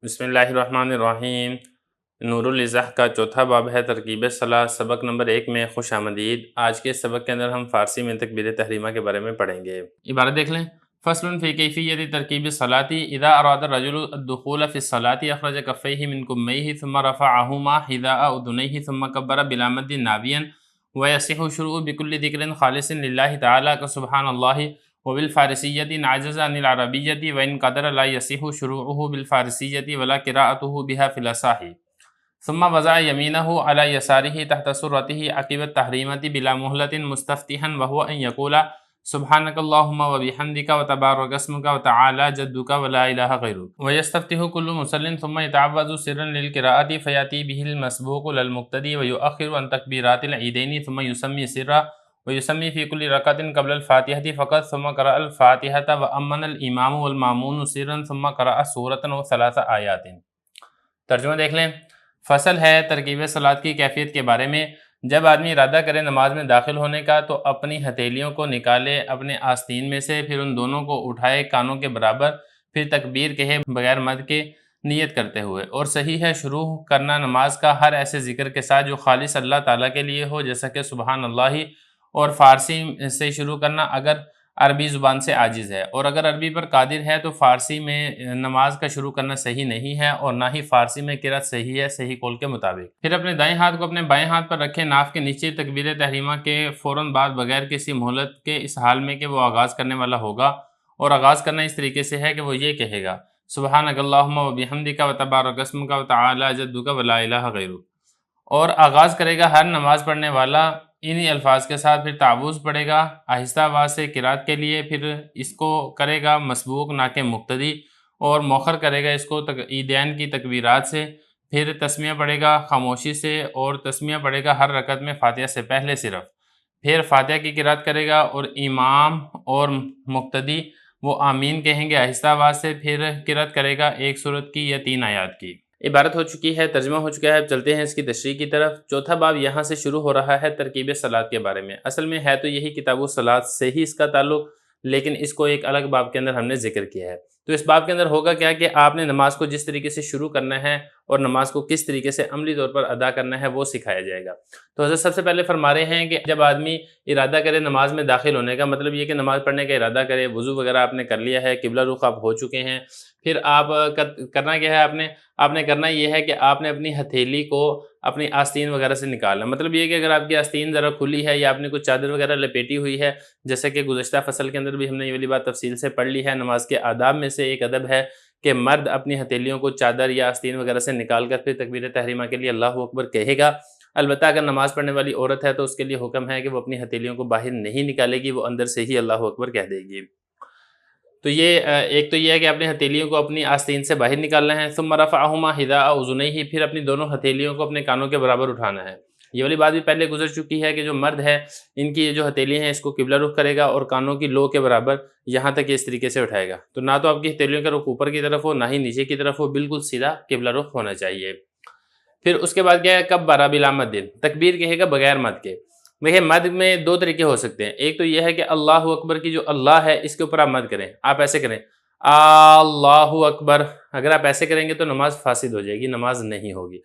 بسم اللہ الرحمن الرحیم۔ نور الازح کا چوتھا باب ہے ترکیب صلاۃ، سبق نمبر 1 میں خوش آمدید۔ آج کے سبق کے اندر ہم فارسی میں تکبیر تحریمہ کے بارے میں پڑھیں گے۔ عبارت دیکھ لیں۔ فصل فی کیفیت ترکیب الصلاۃ اذا اراد الرجل الدخول فی الصلاۃ اخرج کفیہ من کمیہ ثم رفعہما حذاء اذنیہ ثم کبر بلا مد ناویا ویصح شروع بکل ذکر خالص للہ تعالی کسبحان اللہ وبالفارسیۃ عجز عن العربیۃ وإن قدر لا يصح شروعه بالفارسیۃ ولا قراءته بها في الأصح ثم وضع يمينه على يساره تحت سرته عقب التحریمۃ بلا مہلۃ مستفتحا وهو ان يقول سبحانك اللهم وبحمدك وتبارك اسمك وتعالى جدك ولا إله غيرك ويستفتح كل مصل ثم يتعوذ سرا للقراءة فيأتي به المسبوق للمقتدي ويؤخر عن تكبيرات العيدين ثم يسمي سرا ويسمي في كل ركعة قبل الفاتحة فقط ثم قرأ الفاتحة وأمن الإمام والمامون سرا ثم قرأ سورة وثلاث آیات۔ ترجمہ دیکھ لیں۔ فصل ہے ترکیب صلاۃ کی کیفیت کے بارے میں۔ جب آدمی ارادہ کرے نماز میں داخل ہونے کا تو اپنی ہتھیلیوں کو نکالے اپنے آستین میں سے، پھر ان دونوں کو اٹھائے کانوں کے برابر، پھر تکبیر کہے بغیر مد کے نیت کرتے ہوئے، اور صحیح ہے شروع کرنا نماز کا ہر ایسے ذکر کے ساتھ جو خالص اللہ تعالیٰ کے لیے ہو، جیسا کہ سبحان اللہ، اور فارسی سے شروع کرنا اگر عربی زبان سے عاجز ہے، اور اگر عربی پر قادر ہے تو فارسی میں نماز کا شروع کرنا صحیح نہیں ہے، اور نہ ہی فارسی میں قرأت صحیح ہے صحیح قول کے مطابق۔ پھر اپنے دائیں ہاتھ کو اپنے بائیں ہاتھ پر رکھے ناف کے نیچے، تکبیر تحریمہ کے فوراً بعد بغیر کسی مہلت کے، اس حال میں کہ وہ آغاز کرنے والا ہوگا، اور آغاز کرنا اس طریقے سے ہے کہ وہ یہ کہے گا سبحانک اللہم وبحمدک وتبارک اسمک وتعالی جدک ولا الہ غیرک، اور آغاز کرے گا ہر نماز پڑھنے والا انہی الفاظ کے ساتھ، پھر تعوذ پڑھے گا آہستہ آواز سے قرات کے لیے، پھر اس کو کرے گا مسبوق نہ کہ مقتدی، اور مؤخر کرے گا اس کو عیدین کی تکبیرات سے، پھر تسمیہ پڑھے گا خاموشی سے، اور تسمیہ پڑھے گا ہر رکعت میں فاتحہ سے پہلے صرف، پھر فاتحہ کی قرات کرے گا، اور امام اور مقتدی وہ آمین کہیں گے آہستہ آواز سے، پھر قرات کرے گا ایک سورت کی یا 3 آیات کی۔ عبارت ہو چکی ہے، ترجمہ ہو چکا ہے، اب چلتے ہیں اس کی تشریح کی طرف۔ چوتھا باب یہاں سے شروع ہو رہا ہے ترکیب صلاۃ کے بارے میں۔ اصل میں ہے تو یہی کتاب الصلاۃ سے ہی اس کا تعلق، لیکن اس کو ایک الگ باب کے اندر ہم نے ذکر کیا ہے۔ تو اس باب کے اندر ہوگا کیا کہ آپ نے نماز کو جس طریقے سے شروع کرنا ہے اور نماز کو کس طریقے سے عملی طور پر ادا کرنا ہے وہ سکھایا جائے گا۔ تو حضرت سب سے پہلے فرما رہے ہیں کہ جب آدمی ارادہ کرے نماز میں داخل ہونے کا، مطلب یہ کہ نماز پڑھنے کا ارادہ کرے، وضو وغیرہ آپ نے کر لیا ہے، قبلہ رخ آپ ہو چکے ہیں، پھر آپ کرنا کیا ہے، آپ نے کرنا یہ ہے کہ آپ نے اپنی ہتھیلی کو اپنی آستین وغیرہ سے نکالنا۔ مطلب یہ کہ اگر آپ کی آستین ذرا کھلی ہے یا آپ نے کچھ چادر وغیرہ لپیٹی ہوئی ہے، جیسے کہ گزشتہ فصل کے اندر بھی ہم نے یہ والی بات تفصیل سے پڑھ لی ہے، نماز کے آداب میں سے ایک ادب ہے کہ مرد اپنی ہتھیلیوں کو چادر یا آستین وغیرہ سے نکال کر پھر تکبیر تحریمہ کے لیے اللہ اکبر کہے گا۔ البتہ اگر نماز پڑھنے والی عورت ہے تو اس کے لیے حکم ہے کہ وہ اپنی ہتھیلیوں کو باہر نہیں نکالے گی، وہ اندر سے ہی اللہ اکبر کہہ دے گی۔ تو یہ ایک تو یہ ہے کہ اپنی ہتھیلیوں کو اپنی آستین سے باہر نکالنا ہے، ثم رفعہما حذاء اذنیہ، پھر اپنی دونوں ہتھیلیوں کو اپنے کانوں کے برابر اٹھانا ہے۔ یہ والی بات بھی پہلے گزر چکی ہے کہ جو مرد ہے ان کی جو ہتھیلیاں ہیں اس کو قبلہ رخ کرے گا اور کانوں کی لو کے برابر یہاں تک اس طریقے سے اٹھائے گا، تو نہ تو آپ کی ہتھیلیوں کا رخ اوپر کی طرف ہو نہ ہی نیچے کی طرف ہو، بالکل سیدھا قبلہ رخ ہونا چاہیے۔ پھر اس کے بعد کیا ہے، کبر بلا مد، تکبیر کہے گا بغیر مد کے۔ دیکھیں مد میں دو طریقے ہو سکتے ہیں، ایک تو یہ ہے کہ اللہ اکبر کی جو اللہ ہے اس کے اوپر آپ مد کریں، آپ ایسے کریں اللہ اکبر، اگر آپ ایسے کریں گے تو نماز فاسد ہو جائے گی، نماز نہیں ہوگی۔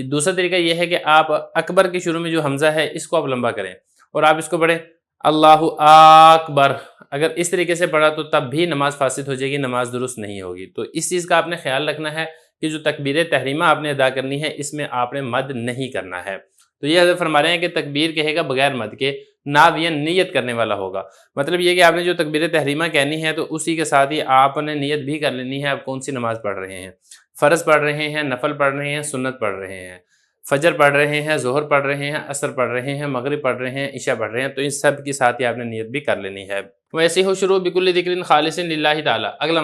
دوسرا طریقہ یہ ہے کہ آپ اکبر کے شروع میں جو حمزہ ہے اس کو آپ لمبا کریں اور آپ اس کو پڑھیں اللہ اکبر، اگر اس طریقے سے پڑھا تو تب بھی نماز فاسد ہو جائے گی، نماز درست نہیں ہوگی۔ تو اس چیز کا آپ نے خیال رکھنا ہے کہ جو تکبیر تحریمہ آپ نے ادا کرنی ہے اس میں آپ نے مد نہیں کرنا ہے۔ تو یہ حضرت فرما رہے ہیں کہ تکبیر کہے گا بغیر مد کے، ناوین نیت کرنے والا ہوگا، مطلب یہ کہ آپ نے جو تکبیر تحریمہ کہنی ہے تو اسی کے ساتھ ہی آپ نے نیت بھی کر لینی ہے آپ کون سی نماز پڑھ رہے ہیں، فرض پڑھ رہے ہیں، نفل پڑھ رہے ہیں، سنت پڑھ رہے ہیں، فجر پڑھ رہے ہیں، ظہر پڑھ رہے ہیں، عصر پڑھ رہے ہیں، مغرب پڑھ رہے ہیں، عشاء پڑھ رہے ہیں، تو ان سب کے ساتھ ہی آپ نے نیت بھی کر لینی ہے۔ ویسے ہو شروع بکل ذکر خالص للہ تعالی۔ اگلا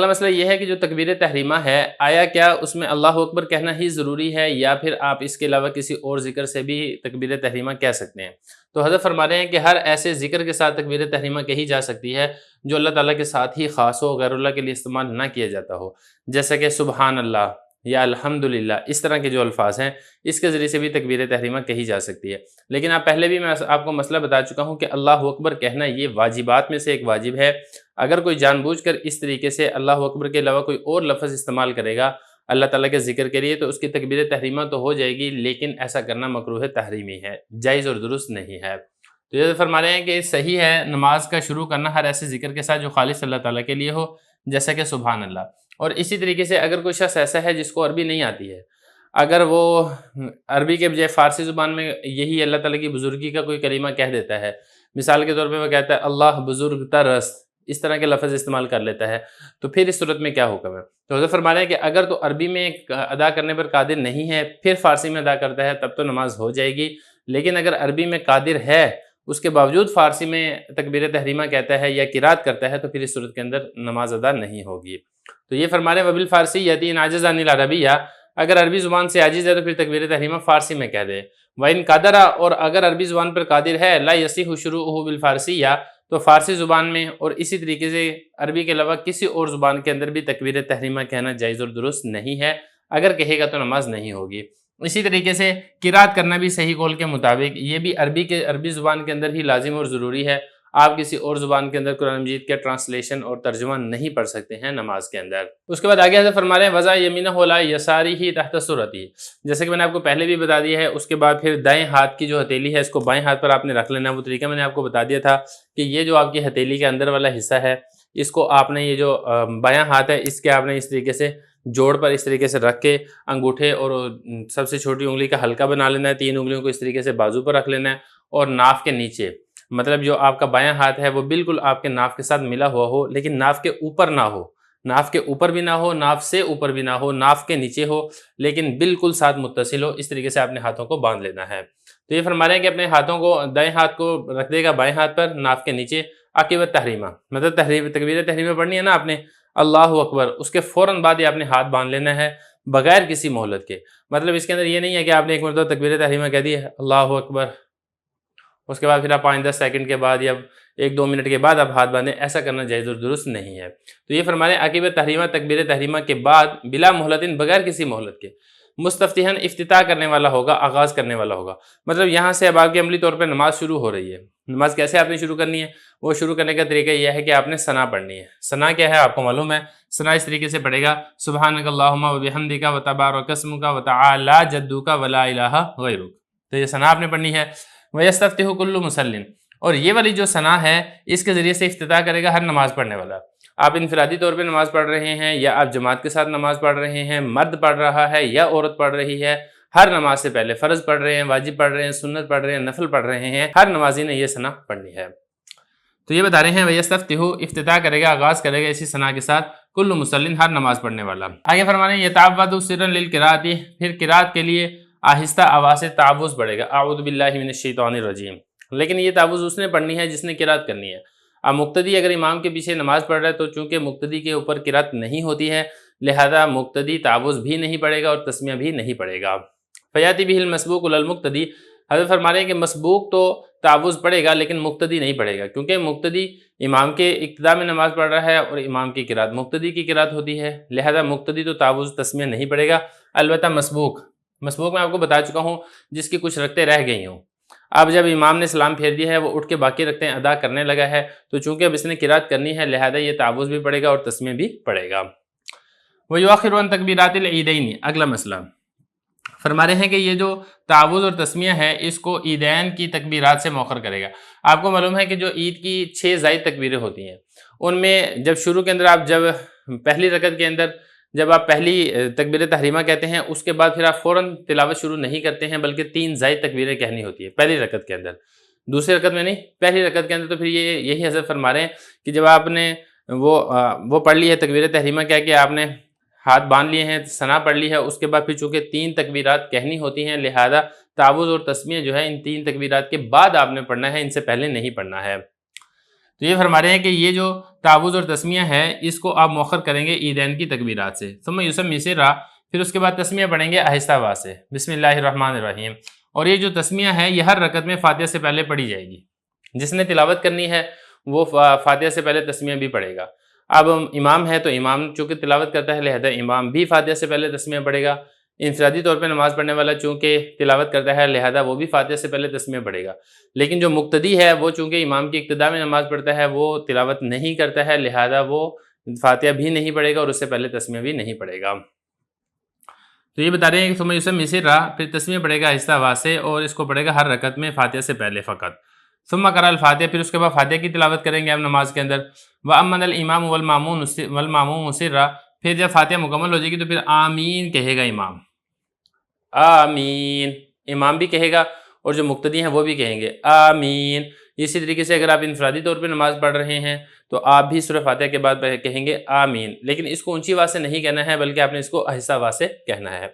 مسئلہ یہ ہے کہ جو تکبیر تحریمہ ہے آیا کیا اس میں اللہ اکبر کہنا ہی ضروری ہے یا پھر آپ اس کے علاوہ کسی اور ذکر سے بھی تکبیر تحریمہ کہہ سکتے ہیں؟ تو حضرت فرما رہے ہیں کہ ہر ایسے ذکر کے ساتھ تکبیر تحریمہ کہی جا سکتی ہے جو اللہ تعالیٰ کے ساتھ ہی خاص ہو، غیر اللہ کے لیے استعمال نہ کیا جاتا ہو، جیسے کہ سبحان اللہ، یا الحمدللہ، اس طرح کے جو الفاظ ہیں اس کے ذریعے سے بھی تکبیر تحریمہ کہی جا سکتی ہے۔ لیکن پہلے بھی میں آپ کو مسئلہ بتا چکا ہوں کہ اللہ اکبر کہنا یہ واجبات میں سے ایک واجب ہے۔ اگر کوئی جان بوجھ کر اس طریقے سے اللہ اکبر کے علاوہ کوئی اور لفظ استعمال کرے گا اللہ تعالیٰ کے ذکر کے لیے تو اس کی تکبیر تحریمہ تو ہو جائے گی، لیکن ایسا کرنا مکروہ تحریمی ہے، جائز اور درست نہیں ہے۔ تو یہ فرما رہے ہیں کہ صحیح ہے نماز کا شروع کرنا ہر ایسے ذکر کے ساتھ جو خالص اللہ تعالیٰ کے لیے ہو، جیسا کہ سبحان اللہ۔ اور اسی طریقے سے اگر کوئی شخص ایسا ہے جس کو عربی نہیں آتی ہے، اگر وہ عربی کے بجائے فارسی زبان میں یہی اللہ تعالیٰ کی بزرگی کا کوئی کلمہ کہہ دیتا ہے، مثال کے طور پہ وہ کہتا ہے اللہ بزرگ ترست، اس طرح کے لفظ استعمال کر لیتا ہے، تو پھر اس صورت میں کیا حکم ہے؟ تو حضرت فرما رہے ہیں کہ اگر تو عربی میں ادا کرنے پر قادر نہیں ہے پھر فارسی میں ادا کرتا ہے تب تو نماز ہو جائے گی، لیکن اگر عربی میں قادر ہے اس کے باوجود فارسی میں تکبیر تحریمہ کہتا ہے یا قرات کرتا ہے تو پھر اس صورت کے اندر نماز ادا نہیں ہوگی۔ تو یہ فرما رہے ہیں وبال فارسی یتی ان عاجز عن العربیہ، اگر عربی زبان سے عاجز ہے تو پھر تکبیر تحریمہ فارسی میں کہہ دے۔ وَإِن قَدَرَ، اور اگر عربی زبان پر قادر ہے لا یصح شروعہ بالفارسیہ، تو فارسی زبان میں اور اسی طریقے سے عربی کے علاوہ کسی اور زبان کے اندر بھی تکبیر تحریمہ کہنا جائز اور درست نہیں ہے، اگر کہے گا تو نماز نہیں ہوگی۔ اسی طریقے سے قرات کرنا بھی صحیح قول کے مطابق یہ بھی عربی زبان کے اندر ہی لازم اور ضروری ہے، آپ کسی اور زبان کے اندر قرآن مجید کے ٹرانسلیشن اور ترجمہ نہیں پڑھ سکتے ہیں نماز کے اندر۔ اس کے بعد آگے حضرت فرما رہے ہیں وضع یمینہ علی یسارہ تحت سرتی، جیسے کہ میں نے آپ کو پہلے بھی بتا دیا ہے۔ اس کے بعد پھر دائیں ہاتھ کی جو ہتھیلی ہے اس کو بائیں ہاتھ پر آپ نے رکھ لینا ہے، وہ طریقہ میں نے آپ کو بتا دیا تھا کہ یہ جو آپ کی ہتھیلی کے اندر والا حصہ ہے اس کو آپ نے یہ جو بایاں ہاتھ ہے اس کے آپ نے اس طریقے سے جوڑ پر اس طریقے سے رکھ کے انگوٹھے اور سب سے چھوٹی انگلی کا حلقہ بنا لینا ہے، 3 انگلیوں کو اس طریقے سے بازو پر رکھ لینا ہے اور ناف کے نیچے، مطلب جو آپ کا بایاں ہاتھ ہے وہ بالکل آپ کے ناف کے ساتھ ملا ہوا ہو، لیکن ناف کے اوپر نہ ہو، ناف کے اوپر بھی نہ ہو، ناف سے اوپر بھی نہ ہو، ناف کے نیچے ہو، لیکن بالکل ساتھ متصل ہو، اس طریقے سے اپنے ہاتھوں کو باندھ لینا ہے۔ تو یہ فرما رہے ہیں کہ اپنے ہاتھوں کو دائیں ہاتھ کو رکھ دے گا بائیں ہاتھ پر ناف کے نیچے، عقب تحریمہ، مطلب تکبیر تحریمہ پڑھنی ہے نا آپ نے اللہ اکبر، اس کے فوراً بعد یہ آپ نے ہاتھ باندھ لینا ہے بغیر کسی مہلت کے۔ مطلب اس کے اندر یہ نہیں ہے کہ آپ نے ایک مرتبہ تکبیر تحریمہ کہہ دی ہے اللہ اکبر، اس کے بعد پھر آپ 5-10 سیکنڈ کے بعد یا 1-2 منٹ کے بعد آپ ہاتھ باندھیں، ایسا کرنا جائز اور درست نہیں ہے۔ تو یہ فرما رہے ہیں عقب تحریمہ تکبیر تحریمہ کے بعد بلا مہلتن، بغیر کسی مہلت کے، مستفتحن، افتتاح کرنے والا ہوگا، آغاز کرنے والا ہوگا۔ مطلب یہاں سے اب آپ کی عملی طور پہ نماز شروع ہو رہی ہے۔ نماز کیسے آپ نے شروع کرنی ہے؟ وہ شروع کرنے کا طریقہ یہ ہے کہ آپ نے ثنا پڑھنی ہے۔ ثنا کیا ہے آپ کو معلوم ہے؟ ثنا اس طریقے سے پڑھے گا سبحانک اللہم وبحمدک وتبارک اسمک وتعالی جدک ولا الہ غیرک، تو یہ ثنا آپ نے پڑھنی ہے۔ وَيَسْتَفْتِحُ كُلُّ مُصَلٍّ، اور یہ والی جو ثنا ہے اس کے ذریعے سے افتتاح کرے گا ہر نماز پڑھنے والا۔ آپ انفرادی طور پہ نماز پڑھ رہے ہیں یا آپ جماعت کے ساتھ نماز پڑھ رہے ہیں، مرد پڑھ رہا ہے یا عورت پڑھ رہی ہے، ہر نماز سے پہلے فرض پڑھ رہے ہیں، واجب پڑھ رہے ہیں، سنت پڑھ رہے ہیں، نفل پڑھ رہے ہیں، ہر نمازی نے یہ ثنا پڑھنی ہے۔ تو یہ بتا رہے ہیں وَيَسْتَفْتِحُ، افتتاح کرے گا، آغاز کرے گا اسی ثنا کے ساتھ، کل مسلم، ہر نماز پڑھنے والا۔ آگے فرما رہے ہیں یتعوذ سرا للقراءۃ، پھر قراءت کے لیے آہستہ آواز سے تعوذ پڑھے گا اعوذ باللہ من الشیطان الرجیم، لیکن یہ تعوذ اس نے پڑھنی ہے جس نے قراءت کرنی ہے۔ اب مقتدی اگر امام کے پیچھے نماز پڑھ رہا ہے تو چونکہ مقتدی کے اوپر قراءت نہیں ہوتی ہے لہذا مقتدی تعوذ بھی نہیں پڑھے گا اور تسمیہ بھی نہیں پڑھے گا۔ فیاتی بہ المسبوق علی المقتدی، حضرت فرما رہے ہیں کہ مسبوق تو تعوذ پڑھے گا لیکن مقتدی نہیں پڑھے گا، کیونکہ مقتدی امام کے ابتدا میں نماز پڑھ رہا ہے اور امام کی قراءت مقتدی کی قراءت ہوتی ہے، لہذا مقتدی تو تعوذ تسمیہ نہیں پڑھے گا۔ البتہ مسبوق میں آپ کو بتا چکا ہوں جس کی کچھ رکعتیں رہ گئی ہوں، اب جب امام نے سلام پھیر دیا ہے وہ اٹھ کے باقی رکعتیں ادا کرنے لگا ہے تو چونکہ اب اس نے قراءت کرنی ہے لہذا یہ تعوذ بھی پڑھے گا اور تسمیہ بھی پڑھے گا۔ وَيُؤَخِّرُ عَنْ تَكْبِيرَاتِ الْعِيدَيْنِ، اگلا مسئلہ فرما رہے ہیں کہ یہ جو تعوذ اور تسمیہ ہے اس کو عیدین کی تکبیرات سے مؤخر کرے گا۔ آپ کو معلوم ہے کہ جو عید کی 6 زائد تکبیریں ہوتی ہیں ان میں جب شروع کے اندر آپ جب پہلی رکعت کے اندر جب آپ پہلی تکبیر تحریمہ کہتے ہیں اس کے بعد پھر آپ فوراً تلاوت شروع نہیں کرتے ہیں بلکہ 3 زائد تکبیریں کہنی ہوتی ہے پہلی رکعت کے اندر، دوسری رکعت میں نہیں، پہلی رکعت کے اندر۔ تو پھر یہی حضرت فرما رہے ہیں کہ جب آپ نے وہ پڑھ لی ہے تکبیر تحریمہ کہہ کے آپ نے ہاتھ باندھ لیے ہیں، ثنا پڑھ لی ہے، اس کے بعد پھر چونکہ 3 تکبیرات کہنی ہوتی ہیں لہذا تعوذ اور تسمیہ جو ہے ان 3 تکبیرات کے بعد آپ نے پڑھنا ہے، ان سے پہلے نہیں پڑھنا ہے۔ تو یہ فرما رہے ہیں کہ یہ جو تعوذ اور تسمیہ ہے اس کو آپ مؤخر کریں گے عیدین کی تکبیرات سے۔ ثم یسمی سرا، پھر اس کے بعد تسمیہ پڑھیں گے آہستہ آواز سے، بسم اللہ الرحمن الرحیم، اور یہ جو تسمیہ ہے یہ ہر رکعت میں فاتحہ سے پہلے پڑھی جائے گی۔ جس نے تلاوت کرنی ہے وہ فاتحہ سے پہلے تسمیہ بھی پڑھے گا۔ اب امام ہے تو امام چونکہ تلاوت کرتا ہے لہذا امام بھی فاتحہ سے پہلے تسمیہ پڑھے گا، انفرادی طور پہ نماز پڑھنے والا چونکہ تلاوت کرتا ہے لہذا وہ بھی فاتحہ سے پہلے تسمیہ پڑھے گا، لیکن جو مقتدی ہے وہ چونکہ امام کی ابتدا میں نماز پڑھتا ہے وہ تلاوت نہیں کرتا ہے لہذا وہ فاتحہ بھی نہیں پڑھے گا اور اس سے پہلے تسمیہ بھی نہیں پڑھے گا۔ تو یہ بتا رہے ہیں کہ ثم یسمی مسرا، پھر تسمیہ پڑھے گا آہستہ آواز سے اور اس کو پڑھے گا ہر رکعت میں فاتحہ سے پہلے فقط۔ ثم قرأ الفاتحہ، پھر اس کے بعد فاتحہ کی تلاوت کریں گے ہم نماز کے اندر۔ وَأَمَّنَ الْإِمَامُ وَالْمَأْمُومُ مسرا، پھر جب فاتحہ مکمل ہو جائے گی تو پھر آمین کہے گا امام، آمین امام بھی کہے گا اور جو مقتدی ہیں وہ بھی کہیں گے آمین۔ اسی طریقے سے اگر آپ انفرادی طور پہ نماز پڑھ رہے ہیں تو آپ بھی سورہ فاتحہ کے بعد کہیں گے آمین، لیکن اس کو اونچی آواز سے نہیں کہنا ہے بلکہ آپ نے اس کو آہستہ آواز سے کہنا ہے۔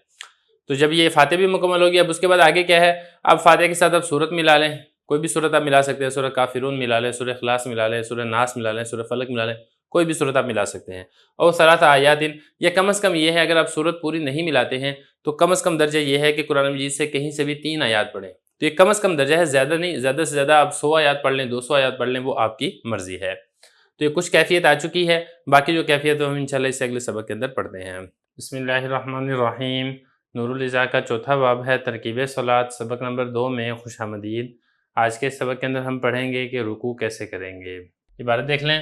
تو جب یہ فاتحہ بھی مکمل ہوگی اب اس کے بعد آگے کیا ہے، اب فاتحہ کے ساتھ اب سورت ملا لیں، کوئی بھی سورت آپ ملا سکتے ہیں، سورہ کافرون ملا لیں، سورہ اخلاص ملا لیں، سورہ ناس ملا لیں، سورہ فلق ملا لیں، کوئی بھی سورت آپ ملا سکتے ہیں۔ اور ثلاث آیات، یا کم از کم یہ ہے اگر آپ سورت پوری نہیں ملاتے ہیں تو کم از کم درجہ یہ ہے کہ قرآن مجید سے کہیں سے بھی 3 آیات پڑھیں، تو یہ کم از کم درجہ ہے، زیادہ نہیں، زیادہ سے زیادہ آپ 100 آیات پڑھ لیں، 200 آیات پڑھ لیں، وہ آپ کی مرضی ہے۔ تو یہ کچھ کیفیت آ چکی ہے، باقی جو کیفیت ہم انشاءاللہ اس سے اگلے سبق کے اندر پڑھتے ہیں۔ بسم اللہ الرحمن الرحیم۔ نور الاضاء کا چوتھا باب ہے ترکیب صلاۃ، سبق نمبر 2 میں خوش آمدید۔ آج کے سبق کے اندر ہم پڑھیں گے کہ رکوع کیسے کریں گے۔ عبارت دیکھ لیں،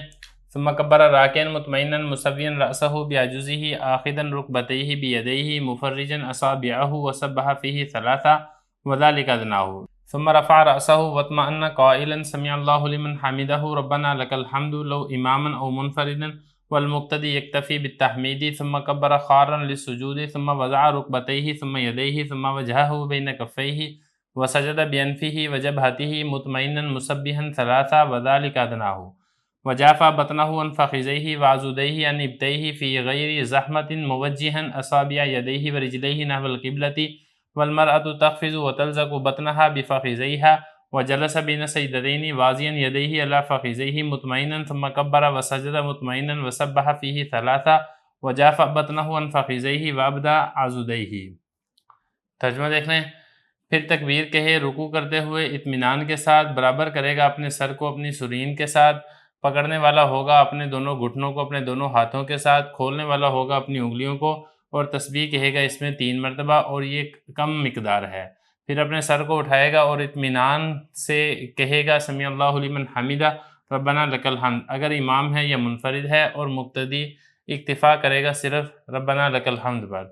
ثم کبر راکعا مطمئنا مسویا رأسہ بعجزہ آخذا رکبتیہ بیدیہ مفرجا اصابعہ وسبح فیہ ثلاثا وذلک ادناہ، ثم رفع رأسہ واطمأن قائلا سمع اللہ لمن حمدہ ربنا لک الحمد لو اماما او منفردا والمقتدی یکتفی بالتحمید، ثم کبر خارا للسجود، ثم وضع رکبتیہ ثم یدیہ ثم وجہہ بین کفیہ وسجد بانفہ وجبہتہ مطمئنا مسبحا ثلاثا وذلک ادناہ، وجافا بطنہ عن فخذیہ وعضدیہ عن ابطیہ فی غیر زحمۃ موجہا اصابع یدیہ ورجلیہ نحو القبلۃ، والمرأة تخفض وتلزق بطنها بفخذیہا وجلس بین سجدتین واضعا یدیہ علی فخذیہ مطمئنا، ثم کبر وسجد مطمئنا وسبح فیہ ثلاثا وجافا بطنہ عن فخذیہ وابدا عضدیہ۔ ترجمہ دیکھ لیں، پھر تکبیر کہے رکوع کرتے ہوئے اطمینان کے ساتھ، برابر کرے گا اپنے سر کو اپنی سرین کے ساتھ، پکڑنے والا ہوگا اپنے دونوں گھٹنوں کو اپنے دونوں ہاتھوں کے ساتھ، کھولنے والا ہوگا اپنی انگلیوں کو، اور تسبیح کہے گا اس میں 3 مرتبہ اور یہ کم مقدار ہے۔ پھر اپنے سر کو اٹھائے گا اور اطمینان سے کہے گا سمیع اللہ لمن حمدہ ربنا لک الحمد، اگر امام ہے یا منفرد ہے، اور مقتدی اکتفا کرے گا صرف ربنا لک الحمد پر۔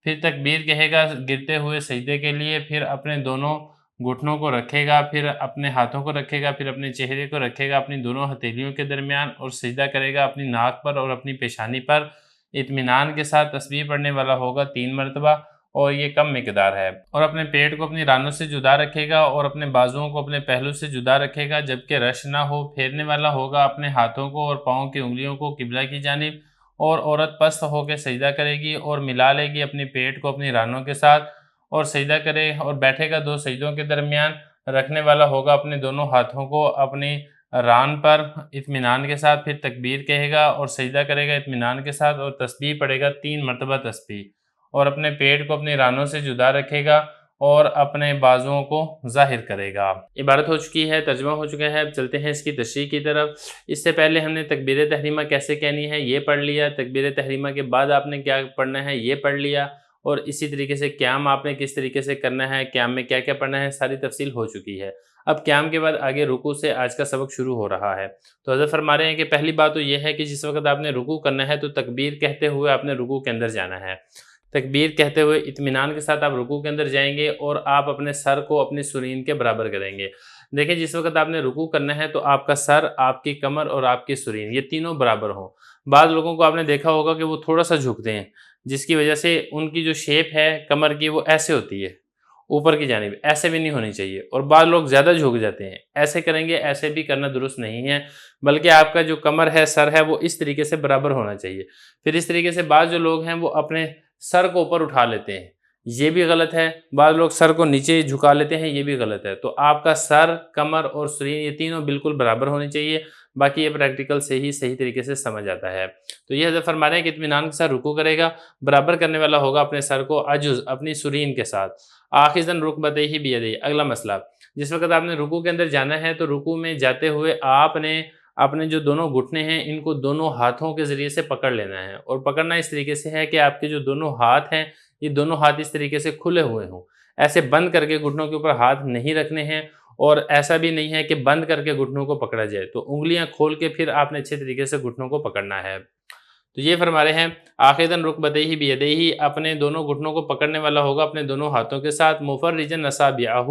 پھر تکبیر کہے گا گرتے ہوئے سجدے کے لیے، پھر اپنے دونوں گھٹنوں کو رکھے گا، پھر اپنے ہاتھوں کو رکھے گا، پھر اپنے چہرے کو رکھے گا اپنی دونوں ہتھیلیوں کے درمیان، اور سجدہ کرے گا اپنی ناک پر اور اپنی پیشانی پر، اطمینان کے ساتھ تسبیح پڑھنے والا ہوگا 3 مرتبہ اور یہ کم مقدار ہے، اور اپنے پیٹ کو اپنی رانوں سے جدا رکھے گا اور اپنے بازوؤں کو اپنے پہلو سے جدا رکھے گا جبکہ رش نہ ہو، پھیرنے والا ہوگا اپنے ہاتھوں کو اور پاؤں کی انگلیوں کو قبلہ کی جانب، اور عورت پست ہو کے سجدہ کرے گی اور ملا لے گی اپنے پیٹ کو اپنی رانوں کے ساتھ اور سجدہ کرے، اور بیٹھے گا 2 سجدوں کے درمیان، رکھنے والا ہوگا اپنے دونوں ہاتھوں کو اپنی ران پر اطمینان کے ساتھ، پھر تکبیر کہے گا اور سجدہ کرے گا اطمینان کے ساتھ، اور تسبیح پڑھے گا 3 مرتبہ تسبیح، اور اپنے پیٹ کو اپنی رانوں سے جدا رکھے گا اور اپنے بازوؤں کو ظاہر کرے گا۔ عبارت ہو چکی ہے، ترجمہ ہو چکا ہے، اب چلتے ہیں اس کی تشریح کی طرف۔ اس سے پہلے ہم نے تکبیر تحریمہ کیسے کہنی ہے یہ پڑھ لیا، تکبیر تحریمہ کے بعد آپ نے کیا پڑھنا ہے یہ پڑھ لیا، اور اسی طریقے سے قیام آپ نے کس طریقے سے کرنا ہے، قیام میں کیا کیا پڑھنا ہے، ساری تفصیل ہو چکی ہے۔ اب قیام کے بعد آگے رکوع سے آج کا سبق شروع ہو رہا ہے۔ تو حضرت فرما رہے ہیں کہ پہلی بات تو یہ ہے کہ جس وقت آپ نے رکوع کرنا ہے تو تکبیر کہتے ہوئے آپ نے رکوع کے اندر جانا ہے۔ تکبیر کہتے ہوئے اطمینان کے ساتھ آپ رکوع کے اندر جائیں گے اور آپ اپنے سر کو اپنی سرین کے برابر کریں گے۔ دیکھیں جس وقت آپ نے رکوع کرنا ہے تو آپ کا سر، آپ کی کمر اور آپ کی سرین یہ تینوں برابر ہوں۔ بعض لوگوں کو آپ نے دیکھا ہوگا کہ وہ تھوڑا سا جھکتے ہیں، جس کی وجہ سے ان کی جو شیپ ہے کمر کی وہ ایسے ہوتی ہے اوپر کی جانب، ایسے بھی نہیں ہونی چاہیے، اور بعض لوگ زیادہ جھک جاتے ہیں، ایسے کریں گے، ایسے بھی کرنا درست نہیں ہے، بلکہ آپ کا جو کمر ہے، سر ہے، وہ اس طریقے سے برابر ہونا چاہیے۔ پھر اس طریقے سے بعض جو لوگ ہیں وہ اپنے سر کو اوپر اٹھا لیتے ہیں، یہ بھی غلط ہے۔ بعض لوگ سر کو نیچے جھکا لیتے ہیں، یہ بھی غلط ہے۔ تو آپ کا سر، کمر اور سرین یہ تینوں بالکل برابر ہونی چاہیے، باقی یہ پریکٹیکل سے ہی صحیح طریقے سے سمجھ آتا ہے۔ تو یہ حضرت فرما رہے ہیں کہ اطمینان کے ساتھ رکوع کرے گا، برابر کرنے والا ہوگا اپنے سر کو عجز اپنی سرین کے ساتھ، آخذا رکبتیہ بیدیہ۔ اگلا مسئلہ، جس وقت آپ نے رکوع کے اندر جانا ہے تو رکوع میں جاتے ہوئے آپ نے آپ نے جو دونوں گھٹنے ہیں ان کو دونوں ہاتھوں کے ذریعے سے پکڑ لینا ہے، اور پکڑنا اس طریقے سے ہے کہ آپ کے جو دونوں ہاتھ ہیں یہ دونوں ہاتھ اس طریقے سے کھلے ہوئے ہوں، ایسے بند کر کے گھٹنوں کے اوپر ہاتھ نہیں رکھنے ہیں، اور ایسا بھی نہیں ہے کہ بند کر کے گھٹنوں کو پکڑا جائے، تو انگلیاں کھول کے پھر آپ نے اچھے طریقے سے گھٹنوں کو پکڑنا ہے۔ تو یہ فرما رہے ہیں آخذاً رکبتیہ بیدیہ، اپنے دونوں گھٹنوں کو پکڑنے والا ہوگا اپنے دونوں ہاتھوں کے ساتھ، مفرجاً اصابعہ،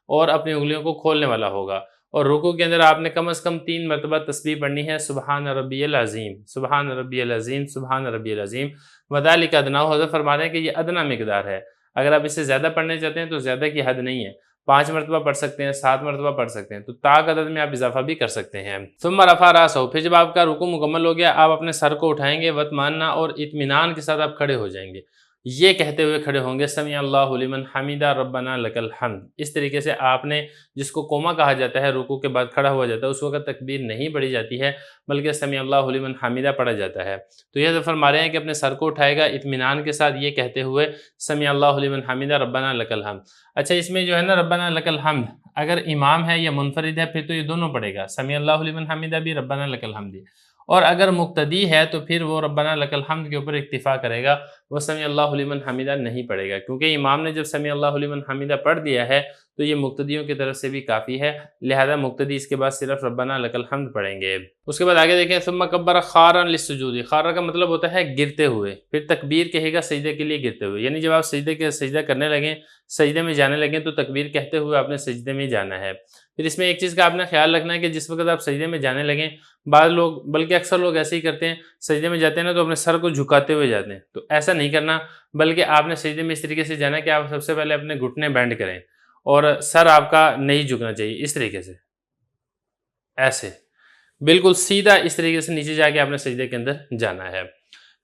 اور اپنی انگلیوں کو کھولنے والا ہوگا، اور رکوع کے اندر آپ نے کم از کم 3 مرتبہ تسبیح پڑھنی ہے، سبحان ربی العظیم، سبحان ربی العظیم، سبحان ربی العظیم، وذالک ادنیٰ، حضرت فرما رہے ہیں کہ یہ ادنا مقدار ہے، اگر آپ اس سے زیادہ پڑھنے چاہتے ہیں تو زیادہ کی حد نہیں ہے، 5 مرتبہ پڑھ سکتے ہیں، 7 مرتبہ پڑھ سکتے ہیں، تو طاق عدد میں آپ اضافہ بھی کر سکتے ہیں۔ ثم رفع راسہ، پھر جب آپ کا رکوع مکمل ہو گیا آپ اپنے سر کو اٹھائیں گے، واطمأنّ، اور اطمینان کے ساتھ آپ کھڑے ہو جائیں گے، یہ کہتے ہوئے کھڑے ہوں گے سمیع اللہ لمن حمدہ ربنا لک الحمد، اس طریقے سے آپ نے، جس کو قوما کہا جاتا ہے، رکوع کے بعد کھڑا ہوا جاتا ہے، اس وقت تکبیر نہیں پڑھی جاتی ہے بلکہ سمیع اللہ لمن حمدہ پڑھا جاتا ہے۔ تو یہ فرما رہے ہیں کہ اپنے سر کو اٹھائے گا اطمینان کے ساتھ یہ کہتے ہوئے سمیع اللہ لمن حمدہ ربنا لک الحمد۔ اچھا، اس میں جو ہے نا ربنا لک الحمد، اگر امام ہے یا منفرد ہے پھر تو یہ دونوں پڑھے گا، سمیع اللہ لمن حمدہ بھی، ربنا لک الحمد بھی، اور اگر مقتدی ہے تو پھر وہ ربنا لک الحمد کے اوپر اکتفا کرے گا، وہ سمیع اللہ لمن حمدہ نہیں پڑھے گا، کیونکہ امام نے جب سمیع اللہ لمن حمدہ پڑھ دیا ہے تو یہ مقتدیوں کی طرف سے بھی کافی ہے، لہذا مقتدی اس کے بعد صرف ربنا لک الحمد پڑھیں گے۔ اس کے بعد آگے دیکھیں ثم کبر خارا للسجود، خارا کا مطلب ہوتا ہے گرتے ہوئے، پھر تکبیر کہے گا سجدے کے لیے گرتے ہوئے، یعنی جب آپ سجدہ کرنے لگیں، سجدے میں جانے لگیں تو تکبیر کہتے ہوئے آپ نے سجدے میں جانا ہے۔ پھر اس میں ایک چیز کا آپ نے خیال رکھنا ہے کہ جس وقت آپ سجدے میں جانے لگیں، بعض لوگ بلکہ اکثر لوگ ایسے ہی کرتے ہیں، سجدے میں جاتے ہیں نا تو اپنے سر کو جھکاتے ہوئے جاتے ہیں، تو ایسا نہیں کرنا، بلکہ آپ نے سجدے میں اس طریقے سے جانا ہے کہ آپ سب سے پہلے اپنے گھٹنے بینڈ کریں اور سر آپ کا نہیں جھکنا چاہیے، اس طریقے سے، ایسے بالکل سیدھا اس طریقے سے نیچے جا کے آپ نے سجدے کے اندر جانا ہے۔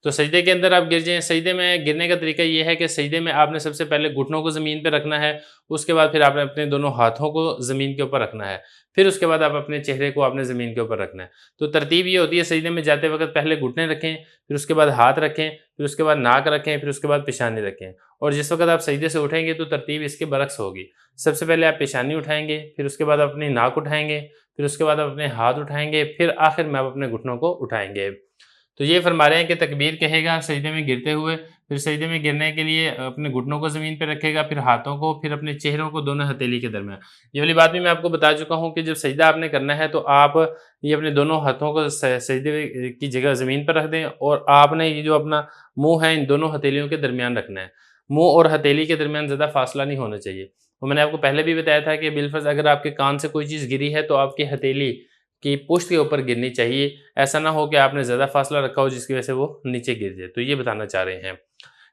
تو سجدے کے اندر آپ گر جائیں، سجدے میں گرنے کا طریقہ یہ ہے کہ سجدے میں آپ نے سب سے پہلے گھٹنوں کو زمین پہ رکھنا ہے، اس کے بعد پھر آپ نے اپنے دونوں ہاتھوں کو زمین کے اوپر رکھنا ہے، پھر اس کے بعد آپ اپنے چہرے کو آپ نے زمین کے اوپر رکھنا ہے۔ تو ترتیب یہ ہوتی ہے سجدے میں جاتے وقت پہلے گھٹنے رکھیں، پھر اس کے بعد ہاتھ رکھیں، پھر اس کے بعد ناک رکھیں، پھر اس کے بعد پیشانی رکھیں، اور جس وقت آپ سجدے سے اٹھیں گے تو ترتیب اس کے برعکس ہوگی، سب سے پہلے آپ پیشانی اٹھائیں گے، پھر اس کے بعد اپنی ناک اٹھائیں گے، پھر اس کے بعد اپنے ہاتھ اٹھائیں گے، پھر آخر میں آپ اپنے گھٹنوں کو اٹھائیں گے۔ تو یہ فرما رہے ہیں کہ تکبیر کہے گا سجدے میں گرتے ہوئے، پھر سجدے میں گرنے کے لیے اپنے گھٹنوں کو زمین پہ رکھے گا، پھر ہاتھوں کو، پھر اپنے چہروں کو دونوں ہتھیلی کے درمیان۔ یہ والی بات بھی میں آپ کو بتا چکا ہوں کہ جب سجدہ آپ نے کرنا ہے تو آپ یہ اپنے دونوں ہاتھوں کو سجدے کی جگہ زمین پر رکھ دیں، اور آپ نے یہ جو اپنا منہ ہے ان دونوں ہتھیلیوں کے درمیان رکھنا ہے، منہ اور ہتھیلی کے درمیان زیادہ فاصلہ نہیں ہونا چاہیے۔ اور میں نے آپ کو پہلے بھی بتایا تھا کہ بالفرض اگر آپ کے کان سے کوئی چیز گری ہے تو آپ کی ہتھیلی کی پشت کے اوپر گرنی چاہیے، ایسا نہ ہو کہ آپ نے زیادہ فاصلہ رکھا ہو جس کی وجہ سے وہ نیچے گر جائے۔ تو یہ بتانا چاہ رہے ہیں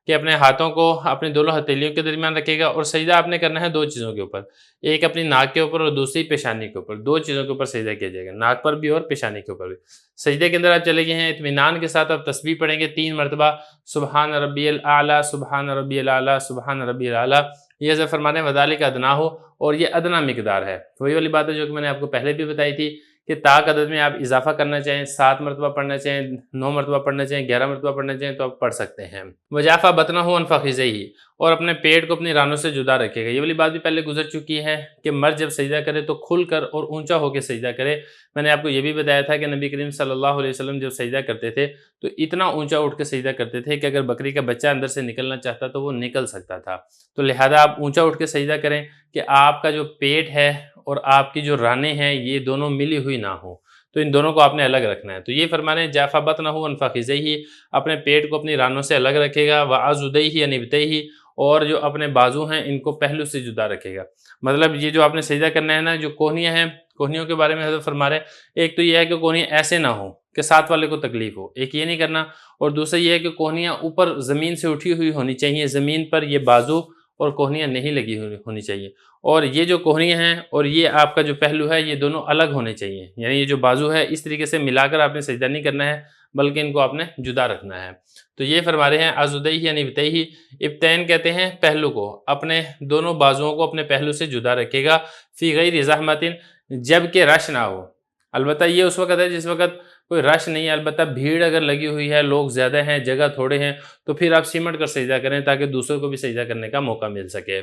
کہ اپنے ہاتھوں کو اپنے دونوں ہتھیلیوں کے درمیان رکھے گا، اور سجدہ آپ نے کرنا ہے 2 چیزوں کے اوپر، ایک اپنی ناک کے اوپر اور دوسری پیشانی کے اوپر، 2 چیزوں کے اوپر سجدہ کیا جائے گا، ناک پر بھی اور پیشانی کے اوپر بھی۔ سجدے کے اندر آپ چلے گئے ہیں، اطمینان کے ساتھ آپ تسبیح پڑھیں گے 3 مرتبہ، سبحان ربی الاعلیٰ، سبحان ربی الاعلیٰ، سبحان ربی الاعلیٰ، یہ حضرت فرمانے ہیں وذالک ادنیٰ، اور یہ ادنا مقدار ہے، وہی والی بات ہے جو کہ میں نے آپ کو پہلے بھی بتائی تھی کہ طاق عدد میں آپ اضافہ کرنا چاہیں، 7 مرتبہ پڑھنا چاہیں، 9 مرتبہ پڑھنا چاہیں، 11 مرتبہ پڑھنا چاہیں تو آپ پڑھ سکتے ہیں۔ وجافہ بطنہ عن فخذیہ، اور اپنے پیٹ کو اپنی رانوں سے جدا رکھے گا، یہ والی بات بھی پہلے گزر چکی ہے کہ مرد جب سجدہ کرے تو کھل کر اور اونچا ہو کے سجدہ کرے۔ میں نے آپ کو یہ بھی بتایا تھا کہ نبی کریم صلی اللہ علیہ وسلم جب سجدہ کرتے تھے تو اتنا اونچا اٹھ کے سجدہ کرتے تھے کہ اگر بکری کا بچہ اندر سے نکلنا چاہتا تو وہ نکل سکتا تھا، تو لہذا آپ اونچا اٹھ کے سجدہ کریں کہ آپ کا جو پیٹ ہے اور آپ کی جو رانیں ہیں یہ دونوں ملی ہوئی نہ ہوں، تو ان دونوں کو آپ نے الگ رکھنا ہے۔ تو یہ فرمانے جافہ بطنہ عن فخذیہ، اپنے پیٹ کو اپنی رانوں سے الگ رکھے گا، وعضدیہ عن ابطیہ، اور جو اپنے بازو ہیں ان کو پہلو سے جدا رکھے گا۔ مطلب یہ جو آپ نے سجدہ کرنا ہے نا، جو کوہنیاں ہیں، کوہنیوں کے بارے میں حضرت فرما رہے ہیں، ایک تو یہ ہے کہ کوہنیاں ایسے نہ ہوں کہ ساتھ والے کو تکلیف ہو، ایک یہ نہیں کرنا، اور دوسرا یہ ہے کہ کوہنیاں اوپر زمین سے اٹھی ہوئی ہونی چاہیے، زمین پر یہ بازو اور کوہنیاں نہیں لگی ہونی چاہیے، اور یہ جو کوہنیاں ہیں اور یہ آپ کا جو پہلو ہے یہ دونوں الگ ہونے چاہیے، یعنی یہ جو بازو ہے اس طریقے سے ملا کر آپ نے سجدہ نہیں کرنا ہے بلکہ ان کو آپ نے جدا رکھنا ہے۔ تو یہ فرما رہے ہیں عضدیہ یعنی ابطیہ، ابطین کہتے ہیں پہلو کو، اپنے دونوں بازوؤں کو اپنے پہلو سے جدا رکھے گا، فی غیر زحمت، جب کہ رش نہ ہو، البتہ یہ اس وقت ہے جس وقت کوئی رش نہیں ہے، البتہ بھیڑ اگر لگی ہوئی ہے، لوگ زیادہ ہیں، جگہ تھوڑے ہیں، تو پھر آپ سمٹ کر سجدہ کریں تاکہ دوسروں کو بھی سجدہ کرنے کا موقع مل سکے۔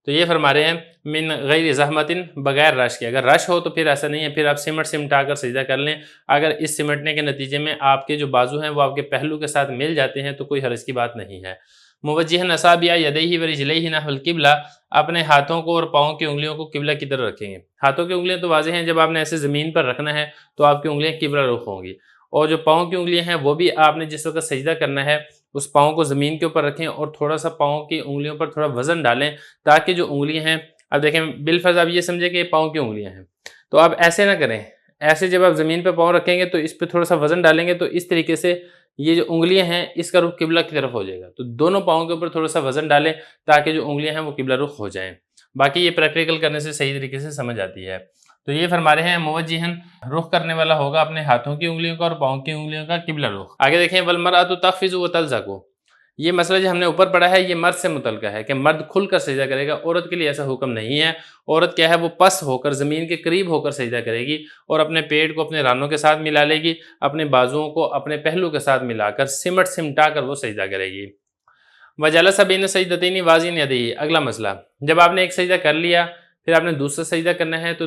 تو یہ فرما رہے ہیں من غیر زحمتن، بغیر رش کے۔ اگر رش ہو تو پھر ایسا نہیں ہے، پھر آپ سمٹا کر سجدہ کر لیں۔ اگر اس سمٹنے کے نتیجے میں آپ کے جو بازو ہیں وہ آپ کے پہلو کے ساتھ مل جاتے ہیں تو کوئی حرج کی بات نہیں ہے۔ موجہن اصابع یدیہ ورجلیہ نحو القبلہ، اپنے ہاتھوں کو اور پاؤں کی انگلیوں کو قبلہ کی طرف رکھیں گے۔ ہاتھوں کی انگلیاں تو واضح ہیں، جب آپ نے ایسے زمین پر رکھنا ہے تو آپ کی انگلیاں قبلہ رخ ہوں گی، اور جو پاؤں کی انگلیاں ہیں وہ بھی آپ نے جس وقت سجدہ کرنا ہے اس پاؤں کو زمین کے اوپر رکھیں اور تھوڑا سا پاؤں کی انگلیوں پر تھوڑا وزن ڈالیں، تاکہ جو انگلیاں ہیں، اب دیکھیں بالفرض آپ یہ سمجھیں کہ یہ پاؤں کی انگلیاں ہیں، تو آپ ایسے نہ کریں۔ ایسے جب آپ زمین پہ پاؤں رکھیں گے تو اس پہ تھوڑا سا وزن ڈالیں گے تو اس طریقے سے یہ جو انگلیاں ہیں اس کا رخ قبلہ کی طرف ہو جائے گا۔ تو دونوں پاؤں کے اوپر تھوڑا سا وزن ڈالیں تاکہ جو انگلیاں ہیں وہ قبلہ رخ ہو جائیں۔ باقی یہ پریکٹیکل کرنے سے صحیح طریقے سے سمجھ آتی ہے۔ تو یہ فرما رہے ہیں موجہن، رخ کرنے والا ہوگا اپنے ہاتھوں کی انگلیوں کا اور پاؤں کی انگلیوں کا قبلہ رخ۔ آگے دیکھیں والمرأۃ تقفز وتلزق، یہ مسئلہ جو ہم نے اوپر پڑھا ہے یہ مرد سے متعلقہ ہے کہ مرد کھل کر سجدہ کرے گا، عورت کے لیے ایسا حکم نہیں ہے۔ عورت کیا ہے، وہ پس ہو کر زمین کے قریب ہو کر سجدہ کرے گی اور اپنے پیٹ کو اپنے رانوں کے ساتھ ملا لے گی، اپنے بازوؤں کو اپنے پہلو کے ساتھ ملا کر سمٹا کر وہ سجدہ کرے گی۔ وجلس بین سجدتین واضعا یدیہ، اگلا مسئلہ، جب آپ نے ایک سجدہ کر لیا پھر آپ نے دوسرا سجدہ کرنا ہے تو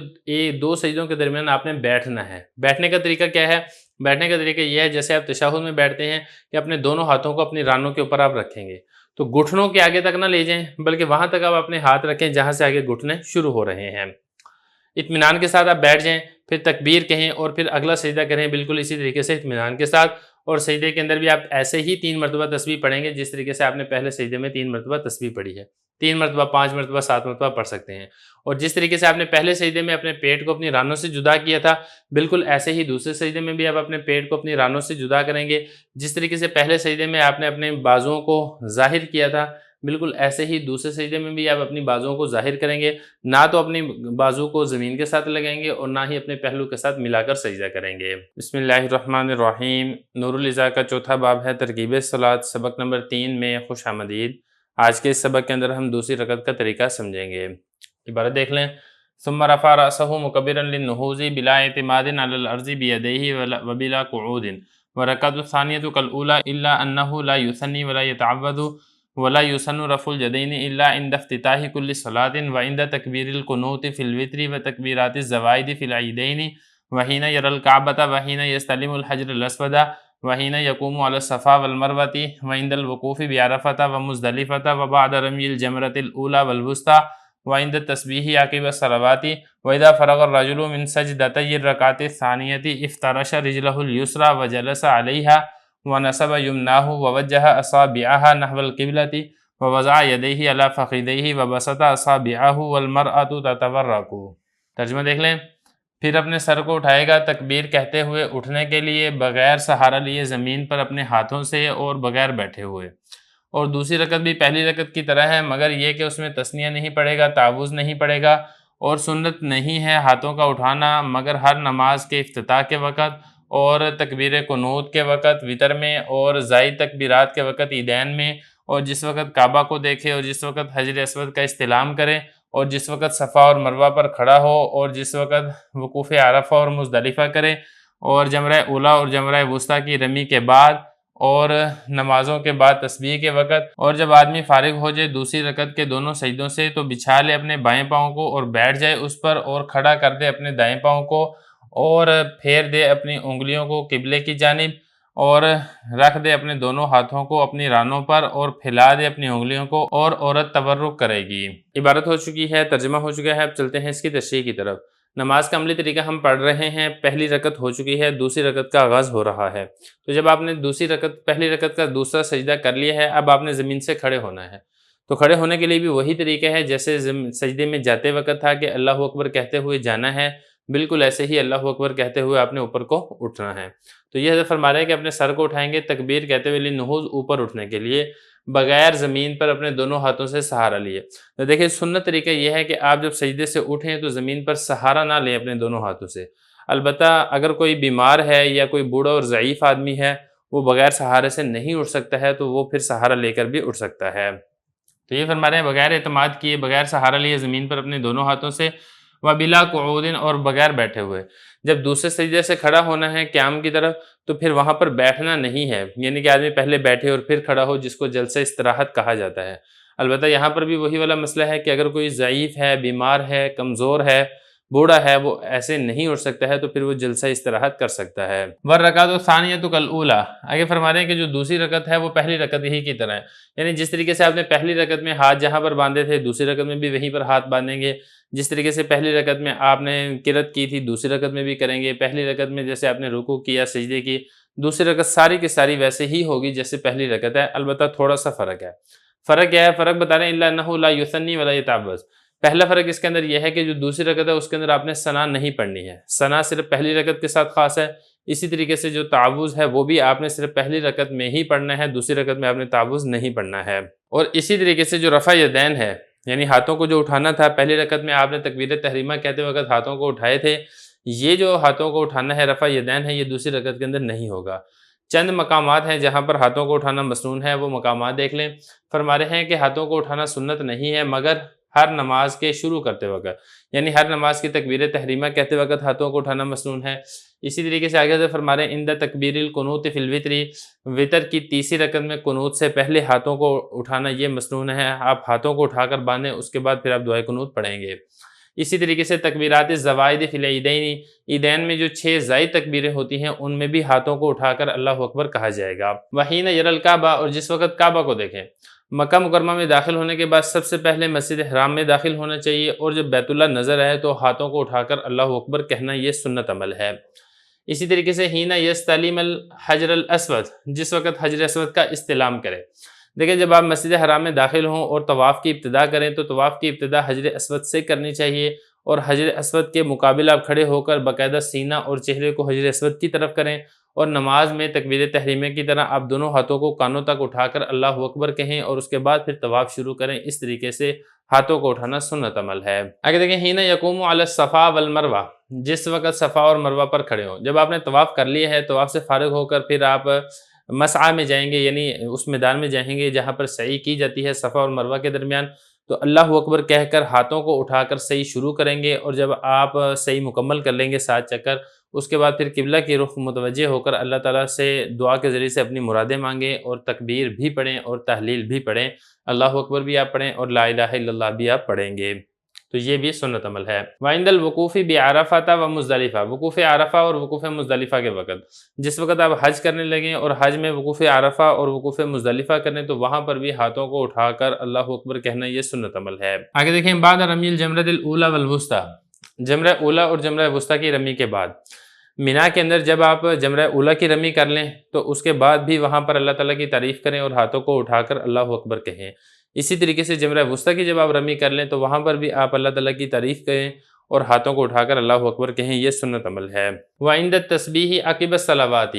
دو سجدوں کے درمیان آپ نے بیٹھنا ہے۔ بیٹھنے کا طریقہ کیا ہے؟ بیٹھنے کا طریقہ یہ ہے جیسے آپ تشہد میں بیٹھتے ہیں کہ اپنے دونوں ہاتھوں کو اپنی رانوں کے اوپر آپ رکھیں گے، تو گھٹنوں کے آگے تک نہ لے جائیں بلکہ وہاں تک آپ اپنے ہاتھ رکھیں جہاں سے آگے گھٹنے شروع ہو رہے ہیں۔ اطمینان کے ساتھ آپ بیٹھ جائیں، پھر تکبیر کہیں اور پھر اگلا سجدہ کریں بالکل اسی طریقے سے اطمینان کے ساتھ، اور سجدے کے اندر بھی آپ ایسے ہی 3 مرتبہ تسبیح پڑھیں گے جس طریقے سے آپ نے پہلے سجدے میں 3 مرتبہ تسبیح پڑھی ہے۔ 3 مرتبہ، 5 مرتبہ، 7 مرتبہ پڑھ سکتے ہیں، اور جس طریقے سے آپ نے پہلے سجدے میں اپنے پیٹ کو اپنی رانوں سے جدا کیا تھا بالکل ایسے ہی دوسرے سجدے میں بھی آپ اپنے پیٹ کو اپنی رانوں سے جدا کریں گے۔ جس طریقے سے پہلے سجدے میں آپ نے اپنے بازوؤں کو ظاہر کیا تھا بالکل ایسے ہی دوسرے سجدے میں بھی آپ اپنی بازوؤں کو ظاہر کریں گے، نہ تو اپنی بازو کو زمین کے ساتھ لگائیں گے اور نہ ہی اپنے پہلو کے ساتھ ملا کر سجدہ کریں گے۔ بسم اللہ الرحمن الرحیم۔ نور الازا کا چوتھا باب ہے ترغیب صلاۃ، سبق نمبر 3 میں خوش آمدید۔ آج کے اس سبق کے اندر ہم دوسری رکعت کا طریقہ سمجھیں گے۔ عبارت دیکھ لیں، ثم رفع رأسه مكبرا للنهوض بلا اعتماد على الارض بيديه وبلا قعود، والركعة الثانية كالأولى إلا أنه لا يثني ولا يتعوذ ولا يسن رفع اليدين إلا عند افتتاح كل صلاة وعند تكبير القنوت في الوتر وتكبيرات الزوائد في العيدين وحين يرى الكعبة وحين يستلم الحجر الأسود وحين يقوم على الصفا والمروة وعند الوقوف بعرفة ومزدلفة وبعد رمي الجمرة الأولى والوسطى وعند التسبيح عقب الصلوات وإذا فرغ الرجل من سجدتي الركعة الثانية افترش رجله اليسرى وجلس عليها ونصب يمناه ووجه أصابعها نحو القبلة ووضع يديه على فخذيه وبسط أصابعه والمرأة تتورك۔ ترجمہ دیکھ لیں، پھر اپنے سر کو اٹھائے گا تکبیر کہتے ہوئے اٹھنے کے لیے بغیر سہارا لیے زمین پر اپنے ہاتھوں سے اور بغیر بیٹھے ہوئے، اور دوسری رکعت بھی پہلی رکعت کی طرح ہے مگر یہ کہ اس میں تثنیہ نہیں پڑے گا، تعوذ نہیں پڑے گا، اور سنت نہیں ہے ہاتھوں کا اٹھانا مگر ہر نماز کے افتتاح کے وقت اور تکبیر قنوت کے وقت وطر میں اور زائد تکبیرات کے وقت عیدین میں، اور جس وقت کعبہ کو دیکھے اور جس وقت حجر اسود کا استلام کرے اور جس وقت صفا اور مروہ پر کھڑا ہو اور جس وقت وقوف عرفہ اور مزدلفہ کرے اور جمرہ اولیٰ اور جمرہ وسطیٰ کی رمی کے بعد اور نمازوں کے بعد تسبیح کے وقت، اور جب آدمی فارغ ہو جائے دوسری رکعت کے دونوں سجدوں سے تو بچھا لے اپنے بائیں پاؤں کو اور بیٹھ جائے اس پر اور کھڑا کر دے اپنے دائیں پاؤں کو اور پھیر دے اپنی انگلیوں کو قبلے کی جانب اور رکھ دے اپنے دونوں ہاتھوں کو اپنی رانوں پر اور پھیلا دے اپنی انگلیوں کو، اور عورت تورک کرے گی۔ عبارت ہو چکی ہے، ترجمہ ہو چکا ہے، اب چلتے ہیں اس کی تشریح کی طرف۔ نماز کا عملی طریقہ ہم پڑھ رہے ہیں، پہلی رکعت ہو چکی ہے، دوسری رکعت کا آغاز ہو رہا ہے۔ تو جب آپ نے پہلی رکعت کا دوسرا سجدہ کر لیا ہے، اب آپ نے زمین سے کھڑے ہونا ہے۔ تو کھڑے ہونے کے لیے بھی وہی طریقہ ہے جیسے سجدے میں جاتے وقت تھا کہ اللہ اکبر کہتے ہوئے جانا ہے، بالکل ایسے ہی اللہ اکبر کہتے ہوئے آپ نے اوپر کو اٹھنا ہے۔ تو یہ حضرت فرما رہے ہیں کہ اپنے سر کو اٹھائیں گے تکبیر کہتے ہوئے للنہوض، اوپر اٹھنے کے لیے بغیر زمین پر اپنے دونوں ہاتھوں سے سہارا لیے۔ تو دیکھیں سنت طریقہ یہ ہے کہ آپ جب سجدے سے اٹھیں تو زمین پر سہارا نہ لیں اپنے دونوں ہاتھوں سے۔ البتہ اگر کوئی بیمار ہے یا کوئی بوڑھا اور ضعیف آدمی ہے وہ بغیر سہارے سے نہیں اٹھ سکتا ہے تو وہ پھر سہارا لے کر بھی اٹھ سکتا ہے۔ تو یہ فرما رہے ہیں بغیر اعتماد کیے، بغیر سہارا لیے زمین پر اپنے دونوں ہاتھوں سے، وبلا قعود، اور بغیر بیٹھے ہوئے۔ جب دوسرے سجدے سے کھڑا ہونا ہے قیام کی طرف تو پھر وہاں پر بیٹھنا نہیں ہے، یعنی کہ آدمی پہلے بیٹھے اور پھر کھڑا ہو، جس کو جلسہ استراحت کہا جاتا ہے۔ البتہ یہاں پر بھی وہی والا مسئلہ ہے کہ اگر کوئی ضعیف ہے، بیمار ہے، کمزور ہے، بوڑھا ہے، وہ ایسے نہیں اٹھ سکتا ہے تو پھر وہ جلسہ استراحت کر سکتا ہے۔ والرکعۃ الثانیۃ کالاولی، آگے فرما رہے ہیں کہ جو دوسری رکعت ہے وہ پہلی رکعت ہی کی طرح ہے، یعنی جس طریقے سے آپ نے پہلی رکعت میں ہاتھ جہاں پر باندھے تھے دوسری رکعت میں بھی وہیں پر ہاتھ باندھیں گے، جس طریقے سے پہلی رکعت میں آپ نے قرات کی تھی دوسری رکعت میں بھی کریں گے، پہلی رکعت میں جیسے آپ نے رکوع کیا، سجدے کی، دوسری رکعت ساری کی ساری ویسے ہی ہوگی جیسے پہلی رکعت ہے، البتہ تھوڑا سا فرق ہے۔ فرق کیا ہے؟ فرق بتا رہے ہیں الا انہ لا یثنی ولا یتعوذ۔ پہلا فرق اس کے اندر یہ ہے کہ جو دوسری رکعت ہے اس کے اندر آپ نے ثنا نہیں پڑھنی ہے، ثنا صرف پہلی رکعت کے ساتھ خاص ہے۔ اسی طریقے سے جو تعوذ ہے وہ بھی آپ نے صرف پہلی رکعت میں ہی پڑھنا ہے، دوسری رکعت میں آپ نے تعوذ نہیں پڑھنا ہے۔ اور اسی طریقے سے جو رفع یدین ہے، یعنی ہاتھوں کو جو اٹھانا تھا، پہلی رکعت میں آپ نے تکبیر تحریمہ کہتے وقت ہاتھوں کو اٹھائے تھے، یہ جو ہاتھوں کو اٹھانا ہے رفع یدین ہے، یہ دوسری رکعت کے اندر نہیں ہوگا۔ چند مقامات ہیں جہاں پر ہاتھوں کو اٹھانا مسنون ہے، وہ مقامات دیکھ لیں۔ فرما رہے ہیں کہ ہاتھوں کو اٹھانا سنت نہیں ہے مگر ہر نماز کے شروع کرتے وقت، یعنی ہر نماز کی تکبیر تحریمہ کہتے وقت ہاتھوں کو اٹھانا مسنون ہے۔ اسی طریقے سے آگے سے فرما رہے ہیں عند تکبیر القنوت فی الوتر، وطر کی تیسری رکعت میں قنوت سے پہلے ہاتھوں کو اٹھانا یہ مسنون ہے، آپ ہاتھوں کو اٹھا کر باندھیں، اس کے بعد پھر آپ دعائے قنوت پڑھیں گے۔ اسی طریقے سے تکبیرات الزوائد فی العیدین، عیدین میں جو 6 زائد تکبیریں ہوتی ہیں ان میں بھی ہاتھوں کو اٹھا کر اللہ اکبر کہا جائے گا۔ وحین یری الکعبہ، اور جس وقت کعبہ کو دیکھیں۔ مکہ مکرمہ میں داخل ہونے کے بعد سب سے پہلے مسجد حرام میں داخل ہونا چاہیے، اور جب بیت اللہ نظر آئے تو ہاتھوں کو اٹھا کر اللہ اکبر کہنا، یہ سنت عمل ہے۔ اسی طریقے سے حین یستلم الحجر الاسود، جس وقت حجر اسود کا استلام کرے۔ دیکھیں جب آپ مسجد حرام میں داخل ہوں اور طواف کی ابتدا کریں تو طواف کی ابتدا حجر اسود سے کرنی چاہیے، اور حجر اسود کے مقابل آپ کھڑے ہو کر باقاعدہ سینہ اور چہرے کو حجر اسود کی طرف کریں، اور نماز میں تکبیر تحریمہ کی طرح آپ دونوں ہاتھوں کو کانوں تک اٹھا کر اللہ اکبر کہیں، اور اس کے بعد پھر طواف شروع کریں۔ اس طریقے سے ہاتھوں کو اٹھانا سنت عمل ہے۔ آگے دیکھیں حین یقوم علی الصفا والمروہ، جس وقت صفا اور مروہ پر کھڑے ہوں۔ جب آپ نے طواف کر لیا ہے، طواف سے فارغ ہو کر پھر آپ مسعی میں جائیں گے، یعنی اس میدان میں جائیں گے جہاں پر سعی کی جاتی ہے صفا اور مروہ کے درمیان، تو اللہ اکبر کہہ کر ہاتھوں کو اٹھا کر سعی شروع کریں گے، اور جب آپ سعی مکمل کر لیں گے 7 چکر، اس کے بعد پھر قبلہ کی رخ متوجہ ہو کر اللہ تعالیٰ سے دعا کے ذریعے سے اپنی مرادیں مانگیں، اور تکبیر بھی پڑھیں اور تحلیل بھی پڑھیں، اللہ اکبر بھی آپ پڑھیں اور لا الہ الا اللہ بھی آپ پڑھیں گے، تو یہ بھی سنت عمل ہے۔ وعند الوقوف بعرفہ و مزدلفہ، وقوف عرفہ اور وقوف مزدلفہ کے وقت، جس وقت آپ حج کرنے لگیں اور حج میں وقوف عرفہ اور وقوف مزدلفہ کریں تو وہاں پر بھی ہاتھوں کو اٹھا کر اللہ اکبر کہنا، یہ سنت عمل ہے۔ آگے دیکھیں بعد رمی الجمرۃ الاولی والوسطی، جمرہ اولیٰ اور جمرہ وسطیٰ کی رمی کے بعد مینا کے اندر جب آپ جمرہ اولیٰ کی رمی کر لیں تو اس کے بعد بھی وہاں پر اللہ تعالیٰ کی تعریف کریں اور ہاتھوں کو اٹھا کر اللہ اکبر کہیں۔ اسی طریقے سے جمرہ وسطیٰ کی جب آپ رمی کر لیں تو وہاں پر بھی آپ اللہ تعالیٰ کی تعریف کریں اور ہاتھوں کو اٹھا کر اللہ اکبر کہیں، یہ سنت عمل ہے۔ وعند التسبیح عقب الصلوات،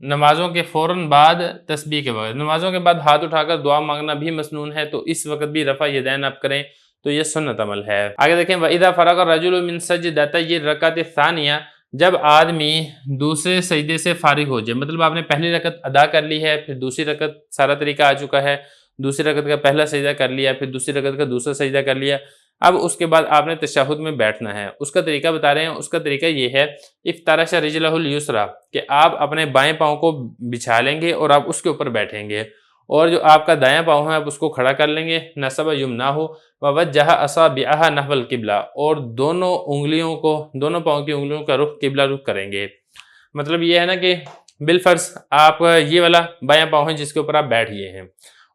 نمازوں کے فوراً بعد تسبیح کے وقت، نمازوں کے بعد ہاتھ اٹھا کر دعا مانگنا بھی مسنون ہے، تو اس وقت بھی رفع یدین آپ کریں تو یہ سنت عمل ہے۔ آگے دیکھیں وَإِذَا فَرَغَ الرَّجُلُ مِنْ سَجْدَتَيِّ الرَّكْعَةِ الثَّانِيَةِ، جب آدمی دوسرے سجدے سے فارغ ہو جائے، مطلب آپ نے پہلی رکعت ادا کر لی ہے، پھر دوسری رکعت سارا طریقہ آ چکا ہے، دوسری رکعت کا پہلا سجدہ کر لیا، پھر دوسری رکعت کا دوسرا سجدہ کر لیا، اب اس کے بعد آپ نے تشہد میں بیٹھنا ہے۔ اس کا طریقہ بتا رہے ہیں، اس کا طریقہ یہ ہے افترش رجلہ الیسریٰ، کہ آپ اپنے بائیں پاؤں کو بچھا لیں گے اور آپ اس کے اوپر بیٹھیں گے، اور جو آپ کا دایاں پاؤں ہے آپ اس کو کھڑا کر لیں گے، نصب یمناہ ووجہ اصابعہ نحو القبلہ، اور دونوں انگلیوں کو، دونوں پاؤں کی انگلیوں کا رخ قبلہ رخ کریں گے۔ مطلب یہ ہے نا کہ بالفرض آپ یہ والا بایاں پاؤں ہے جس کے اوپر آپ بیٹھ گئے ہیں،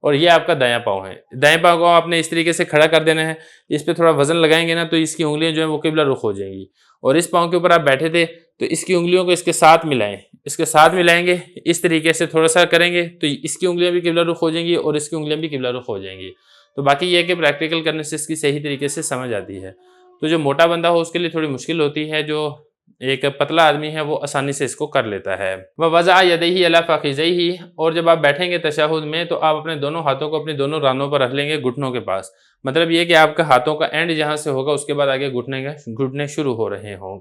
اور یہ آپ کا دایاں پاؤں ہے، دایاں پاؤں کو آپ نے اس طریقے سے کھڑا کر دینا ہے، اس پہ تھوڑا وزن لگائیں گے نا تو اس کی انگلیاں جو ہیں وہ قبلہ رخ ہو جائیں گی، اور اس پاؤں کے اوپر آپ بیٹھے تھے تو اس کی انگلیوں کو اس کے ساتھ ملائیں، اس کے ساتھ ملائیں گے، اس طریقے سے تھوڑا سا کریں گے تو اس کی انگلیاں بھی قبلہ رخ ہو جائیں گی اور اس کی انگلیاں بھی قبلہ رخ ہو جائیں گی۔ تو باقی یہ ہے کہ پریکٹیکل کرنے سے اس کی صحیح طریقے سے سمجھ آتی ہے، تو جو موٹا بندہ ہو اس کے لیے تھوڑی مشکل ہوتی ہے، جو ایک پتلا آدمی ہے وہ آسانی سے اس کو کر لیتا ہے۔ وَوَضَعَ يَدَيْهِ عَلَى فَخِذَيْهِ، اور جب آپ بیٹھیں گے تشہد میں تو آپ اپنے دونوں ہاتھوں کو اپنی دونوں رانوں پر رکھ لیں گے، گھٹنوں کے پاس، مطلب یہ کہ آپ کا ہاتھوں کا اینڈ جہاں سے ہوگا اس کے بعد آگے گھٹنے شروع ہو رہے ہوں۔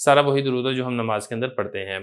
سارا وہی درود ہے جو ہم نماز کے اندر پڑھتے ہیں۔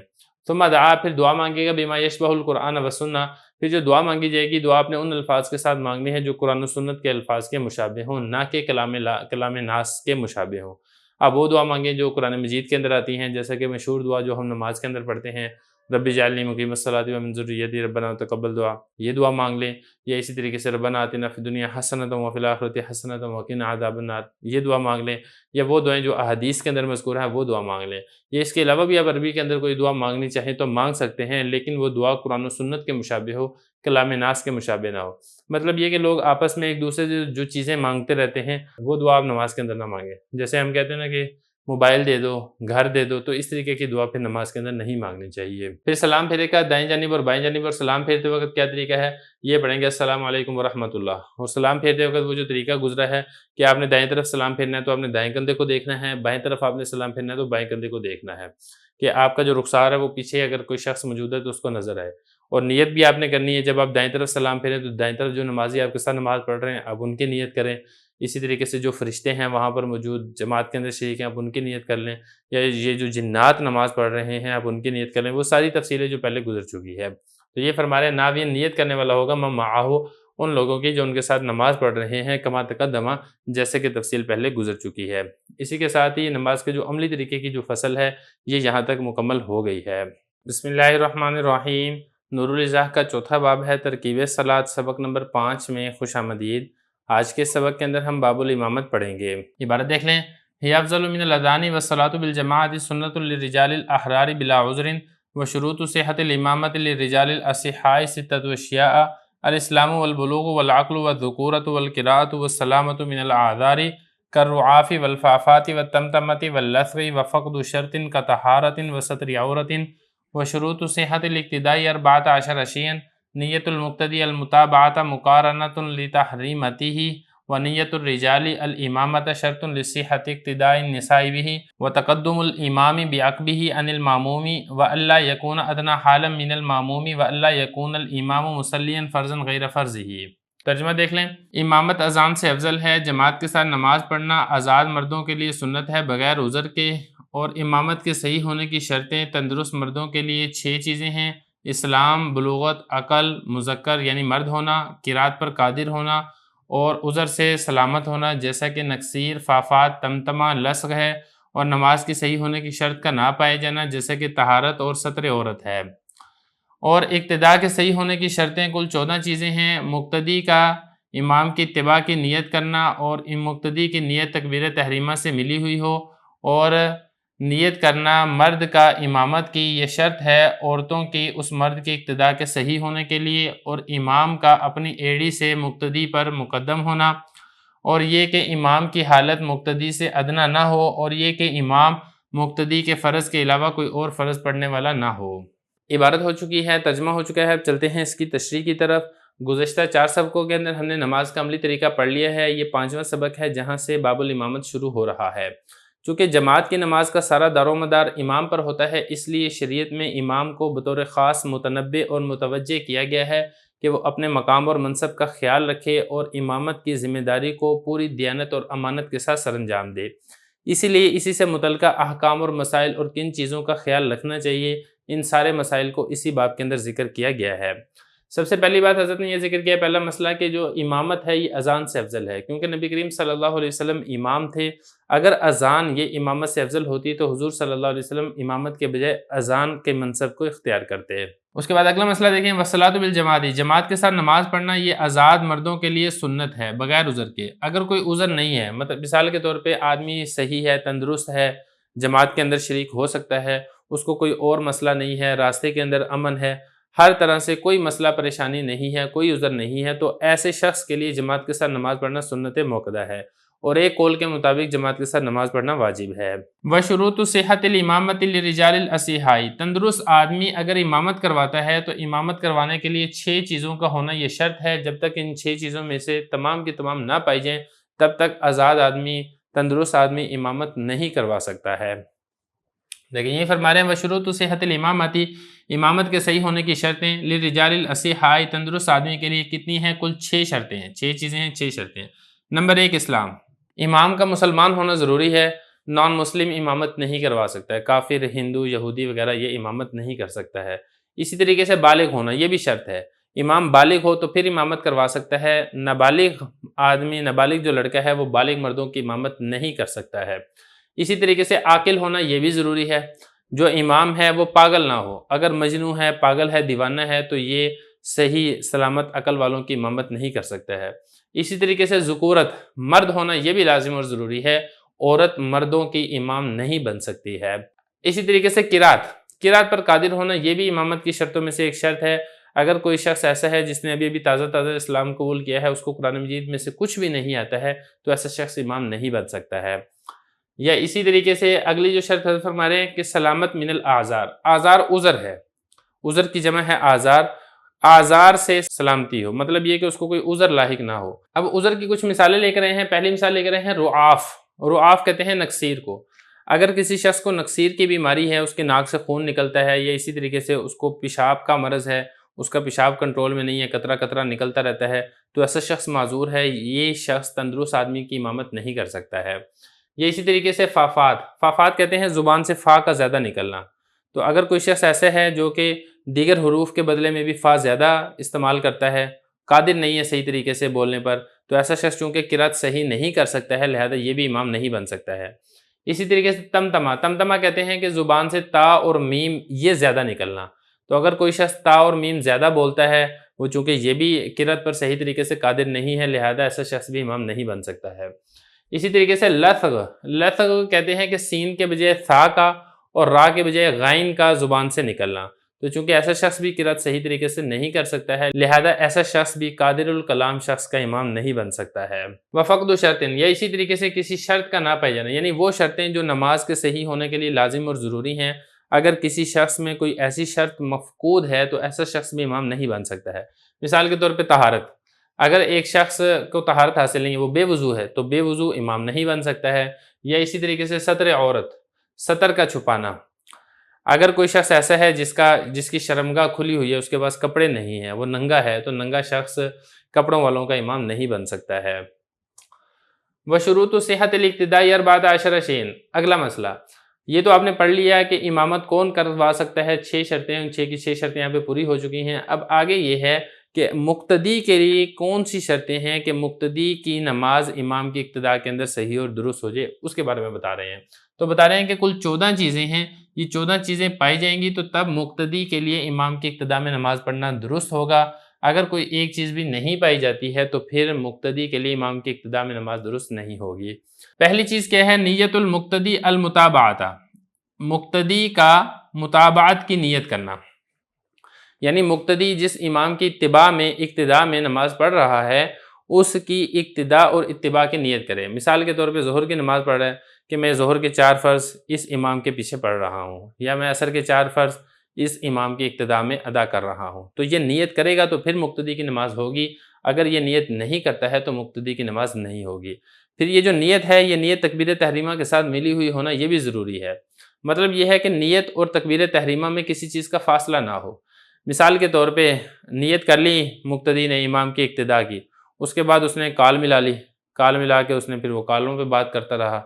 ثم دعا، پھر دعا مانگے گا بما یشبہ القرآن و سنہ، پھر جو دعا مانگی جائے گی دعا آپ نے ان الفاظ کے ساتھ مانگنی ہے جو قرآن و سنت کے الفاظ کے مشابہ ہوں، نہ کہ کلام ناس کے مشابہ ہوں۔ آپ وہ دعا مانگیں جو قرآن مجید کے اندر آتی ہیں، جیسا کہ مشہور دعا جو ہم نماز کے اندر پڑھتے ہیں، رب اجعلنی مقیم الصلاۃ ومن ذریتی ربنا تقبل دعا، یہ دعا مانگ لیں، یا اسی طریقے سے ربنا آتنا فی الدنیا حسنۃ وفی الآخرۃ حسنۃ وقنا عذاب النار، یہ دعا مانگ لیں، یا وہ دعائیں جو احادیث کے اندر مذکور ہیں وہ دعا مانگ لیں۔ یہ اس کے علاوہ بھی آپ عربی کے اندر کوئی دعا مانگنی چاہیں تو مانگ سکتے ہیں، لیکن وہ دعا قرآن و سنت کے مشابہ ہو، کلام ناس کے مشابہ نہ ہو۔ مطلب یہ کہ لوگ آپس میں ایک دوسرے سے جو چیزیں مانگتے رہتے ہیں وہ دعا آپ نماز کے اندر نہ مانگیں، جیسے ہم کہتے ہیں نا کہ موبائل دے دو، گھر دے دو، تو اس طریقے کی دعا پھر نماز کے اندر نہیں مانگنی چاہیے۔ پھر سلام پھیرے کا دائیں جانب اور بائیں جانب اور سلام پھیرتے وقت کیا طریقہ ہے، یہ پڑھیں گے السلام علیکم ورحمۃ اللہ، اور سلام پھیرتے وقت وہ جو طریقہ گزرا ہے کہ آپ نے دائیں طرف سلام پھیرنا ہے تو آپ نے دائیں کندھے کو دیکھنا ہے، بائیں طرف آپ نے سلام پھیرنا ہے تو بائیں کندھے کو دیکھنا ہے، کہ آپ کا جو رخسار ہے وہ پیچھے اگر کوئی شخص موجود ہے تو اس کو نظر آئے۔ اور نیت بھی آپ نے کرنی ہے، جب آپ دائیں طرف سلام پھیریں تو دائیں طرف جو نمازی آپ کے ساتھ نماز پڑھ رہے ہیں آپ ان کی نیت کریں، اسی طریقے سے جو فرشتے ہیں وہاں پر موجود جماعت کے اندر شریک ہیں آپ ان کی نیت کر لیں، یا یہ جو جنات نماز پڑھ رہے ہیں آپ ان کی نیت کر لیں، وہ ساری تفصیلیں جو پہلے گزر چکی ہے۔ تو یہ فرما رہے ہیں ناوی نیت کرنے والا ہوگا من معاہو، ان لوگوں کی جو ان کے ساتھ نماز پڑھ رہے ہیں، کما تقدمہ، جیسے کہ تفصیل پہلے گزر چکی ہے۔ اسی کے ساتھ ہی نماز کے جو عملی طریقے کی جو فصل ہے یہ یہاں تک مکمل ہو گئی ہے۔ بسم اللہ الرحمن الرحیم، نور الازاح کا چوتھا باب ہے ترکیب صلاۃ، سبق نمبر 5 میں خوش آمدید۔ آج کے سبق کے اندر ہم باب الامامت پڑھیں گے۔ عبارت دیکھ لیں، ہی افضل من الاذان والصلاۃ بالجماعۃ سنۃ للرجال الاحرار بلا عذر وشروط صحۃ الامامۃ للرجال الاصحاء ستۃ اشیاء الاسلام والبلوغ والعقل والذکورۃ والقراءۃ والسلامۃ من الاعذار كالرعاف والفافات والتمتمۃ واللثغ وفقد شرط كطہارۃ وستر عورۃ وشروط صحۃ الاقتداء 14 شیئا، نیت المقتدی المتابعۃ مقارنۃ لتحریمتہ، ونیت الرجال الامامۃ شرط لصحۃ اقتداء النساء بہ، وتقدم الامام بعقبہ عن الماموم، والا یکون ادنی حالا من الماموم، والا یکون الامام مصلیا فرضا غیر فرضہ۔ ترجمہ دیکھ لیں، امامت اذان سے افضل ہے، جماعت کے ساتھ نماز پڑھنا آزاد مردوں کے لیے سنت ہے بغیر عذر کے، اور امامت کے صحیح ہونے کی شرطیں تندرست مردوں کے لیے 6 چیزیں ہیں: اسلام، بلوغت، عقل، مذکر یعنی مرد ہونا، قرات پر قادر ہونا، اور عذر سے سلامت ہونا جیسا کہ نکسیر، فافات، تمتمہ، لثغ ہے، اور نماز کی صحیح ہونے کی شرط کا نہ پائے جانا جیسا کہ طہارت اور ستر عورت ہے۔ اور اقتداء کے صحیح ہونے کی شرطیں کل 14 چیزیں ہیں: مقتدی کا امام کی اتباع کی نیت کرنا، اور مقتدی کی نیت تکبیر تحریمہ سے ملی ہوئی ہو، اور نیت کرنا مرد کا امامت کی یہ شرط ہے عورتوں کی اس مرد کی اقتداء کے صحیح ہونے کے لیے، اور امام کا اپنی ایڑی سے مقتدی پر مقدم ہونا، اور یہ کہ امام کی حالت مقتدی سے ادنا نہ ہو، اور یہ کہ امام مقتدی کے فرض کے علاوہ کوئی اور فرض پڑھنے والا نہ ہو۔ عبارت ہو چکی ہے، ترجمہ ہو چکا ہے، اب چلتے ہیں اس کی تشریح کی طرف۔ گزشتہ 4 سبقوں کے اندر ہم نے نماز کا عملی طریقہ پڑھ لیا ہے، یہ 5واں سبق ہے جہاں سے باب الامامت شروع ہو رہا ہے۔ چونکہ جماعت کی نماز کا سارا دار و مدار امام پر ہوتا ہے، اس لیے شریعت میں امام کو بطور خاص متنبہ اور متوجہ کیا گیا ہے کہ وہ اپنے مقام اور منصب کا خیال رکھے اور امامت کی ذمہ داری کو پوری دیانت اور امانت کے ساتھ سر انجام دے۔ اسی لیے اسی سے متعلقہ احکام اور مسائل اور کن چیزوں کا خیال رکھنا چاہیے، ان سارے مسائل کو اسی باب کے اندر ذکر کیا گیا ہے۔ سب سے پہلی بات حضرت نے یہ ذکر کیا، پہلا مسئلہ کہ جو امامت ہے یہ اذان سے افضل ہے، کیونکہ نبی کریم صلی اللہ علیہ وسلم امام تھے۔ اگر اذان یہ امامت سے افضل ہوتی تو حضور صلی اللہ علیہ وسلم امامت کے بجائے اذان کے منصب کو اختیار کرتے ہیں۔ اس کے بعد اگلا مسئلہ دیکھیں، والصلاۃ بالجماعۃ، جماعت کے ساتھ نماز پڑھنا یہ آزاد مردوں کے لیے سنت ہے بغیر عذر کے۔ اگر کوئی عذر نہیں ہے، مطلب مثال کے طور پہ آدمی صحیح ہے، تندرست ہے، جماعت کے اندر شریک ہو سکتا ہے، اس کو کوئی اور مسئلہ نہیں ہے، راستے کے اندر امن ہے، ہر طرح سے کوئی مسئلہ پریشانی نہیں ہے، کوئی عذر نہیں ہے، تو ایسے شخص کے لیے جماعت کے ساتھ نماز پڑھنا سنت موقدہ ہے، اور ایک قول کے مطابق جماعت کے ساتھ نماز پڑھنا واجب ہے۔ وشروط صحت الامامۃ للرجال الاصحاء، تندرست آدمی اگر امامت کرواتا ہے تو امامت کروانے کے لیے 6 چیزوں کا ہونا یہ شرط ہے۔ جب تک ان 6 چیزوں میں سے تمام کی تمام نہ پائی جائیں تب تک آزاد آدمی، تندرست آدمی امامت نہیں کروا سکتا ہے۔ لیکن یہ فرما رہے ہیں وشروط صحت الامامۃ، امامت کے صحیح ہونے کی شرطیں، للرجال الاصحاء، تندرست آدمی کے لیے کتنی ہیں؟ کل 6 شرطیں ہیں، 6 چیزیں ہیں، 6 شرطیں ہیں۔ نمبر 1 اسلام، امام کا مسلمان ہونا ضروری ہے۔ نان مسلم امامت نہیں کروا سکتا ہے، کافر، ہندو، یہودی وغیرہ یہ امامت نہیں کر سکتا ہے۔ اسی طریقے سے بالغ ہونا یہ بھی شرط ہے، امام بالغ ہو تو پھر امامت کروا سکتا ہے، نابالغ آدمی، نابالغ جو لڑکا ہے وہ بالغ مردوں کی امامت نہیں کر سکتا ہے۔ اسی طریقے سے عاقل ہونا یہ بھی ضروری ہے، جو امام ہے وہ پاگل نہ ہو، اگر مجنون ہے، پاگل ہے، دیوانہ ہے تو یہ صحیح سلامت عقل والوں کی امامت نہیں کر سکتا ہے۔ اسی طریقے سے ذکورت، مرد ہونا یہ بھی لازم اور ضروری ہے، عورت مردوں کی امام نہیں بن سکتی ہے۔ اسی طریقے سے قرات پر قادر ہونا یہ بھی امامت کی شرطوں میں سے ایک شرط ہے۔ اگر کوئی شخص ایسا ہے جس نے ابھی تازہ اسلام قبول کیا ہے، اس کو قرآن مجید میں سے کچھ بھی نہیں آتا ہے، تو ایسا شخص امام نہیں بن سکتا ہے۔ یا اسی طریقے سے اگلی جو شرط حضرت فرما رہے ہیں کہ سلامت من الاعذار، اعذار عذر ہے، عذر کی جمع ہے اعذار، اعذار سے سلامتی ہو، مطلب یہ کہ اس کو کوئی عذر لاحق نہ ہو۔ اب عذر کی کچھ مثالیں لے کر رہے ہیں، پہلی مثال لے کر رہے ہیں رعاف کہتے ہیں نکسیر کو۔ اگر کسی شخص کو نکسیر کی بیماری ہے، اس کے ناک سے خون نکلتا ہے، یا اسی طریقے سے اس کو پیشاب کا مرض ہے، اس کا پیشاب کنٹرول میں نہیں ہے، قطرہ قطرہ نکلتا رہتا ہے، تو ایسا شخص معذور ہے، یہ شخص تندرست آدمی کی امامت نہیں کر سکتا ہے۔ یہ اسی طریقے سے فافات کہتے ہیں زبان سے فا کا زیادہ نکلنا، تو اگر کوئی شخص ایسے ہے جو کہ دیگر حروف کے بدلے میں بھی فا زیادہ استعمال کرتا ہے، قادر نہیں ہے صحیح طریقے سے بولنے پر، تو ایسا شخص چونکہ قرات صحیح نہیں کر سکتا ہے، لہذا یہ بھی امام نہیں بن سکتا ہے۔ اسی طریقے سے تمتمہ کہتے ہیں کہ زبان سے تا اور میم یہ زیادہ نکلنا، تو اگر کوئی شخص تا اور میم زیادہ بولتا ہے، وہ چونکہ یہ بھی قرات پر صحیح طریقے سے قادر نہیں ہے، لہذا ایسا شخص بھی امام نہیں بن سکتا ہے۔ اسی طریقے سے لثغ کہتے ہیں کہ سین کے بجائے ثا کا اور را کے بجائے غائن کا زبان سے نکلنا، تو چونکہ ایسا شخص بھی قرات صحیح طریقے سے نہیں کر سکتا ہے، لہذا ایسا شخص بھی قادر الکلام شخص کا امام نہیں بن سکتا ہے۔ وفقد شرطن، یا اسی طریقے سے کسی شرط کا نہ پایا جانا، یعنی وہ شرطیں جو نماز کے صحیح ہونے کے لیے لازم اور ضروری ہیں، اگر کسی شخص میں کوئی ایسی شرط مفقود ہے تو ایسا شخص بھی امام نہیں بن سکتا ہے۔ مثال کے طور پہ طہارت، اگر ایک شخص کو طہارت حاصل نہیں ہے، وہ بے وضو ہے، تو بے وضو امام نہیں بن سکتا ہے۔ یا اسی طریقے سے ستر عورت، ستر کا چھپانا، اگر کوئی شخص ایسا ہے جس کی شرمگاہ کھلی ہوئی ہے، اس کے پاس کپڑے نہیں ہیں، وہ ننگا ہے، تو ننگا شخص کپڑوں والوں کا امام نہیں بن سکتا ہے۔ وشروط صحت الاقتداء 14 شیئن، اگلا مسئلہ، یہ تو آپ نے پڑھ لیا کہ امامت کون کروا سکتا ہے، 6 شرطیں، ان 6 کی 6 شرطیں یہاں پہ پوری ہو چکی ہیں۔ اب آگے یہ ہے کہ مقتدی کے لیے کون سی شرطیں ہیں کہ مقتدی کی نماز امام کی اقتداء کے اندر صحیح اور درست ہو جائے، اس کے بارے میں بتا رہے ہیں۔ تو بتا رہے ہیں کہ کل 14 چیزیں ہیں، یہ 14 چیزیں پائی جائیں گی تو تب مقتدی کے لیے امام کی اقتداء میں نماز پڑھنا درست ہوگا۔ اگر کوئی ایک چیز بھی نہیں پائی جاتی ہے تو پھر مقتدی کے لیے امام کی اقتداء میں نماز درست نہیں ہوگی۔ پہلی چیز کیا ہے؟ نیت المقتدی المتابعۃ، مقتدی کا متابعت کی نیت کرنا، یعنی مقتدی جس امام کی اقتداء میں نماز پڑھ رہا ہے، اس کی اقتداء اور اتباع کی نیت کرے۔ مثال کے طور پہ ظہر کی نماز پڑھ رہا ہے کہ میں ظہر کے 4 فرض اس امام کے پیچھے پڑھ رہا ہوں، یا میں عصر کے 4 فرض اس امام کی اقتداء میں ادا کر رہا ہوں، تو یہ نیت کرے گا تو پھر مقتدی کی نماز ہوگی۔ اگر یہ نیت نہیں کرتا ہے تو مقتدی کی نماز نہیں ہوگی۔ پھر یہ جو نیت ہے، یہ نیت تکبیر تحریمہ کے ساتھ ملی ہوئی ہونا یہ بھی ضروری ہے۔ مطلب یہ ہے کہ نیت اور تکبیر تحریمہ میں کسی چیز کا فاصلہ نہ ہو۔ مثال کے طور پہ نیت کر لی مقتدی نے امام کی اقتداء کی، اس کے بعد اس نے کال ملا کے اس نے پھر وہ کالوں پہ بات کرتا رہا،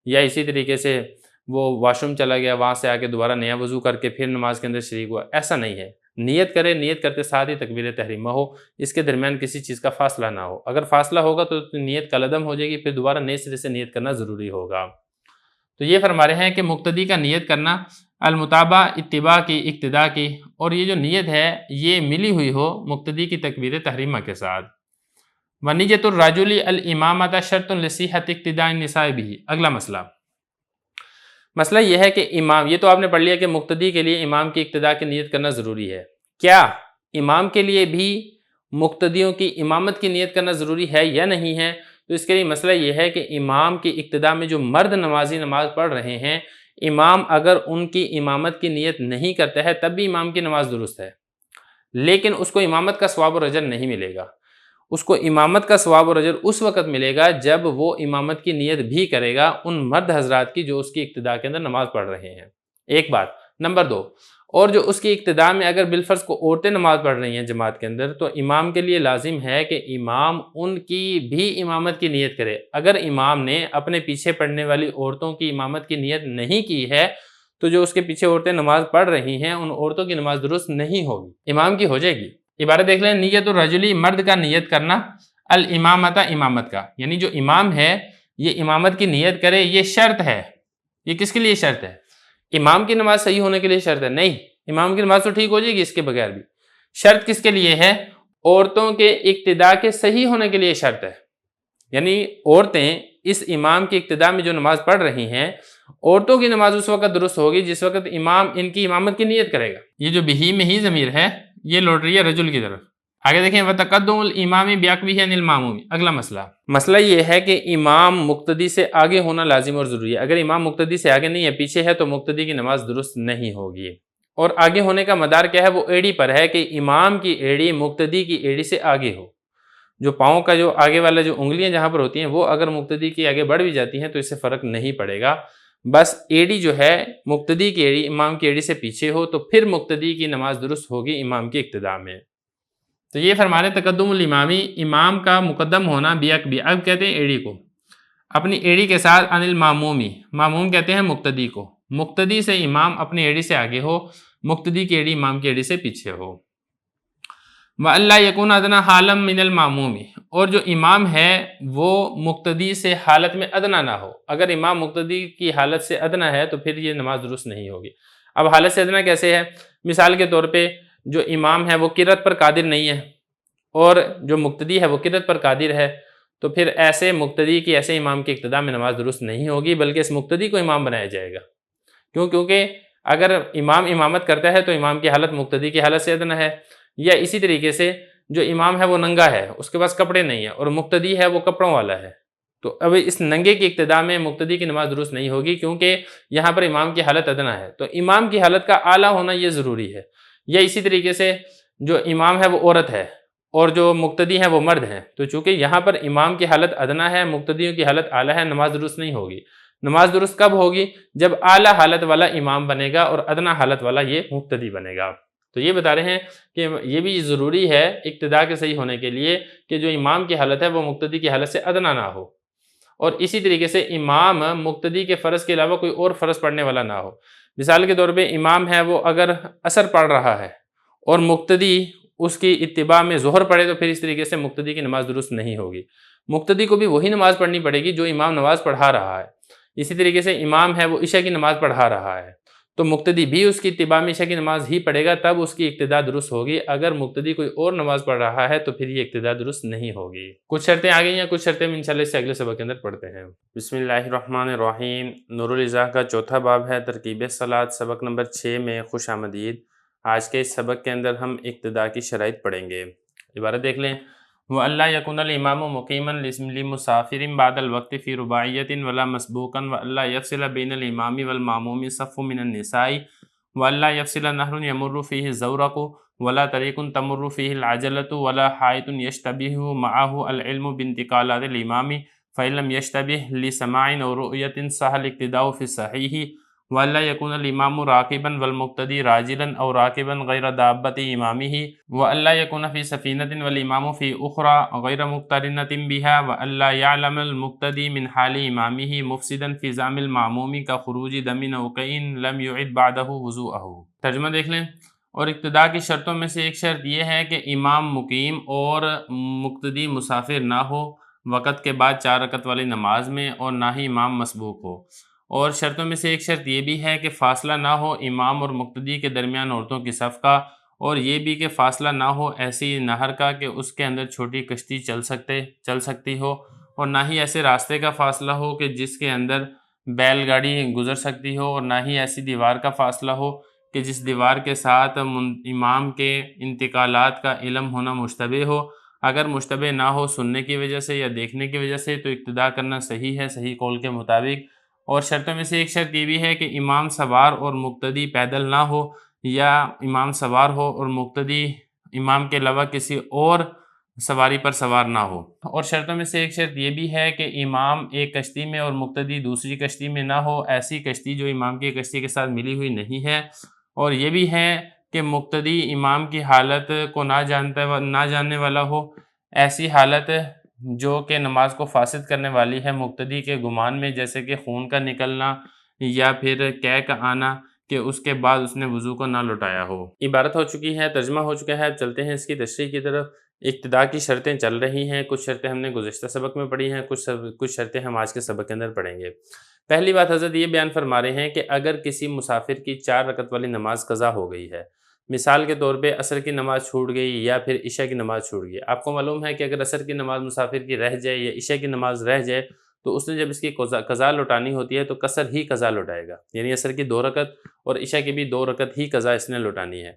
یا اسی طریقے سے وہ واش روم چلا گیا، وہاں سے آ کے دوبارہ نیا وضو کر کے پھر نماز کے اندر شریک ہوا، ایسا نہیں ہے۔ نیت کرے، نیت کرتے ساتھ ہی تکبیر تحریمہ ہو، اس کے درمیان کسی چیز کا فاصلہ نہ ہو۔ اگر فاصلہ ہوگا تو نیت کالعدم ہو جائے گی، پھر دوبارہ نئے سرے سے نیت کرنا ضروری ہوگا۔ تو یہ فرما رہے ہیں کہ مقتدی کا نیت کرنا المتابع، اتباع کی، اقتداء کی، اور یہ جو نیت ہے یہ ملی ہوئی ہو مقتدی کی تکبیر تحریمہ کے ساتھ۔ وَنِيَّةُ الرَّجُلِ الْإِمَامَةَ شَرْطٌ لِصِحَّةِ اقْتِدَاءِ النِّسَاءِ بِهِ، اگلا مسئلہ یہ ہے کہ امام، یہ تو آپ نے پڑھ لیا کہ مقتدی کے لیے امام کی اقتداء کی نیت کرنا ضروری ہے، کیا امام کے لیے بھی مقتدیوں کی امامت کی نیت کرنا ضروری ہے یا نہیں ہے؟ تو اس کے لیے مسئلہ یہ ہے کہ امام کی اقتداء میں جو مرد نمازی نماز پڑھ رہے ہیں، امام اگر ان کی امامت کی نیت نہیں کرتا ہے تب بھی امام کی نماز درست ہے، لیکن اس کو امامت کا ثواب اور اجر نہیں ملے گا۔ اس کو امامت کا ثواب اور اجر اس وقت ملے گا جب وہ امامت کی نیت بھی کرے گا ان مرد حضرات کی جو اس کی اقتداء کے اندر نماز پڑھ رہے ہیں۔ ایک بات۔ نمبر 2، اور جو اس کی ابتدا میں اگر بالفرض کو عورتیں نماز پڑھ رہی ہیں جماعت کے اندر، تو امام کے لیے لازم ہے کہ امام ان کی بھی امامت کی نیت کرے۔ اگر امام نے اپنے پیچھے پڑھنے والی عورتوں کی امامت کی نیت نہیں کی ہے تو جو اس کے پیچھے عورتیں نماز پڑھ رہی ہیں ان عورتوں کی نماز درست نہیں ہوگی، امام کی ہو جائے گی۔ عبارت دیکھ لیں، نیت الرجلی، مرد کا نیت کرنا، الامامت، امامت کا، یعنی جو امام ہے یہ امامت کی نیت کرے، یہ شرط ہے۔ یہ کس کے لیے شرط ہے؟ امام کی نماز صحیح ہونے کے لیے شرط ہے؟ نہیں، امام کی نماز تو ٹھیک ہو جائے گی اس کے بغیر بھی۔ شرط کس کے لیے ہے؟ عورتوں کے اقتداء کے صحیح ہونے کے لیے شرط ہے، یعنی عورتیں اس امام کی اقتداء میں جو نماز پڑھ رہی ہیں، عورتوں کی نماز اس وقت درست ہوگی جس وقت امام ان کی امامت کی نیت کرے گا۔ یہ جو بہی میں ہی ضمیر ہے یہ لوٹ رہی ہے رجل کی طرف۔ آگے دیکھیں، وَتَقَدُّمُ الْإِمَامِ بِعَقْبِهِ عَنِ الْمَأْمُومِ، اگلا مسئلہ یہ ہے کہ امام مقتدی سے آگے ہونا لازم اور ضروری ہے۔ اگر امام مقتدی سے آگے نہیں ہے، پیچھے ہے، تو مقتدی کی نماز درست نہیں ہوگی۔ اور آگے ہونے کا مدار کیا ہے؟ وہ ایڑی پر ہے کہ امام کی ایڑی مقتدی کی ایڑی سے آگے ہو۔ جو پاؤں کا جو آگے والا جو انگلیاں جہاں پر ہوتی ہیں وہ اگر مقتدی کی آگے بڑھ بھی جاتی ہیں تو اس سے فرق نہیں پڑے گا، بس ایڑی جو ہے مقتدی کی ایڑی امام کی ایڑی سے پیچھے ہو تو پھر مقتدی کی نماز درست ہوگی امام کی اقتداء میں۔ تو یہ فرما رہے تقدم الامامی، امام کا مقدم ہونا، بیعقب کہتے ہیں ایڑی کو، اپنی ایڑی کے ساتھ، عن المامومی، ماموم کہتے ہیں مقتدی کو، مقتدی سے امام اپنی ایڑی سے آگے ہو، مقتدی کی ایڑی امام کی ایڑی سے پیچھے ہو۔ وَأَلَّا يَكُونَ أَدْنَىٰ حَالًا مِنَ الْمَأْمُومِ، اور جو امام ہے وہ مقتدی سے حالت میں ادنا نہ ہو۔ اگر امام مقتدی کی حالت سے ادنا ہے تو پھر یہ نماز درست نہیں ہوگی۔ اب حالت سے ادنا کیسے ہے؟ مثال کے طور پہ جو امام ہے وہ قرأت پر قادر نہیں ہے اور جو مقتدی ہے وہ قرأت پر قادر ہے، تو پھر ایسے مقتدی کی، ایسے امام کی اقتداء میں نماز درست نہیں ہوگی، بلکہ اس مقتدی کو امام بنایا جائے گا۔ کیونکہ اگر امام امامت کرتا ہے تو امام کی حالت مقتدی کی حالت سے ادنا ہے، یا اسی طریقے سے جو امام ہے وہ ننگا ہے، اس کے پاس کپڑے نہیں ہیں، اور مقتدی ہے وہ کپڑوں والا ہے، تو اب اس ننگے کی اقتداء میں مقتدی کی نماز درست نہیں ہوگی، کیونکہ یہاں پر امام کی حالت ادنا ہے، تو امام کی حالت کا اعلیٰ ہونا یہ ضروری ہے۔ یا اسی طریقے سے جو امام ہے وہ عورت ہے اور جو مقتدی ہیں وہ مرد ہیں، تو چونکہ یہاں پر امام کی حالت ادنا ہے، مقتدیوں کی حالت اعلیٰ ہے، نماز درست نہیں ہوگی۔ نماز درست کب ہوگی؟ جب اعلیٰ حالت والا امام بنے گا اور ادنا حالت والا یہ مقتدی بنے گا۔ تو یہ بتا رہے ہیں کہ یہ بھی ضروری ہے اقتداء کے صحیح ہونے کے لیے کہ جو امام کی حالت ہے وہ مقتدی کی حالت سے ادنا نہ ہو، اور اسی طریقے سے امام مقتدی کے فرض کے علاوہ کوئی اور فرض پڑھنے والا نہ ہو۔ مثال کے طور پہ امام ہے وہ اگر عصر پڑھ رہا ہے اور مقتدی اس کی اتباع میں ظہر پڑھے تو پھر اس طریقے سے مقتدی کی نماز درست نہیں ہوگی۔ مقتدی کو بھی وہی نماز پڑھنی پڑے گی جو امام نماز پڑھا رہا ہے۔ اسی طریقے سے امام ہے وہ عشاء کی نماز پڑھا رہا ہے تو مقتدی بھی اس کی اتباع میں عشاء کی نماز ہی پڑھے گا، تب اس کی اقتداء درست ہوگی۔ اگر مقتدی کوئی اور نماز پڑھ رہا ہے تو پھر یہ اقتداء درست نہیں ہوگی۔ کچھ شرطیں آ گئی ہیں، کچھ شرطیں انشاءاللہ اس سے اگلے سبق کے اندر پڑھتے ہیں۔ بسم اللہ الرحمن الرحیم۔ نور الازاء کا چوتھا باب ہے ترکیب صلاۃ، سبق نمبر 6 میں خوش آمدید۔ آج کے اس سبق کے اندر ہم اقتداء کی شرائط پڑھیں گے۔ عبارت دیکھ لیں، وَأَلَّا يَكُونَ الْإِمَامُ مُقِيمًا لِمُسَافِرٍ بَعْدَ الْوَقْتِ فِي رُبَاعِيَّةٍ وَلَا مَسْبُوقًا وَأَلَّا يَفْصِلَ بَيْنَ الْإِمَامِ وَالْمَأْمُومِ صَفٌّ مِّنَ النِّسَاءِ وَأَلَّا يَفْصِلَ نَهْرٌ يَمُرُّ فِيهِ الزَّوْرَقُ وَلَا طَرِيقٌ تَمُرُّ فِيهِ الْعَجَلَةُ وَلَا حَائِطٌ يَشْتَبِهُ مَعَهُ الْعِلْمُ بِانْتِقَالَاتِ الْإِمَامِ فَإِن لَّمْ يَشْتَبِهْ لِسَمَاعٍ أَوْ رُؤْيَةٍ صَحَّ الِاقْتِدَاءُ فِي الصَّحِيحِ وَأَلَّا يَكُونَ الْإِمَامُ رَاكِبًا وَالْمُقْتَدِي رَاجِلًا أَوْ رَاكِبًا غَيْرَ دَابَّةِ إِمَامِهِ وَأَلَّا يَكُونَ فِي سَفِينَةٍ وَالْإِمَامُ فِي أُخْرَى غَيْرَ مُقْتَرِنَةٍ بها وَأَلَّا يَعْلَمَ الْمُقْتَدِي مِنْ حَالِ إِمَامِهِ مُفْسِدًا فِي زَعْمِ الْمَأْمُومِ كَخُرُوجِ دَمٍ أَوْ كَإِن لَّمْ يُعِدْ بَعْدَهُ وُضُوءَهُ۔ ترجمہ دیکھ لیں، اور اقتداء کی شرطوں میں سے ایک شرط یہ ہے کہ امام مقیم اور مقتدی مسافر نہ ہو وقت کے بعد 4 رکعت والی نماز میں، اور نہ ہی امام مسبوق ہو۔ اور شرطوں میں سے ایک شرط یہ بھی ہے کہ فاصلہ نہ ہو امام اور مقتدی کے درمیان عورتوں کی صف کا، اور یہ بھی کہ فاصلہ نہ ہو ایسی نہر کا کہ اس کے اندر چھوٹی کشتی چل سکتی ہو، اور نہ ہی ایسے راستے کا فاصلہ ہو کہ جس کے اندر بیل گاڑی گزر سکتی ہو، اور نہ ہی ایسی دیوار کا فاصلہ ہو کہ جس دیوار کے ساتھ امام کے انتقالات کا علم ہونا مشتبہ ہو۔ اگر مشتبہ نہ ہو سننے کی وجہ سے یا دیکھنے کی وجہ سے تو اقتداء کرنا صحیح ہے، صحیح قول کے مطابق۔ اور شرطوں میں سے ایک شرط یہ بھی ہے کہ امام سوار اور مقتدی پیدل نہ ہو، یا امام سوار ہو اور مقتدی امام کے علاوہ کسی اور سواری پر سوار نہ ہو۔ اور شرطوں میں سے ایک شرط یہ بھی ہے کہ امام ایک کشتی میں اور مقتدی دوسری کشتی میں نہ ہو، ایسی کشتی جو امام کی کشتی کے ساتھ ملی ہوئی نہیں ہے۔ اور یہ بھی ہے کہ مقتدی امام کی حالت کو نہ جاننے والا ہو، ایسی حالت جو کہ نماز کو فاسد کرنے والی ہے مقتدی کے گمان میں، جیسے کہ خون کا نکلنا یا پھر قے کا آنا کہ اس کے بعد اس نے وضو کو نہ لوٹایا ہو۔ عبارت ہو چکی ہے، ترجمہ ہو چکا ہے، اب چلتے ہیں اس کی تشریح کی طرف۔ ابتدا کی شرطیں چل رہی ہیں، کچھ شرطیں ہم نے گزشتہ سبق میں پڑھی ہیں، کچھ شرطیں ہم آج کے سبق کے اندر پڑھیں گے۔ پہلی بات حضرت یہ بیان فرما رہے ہیں کہ اگر کسی مسافر کی 4 رکعت والی نماز قضا ہو گئی ہے، مثال کے طور پہ عصر کی نماز چھوٹ گئی یا پھر عشاء کی نماز چھوٹ گئی، آپ کو معلوم ہے کہ اگر عصر کی نماز مسافر کی رہ جائے یا عشاء کی نماز رہ جائے تو اس نے جب اس کی قضا لوٹانی ہوتی ہے تو قصر ہی قضا لوٹائے گا، یعنی عصر کی 2 رکعت اور عشاء کی بھی 2 رکعت ہی قضا اس نے لوٹانی ہے۔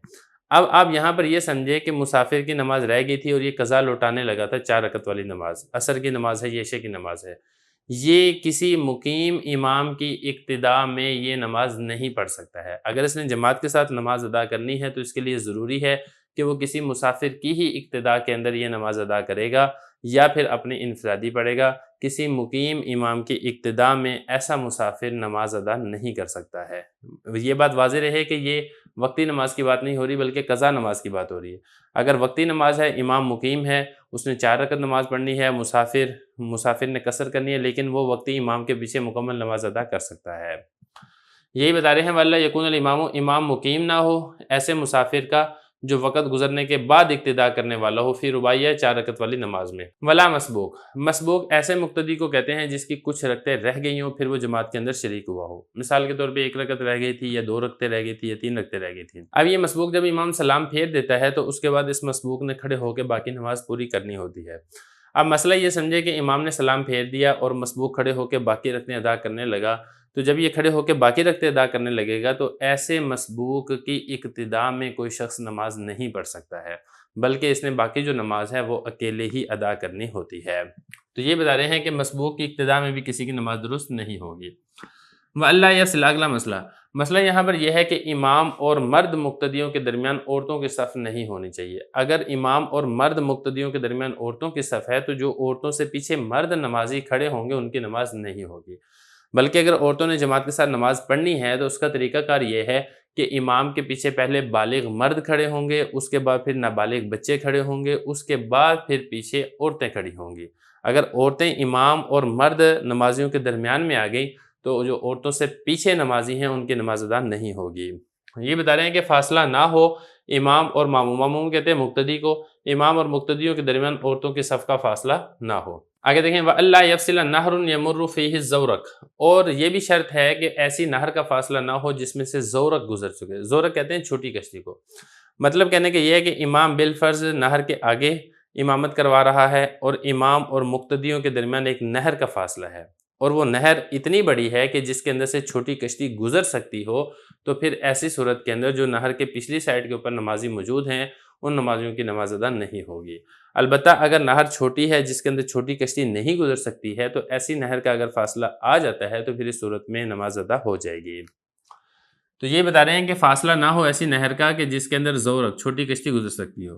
اب آپ یہاں پر یہ سمجھے کہ مسافر کی نماز رہ گئی تھی اور یہ قضا لوٹانے لگا تھا 4 رکعت والی نماز، عصر کی نماز ہے یا عشاء کی نماز ہے، یہ کسی مقیم امام کی اقتداء میں یہ نماز نہیں پڑھ سکتا ہے۔ اگر اس نے جماعت کے ساتھ نماز ادا کرنی ہے تو اس کے لیے ضروری ہے کہ وہ کسی مسافر کی ہی اقتداء کے اندر یہ نماز ادا کرے گا یا پھر اپنی انفرادی پڑھے گا۔ کسی مقیم امام کی اقتداء میں ایسا مسافر نماز ادا نہیں کر سکتا ہے۔ یہ بات واضح رہے کہ یہ وقتی نماز کی بات نہیں ہو رہی بلکہ قضا نماز کی بات ہو رہی ہے۔ اگر وقتی نماز ہے، امام مقیم ہے، اس نے 4 رکعت نماز پڑھنی ہے، مسافر نے قصر کرنی ہے، لیکن وہ وقتی امام کے پیچھے مکمل نماز ادا کر سکتا ہے۔ یہی بتا رہے ہیں وَلَا يَكُونَ الْإِمَامُ، امام مقیم نہ ہو ایسے مسافر کا جو وقت گزرنے کے بعد اقتداء کرنے والا ہو فی رباعیہ 4 رکعت والی نماز میں۔ ولا مسبوق، مسبوق ایسے مقتدی کو کہتے ہیں جس کی کچھ رکعتیں رہ گئی ہوں پھر وہ جماعت کے اندر شریک ہوا ہو، مثال کے طور پہ 1 رکعت رہ گئی تھی یا 2 رکعتیں رہ گئی تھی یا 3 رکعتیں رہ گئی تھیں۔ اب یہ مسبوق جب امام سلام پھیر دیتا ہے تو اس کے بعد اس مسبوق نے کھڑے ہو کے باقی نماز پوری کرنی ہوتی ہے۔ اب مسئلہ یہ سمجھے کہ امام نے سلام پھیر دیا اور مسبوق کھڑے ہو کے باقی رکعتیں ادا کرنے لگا، تو جب یہ کھڑے ہو کے باقی رکعتیں ادا کرنے لگے گا تو ایسے مسبوق کی اقتداء میں کوئی شخص نماز نہیں پڑھ سکتا ہے، بلکہ اس نے باقی جو نماز ہے وہ اکیلے ہی ادا کرنی ہوتی ہے۔ تو یہ بتا رہے ہیں کہ مسبوق کی اقتداء میں بھی کسی کی نماز درست نہیں ہوگی۔ وَأَلَّا يَصِلَ، اگلا مسئلہ یہاں پر یہ ہے کہ امام اور مرد مقتدیوں کے درمیان عورتوں کی صف نہیں ہونی چاہیے۔ اگر امام اور مرد مقتدیوں کے درمیان عورتوں کی صف ہے تو جو عورتوں سے پیچھے مرد نمازی کھڑے ہوں گے ان کی نماز نہیں ہوگی، بلکہ اگر عورتوں نے جماعت کے ساتھ نماز پڑھنی ہے تو اس کا طریقہ کار یہ ہے کہ امام کے پیچھے پہلے بالغ مرد کھڑے ہوں گے، اس کے بعد پھر نابالغ بچے کھڑے ہوں گے، اس کے بعد پھر پیچھے عورتیں کھڑی ہوں گی۔ اگر عورتیں امام اور مرد نمازیوں کے درمیان میں آ گئیں تو جو عورتوں سے پیچھے نمازی ہیں ان کی نماز ادا نہیں ہوگی۔ یہ بتا رہے ہیں کہ فاصلہ نہ ہو امام اور ماموم کہتے ہیں مقتدی کو، امام اور مقتدیوں کے درمیان عورتوں کی صف کا فاصلہ نہ ہو۔ آگے دیکھیں وَأَلَّا يَفْصِلَ نَهْرٌ يَمُرُّ فِيهِ الزَّوْرَقُ، اور یہ بھی شرط ہے کہ ایسی نہر کا فاصلہ نہ ہو جس میں سے زورق گزر چکے۔ زورق کہتے ہیں چھوٹی کشتی کو، مطلب کہنے کہ یہ ہے کہ امام بالفرض نہر کے آگے امامت کروا رہا ہے اور امام اور مقتدیوں کے درمیان ایک نہر کا فاصلہ ہے اور وہ نہر اتنی بڑی ہے کہ جس کے اندر سے چھوٹی کشتی گزر سکتی ہو، تو پھر ایسی صورت کے اندر جو نہر کے پچھلی سائڈ کے اوپر نمازی موجود ہیں ان نمازیوں کی نماز ادا نہیں ہوگی۔ البتہ اگر نہر چھوٹی ہے جس کے اندر چھوٹی کشتی نہیں گزر سکتی ہے تو ایسی نہر کا اگر فاصلہ آ جاتا ہے تو پھر اس صورت میں نماز ادا ہو جائے گی۔ تو یہ بتا رہے ہیں کہ فاصلہ نہ ہو ایسی نہر کا کہ جس کے اندر زورق چھوٹی کشتی گزر سکتی ہو،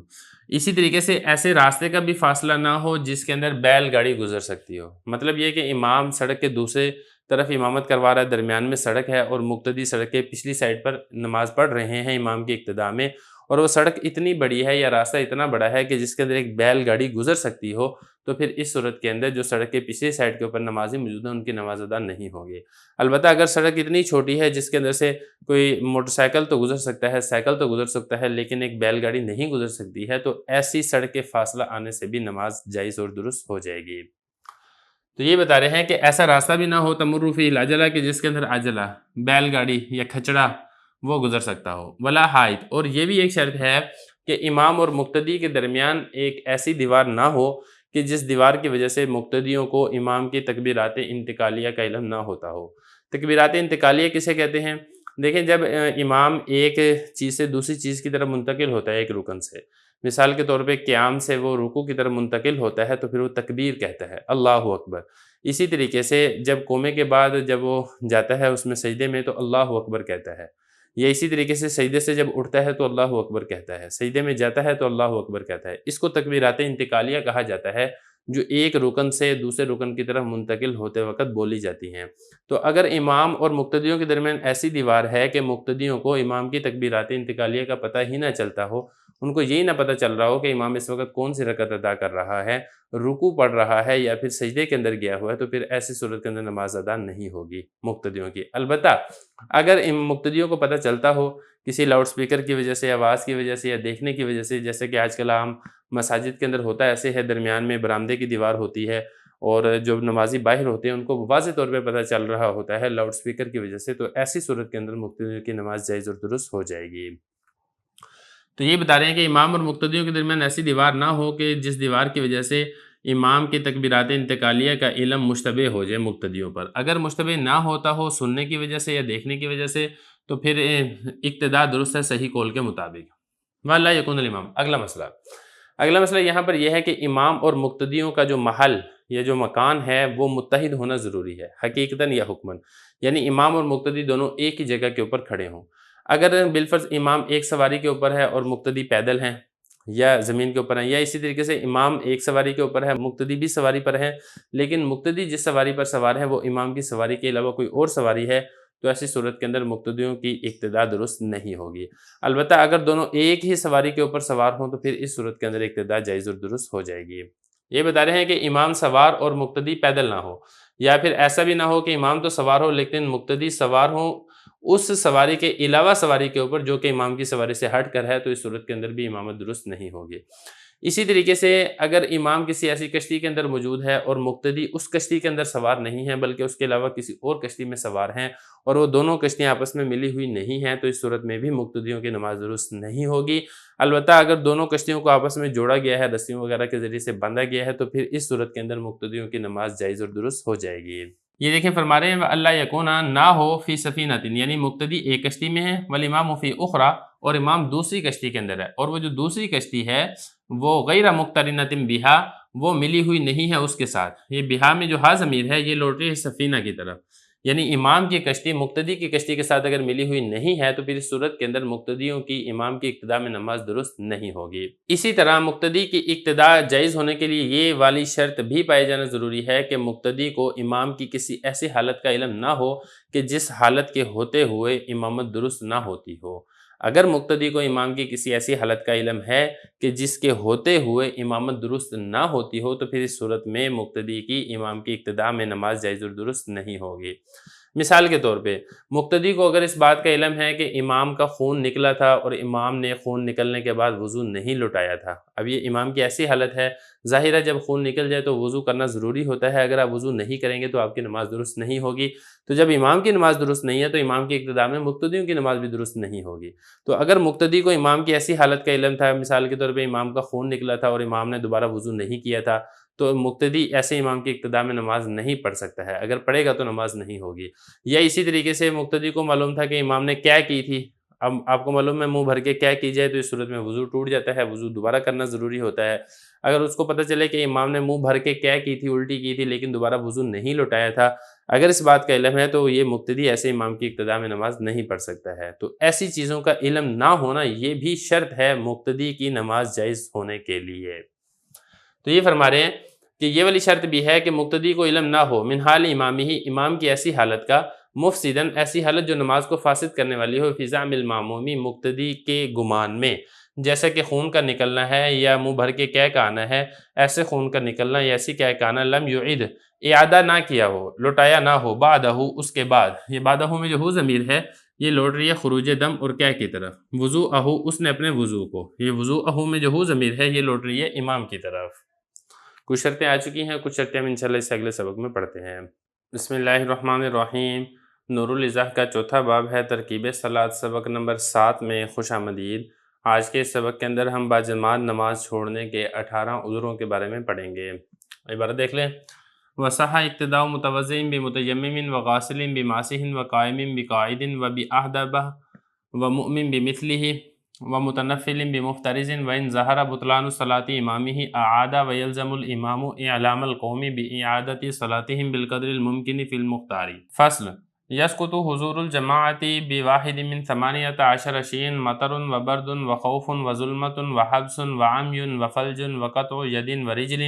اسی طریقے سے ایسے راستے کا بھی فاصلہ نہ ہو جس کے اندر بیل گاڑی گزر سکتی ہو، مطلب یہ کہ امام سڑک کے دوسرے طرف امامت کروا رہا ہے، درمیان میں سڑک ہے اور مقتدی سڑک کے پچھلی سائڈ پر نماز پڑھ رہے ہیں امام کی اقتداء میں، اور وہ سڑک اتنی بڑی ہے یا راستہ اتنا بڑا ہے کہ جس کے اندر ایک بیل گاڑی گزر سکتی ہو، تو پھر اس صورت کے اندر جو سڑک کے پچھلی سائڈ کے اوپر نمازی موجود ہیں ان کی نماز ادا نہیں ہوگی۔ البتہ اگر سڑک اتنی چھوٹی ہے جس کے اندر سے کوئی موٹر سائیکل تو گزر سکتا ہے، سائیکل تو گزر سکتا ہے، لیکن ایک بیل گاڑی نہیں گزر سکتی ہے، تو ایسی سڑک کے فاصلہ آنے سے بھی نماز جائز اور درست ہو جائے گی۔ تو یہ بتا رہے ہیں کہ ایسا راستہ بھی نہ ہو تمر فیہ العجلہ کہ جس کے اندر عجلہ بیل گاڑی یا کھچڑا وہ گزر سکتا ہو، ولا حائط، اور یہ بھی ایک شرط ہے کہ امام اور مقتدی کے درمیان ایک ایسی دیوار نہ ہو کہ جس دیوار کی وجہ سے مقتدیوں کو امام کی تکبیرات انتقالیہ کا علم نہ ہوتا ہو۔ تکبیرات انتقالیہ کسے کہتے ہیں؟ دیکھیں جب امام ایک چیز سے دوسری چیز کی طرف منتقل ہوتا ہے، ایک رکن سے، مثال کے طور پہ قیام سے وہ رکوع کی طرف منتقل ہوتا ہے تو پھر وہ تکبیر کہتا ہے، اللہ اکبر۔ اسی طریقے سے جب قومے کے بعد جب وہ جاتا ہے اس میں سجدے میں تو اللہ اکبر کہتا ہے، یا اسی طریقے سے سجدے سے جب اٹھتا ہے تو اللہ اکبر کہتا ہے، سجدے میں جاتا ہے تو اللہ اکبر کہتا ہے۔ اس کو تکبیرات انتقالیہ کہا جاتا ہے جو ایک رکن سے دوسرے رکن کی طرف منتقل ہوتے وقت بولی جاتی ہیں۔ تو اگر امام اور مقتدیوں کے درمیان ایسی دیوار ہے کہ مقتدیوں کو امام کی تکبیرات انتقالیہ کا پتہ ہی نہ چلتا ہو، ان کو یہی نہ پتہ چل رہا ہو کہ امام اس وقت کون سی رکعت ادا کر رہا ہے، رکوع پڑھ رہا ہے یا پھر سجدے کے اندر گیا ہوا ہے، تو پھر ایسی صورت کے اندر نماز ادا نہیں ہوگی مقتدیوں کی۔ البتہ اگر ان مقتدیوں کو پتہ چلتا ہو کسی لاؤڈ سپیکر کی وجہ سے، آواز کی وجہ سے یا دیکھنے کی وجہ سے، جیسے کہ آج کل عام مساجد کے اندر ہوتا ہے، ایسے ہے درمیان میں برآمدے کی دیوار ہوتی ہے اور جو نمازی باہر ہوتے ہیں ان کو واضح طور پہ پتہ چل رہا ہوتا ہے لاؤڈ سپیکر کی وجہ سے، تو ایسی صورت کے اندر مقتدیوں کی نماز جائز اور درست ہو جائے گی۔ تو یہ بتا رہے ہیں کہ امام اور مقتدیوں کے درمیان ایسی دیوار نہ ہو کہ جس دیوار کی وجہ سے امام کی تکبیرات انتقالیہ کا علم مشتبہ ہو جائے مقتدیوں پر۔ اگر مشتبہ نہ ہوتا ہو سننے کی وجہ سے یا دیکھنے کی وجہ سے، تو پھر اقتداء درست ہے صحیح قول کے مطابق۔ وَلَا يَكُونُ الْإِمَامُ۔ اگلا مسئلہ یہاں پر یہ ہے کہ امام اور مقتدیوں کا جو محل یا جو مکان ہے وہ متحد ہونا ضروری ہے، حقیقتاً یا حکماً، یعنی امام اور مقتدی دونوں ایک ہی جگہ کے اوپر کھڑے ہوں۔ اگر بالفرض امام ایک سواری کے اوپر ہے اور مقتدی پیدل ہیں یا زمین کے اوپر ہیں، یا اسی طریقے سے امام ایک سواری کے اوپر ہے، مقتدی بھی سواری پر ہے، لیکن مقتدی جس سواری پر سوار ہے وہ امام کی سواری کے علاوہ کوئی اور سواری ہے، تو ایسی صورت کے اندر مقتدیوں کی اقتداء درست نہیں ہوگی۔ البتہ اگر دونوں ایک ہی سواری کے اوپر سوار ہوں تو پھر اس صورت کے اندر اقتداء جائز اور درست ہو جائے گی۔ یہ بتا رہے ہیں کہ امام سوار اور مقتدی پیدل نہ ہو، یا پھر ایسا بھی نہ ہو کہ امام تو سوار ہو لیکن مقتدی سوار ہوں اس سواری کے علاوہ سواری کے اوپر جو کہ امام کی سواری سے ہٹ کر ہے، تو اس صورت کے اندر بھی امامت درست نہیں ہوگی۔ اسی طریقے سے اگر امام کسی ایسی کشتی کے اندر موجود ہے اور مقتدی اس کشتی کے اندر سوار نہیں ہے بلکہ اس کے علاوہ کسی اور کشتی میں سوار ہیں اور وہ دونوں کشتیاں آپس میں ملی ہوئی نہیں ہیں، تو اس صورت میں بھی مقتدیوں کی نماز درست نہیں ہوگی۔ البتہ اگر دونوں کشتیوں کو آپس میں جوڑا گیا ہے، رسیوں وغیرہ کے ذریعے سے باندھا گیا ہے، تو پھر اس صورت کے اندر مقتدیوں کی نماز جائز اور درست ہو جائے گی۔ یہ دیکھیں فرما رہے ہیں اللہ یکونا، نہ ہو فی سفینۃ، یعنی مقتدی ایک کشتی میں ہے، والامام فی اخری، اور امام دوسری کشتی کے اندر ہے، اور وہ جو دوسری کشتی ہے وہ غیر مقترنۃ بہا، وہ ملی ہوئی نہیں ہے اس کے ساتھ۔ یہ بہا میں جو ہا ضمیر ہے یہ لوٹ رہی ہے سفینہ کی طرف، یعنی امام کی کشتی مقتدی کی کشتی کے ساتھ اگر ملی ہوئی نہیں ہے تو پھر اس صورت کے اندر مقتدیوں کی امام کی اقتداء میں نماز درست نہیں ہوگی۔ اسی طرح مقتدی کی اقتداء جائز ہونے کے لیے یہ والی شرط بھی پائے جانا ضروری ہے کہ مقتدی کو امام کی کسی ایسی حالت کا علم نہ ہو کہ جس حالت کے ہوتے ہوئے امامت درست نہ ہوتی ہو۔ اگر مقتدی کو امام کی کسی ایسی حالت کا علم ہے کہ جس کے ہوتے ہوئے امامت درست نہ ہوتی ہو، تو پھر اس صورت میں مقتدی کی امام کی اقتداء میں نماز جائز اور درست نہیں ہوگی۔ مثال کے طور پہ مقتدی کو اگر اس بات کا علم ہے کہ امام کا خون نکلا تھا اور امام نے خون نکلنے کے بعد وضو نہیں لٹایا تھا، اب یہ امام کی ایسی حالت ہے، ظاہر ہے جب خون نکل جائے تو وضو کرنا ضروری ہوتا ہے، اگر آپ وضو نہیں کریں گے تو آپ کی نماز درست نہیں ہوگی۔ تو جب امام کی نماز درست نہیں ہے تو امام کی اقتداء میں مقتدیوں کی نماز بھی درست نہیں ہوگی۔ تو اگر مقتدی کو امام کی ایسی حالت کا علم تھا، مثال کے طور پہ امام کا خون نکلا تھا اور امام نے دوبارہ وضو نہیں کیا تھا، تو مقتدی ایسے امام کی اقتداء میں نماز نہیں پڑھ سکتا ہے، اگر پڑھے گا تو نماز نہیں ہوگی۔ یا اسی طریقے سے مقتدی کو معلوم تھا کہ امام نے کیا کی تھی، اب آپ کو معلوم ہے منہ بھر کے کیا کی جائے تو اس صورت میں وضو ٹوٹ جاتا ہے، وضو دوبارہ کرنا ضروری ہوتا ہے۔ اگر اس کو پتہ چلے کہ امام نے منہ بھر کے کیا کی تھی، الٹی کی تھی، لیکن دوبارہ وضو نہیں لٹایا تھا، اگر اس بات کا علم ہے تو یہ مقتدی ایسے امام کی اقتداء میں نماز نہیں پڑھ سکتا ہے۔ تو ایسی چیزوں کا علم نہ ہونا یہ بھی شرط ہے مقتدی کی نماز جائز ہونے کے لیے۔ تو یہ فرما رہے ہیں کہ یہ والی شرط بھی ہے کہ مقتدی کو علم نہ ہو من حال امامی ہی، امام کی ایسی حالت کا، مفسدن، ایسی حالت جو نماز کو فاسد کرنے والی ہو، فی زعم المامومی، مقتدی کے گمان میں، جیسا کہ خون کا نکلنا ہے یا منہ بھر کے کہہ کا آنا ہے، ایسے خون کا نکلنا یا ایسی کہہ کا آنا، لم یعید، اعادہ نہ کیا ہو، لوٹایا نہ ہو، بعدہ، اس کے بعد، یہ بعدہ میں جو ہو ضمیر ہے یہ لوٹ رہی ہے خروج دم اور کہہ کی طرف، وضو اہو، اس نے اپنے وضو کو، یہ وضو اہو میں جو ہو ضمیر ہے یہ لوٹ رہی ہے امام کی طرف۔ کچھ شرطیں آ چکی ہیں، کچھ شرطیں ہم انشاءاللہ اس سے اگلے سبق میں پڑھتے ہیں۔ بسم اللہ الرحمن الرحیم۔ نور الازاح کا چوتھا باب ہے ترکیب صلاۃ، سبق نمبر 7 میں خوش آمدید۔ آج کے اس سبق کے اندر ہم باجماعت نماز چھوڑنے کے 18 عذروں کے بارے میں پڑھیں گے۔ عبارت دیکھ لیں۔ وصح اقتداء متوضئ بمتیمم وغاسل بماسح وقائم بقاعد وبأحدبہ ومؤمن بمثلہ ومتنفل بمفترض وإن ظہر بطلان صلاة امامہ اعاد ويلزم الامام اعلام القوم بإعادة صلاتهم بالقدر الممکن فی المختار۔ فصل، یسقط حضور الجماعة بواحد من 18 شيء، مطر وبرد وخوف وظلمة وحبس وعمي وفلج وقطع يد ورجل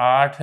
8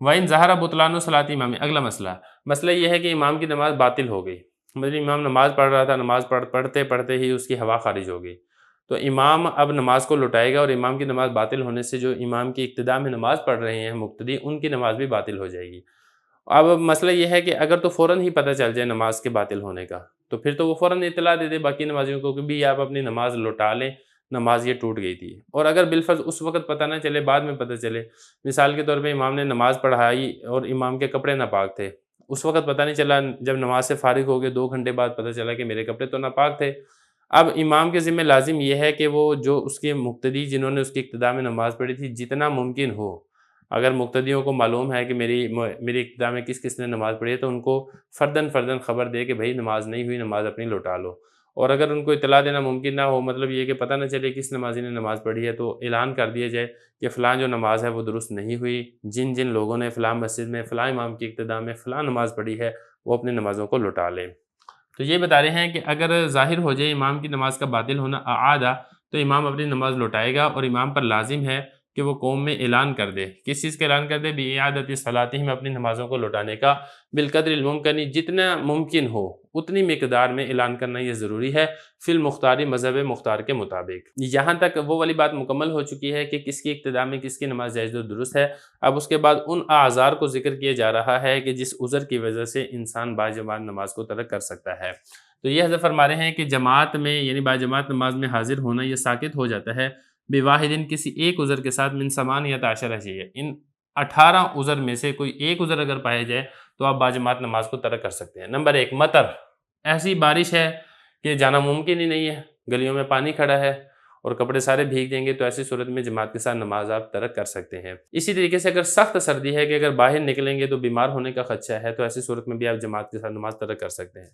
وَإِن ظَهَرَ بُطْلَانُ صَلَاةِ امام، اگلا مسئلہ یہ ہے کہ امام کی نماز باطل ہو گئی، مطلب امام نماز پڑھ رہا تھا، نماز پڑھتے پڑھتے ہی اس کی ہوا خارج ہو گئی، تو امام اب نماز کو لٹائے گا، اور امام کی نماز باطل ہونے سے جو امام کی ابتدا میں نماز پڑھ رہے ہیں مقتدی، ان کی نماز بھی باطل ہو جائے گی۔ اب مسئلہ یہ ہے کہ اگر تو فوراً ہی پتہ چل جائے نماز کے باطل ہونے کا، تو پھر تو وہ فوراً اطلاع دے دے باقی نمازیوں کو کہ بھی آپ اپنی نماز لوٹا لیں، نماز یہ ٹوٹ گئی تھی۔ اور اگر بالفرض اس وقت پتہ نہ چلے، بعد میں پتہ چلے، مثال کے طور پہ امام نے نماز پڑھائی اور امام کے کپڑے ناپاک تھے، اس وقت پتہ نہیں چلا، جب نماز سے فارغ ہو گئے 2 گھنٹے بعد پتہ چلا کہ میرے کپڑے تو ناپاک تھے، اب امام کے ذمہ لازم یہ ہے کہ وہ جو اس کے مقتدی جنہوں نے اس کی ابتدا میں نماز پڑھی تھی، جتنا ممکن ہو، اگر مقتدیوں کو معلوم ہے کہ میری ابتدا میں کس کس نے نماز پڑھی ہے، تو ان کو فرداً خبر دے کہ بھائی نماز نہیں ہوئی، نماز اپنی لوٹا لو۔ اور اگر ان کو اطلاع دینا ممکن نہ ہو، مطلب یہ کہ پتہ نہ چلے کس نمازی نے نماز پڑھی ہے، تو اعلان کر دیا جائے کہ فلاں جو نماز ہے وہ درست نہیں ہوئی، جن جن لوگوں نے فلاں مسجد میں فلاں امام کی ابتدا میں فلاں نماز پڑھی ہے، وہ اپنی نمازوں کو لوٹا لیں۔ تو یہ بتا رہے ہیں کہ اگر ظاہر ہو جائے امام کی نماز کا باطل ہونا اعادہ، تو امام اپنی نماز لوٹائے گا، اور امام پر لازم ہے کہ وہ قوم میں اعلان کر دے۔ کس چیز کا اعلان کر دے؟ بِإِعَادَةِ صَلَاتِهِمْ، اپنی نمازوں کو لوٹانے کا، بالقدر الممکن، جتنا ممکن ہو اتنی مقدار میں اعلان کرنا یہ ضروری ہے، فی المختاری، مذہب مختار کے مطابق۔ یہاں تک وہ والی بات مکمل ہو چکی ہے کہ کس کی ابتدا میں کس کی نماز جائز و درست ہے۔ اب اس کے بعد ان اعذار کو ذکر کیا جا رہا ہے کہ جس عذر کی وجہ سے انسان باجماعت نماز کو ترک کر سکتا ہے۔ تو یہ حضرت فرما رہے ہیں کہ جماعت میں یعنی باجماعت نماز میں حاضر ہونا یہ ساقط ہو جاتا ہے بواحدن، کسی ایک عذر کے ساتھ، من 18 اشیاء، ان 18 عذر میں سے کوئی ایک عذر اگر پایا جائے تو آپ باجماعت نماز کو ترک کر سکتے ہیں۔ نمبر 1، مطر، ایسی بارش ہے کہ جانا ممکن ہی نہیں ہے، گلیوں میں پانی کھڑا ہے اور کپڑے سارے بھیگ جائیں گے، تو ایسی صورت میں جماعت کے ساتھ نماز آپ ترک کر سکتے ہیں۔ اسی طریقے سے اگر سخت سردی ہے کہ اگر باہر نکلیں گے تو بیمار ہونے کا خدشہ ہے، تو ایسی صورت میں بھی آپ جماعت کے ساتھ نماز ترک کر سکتے ہیں۔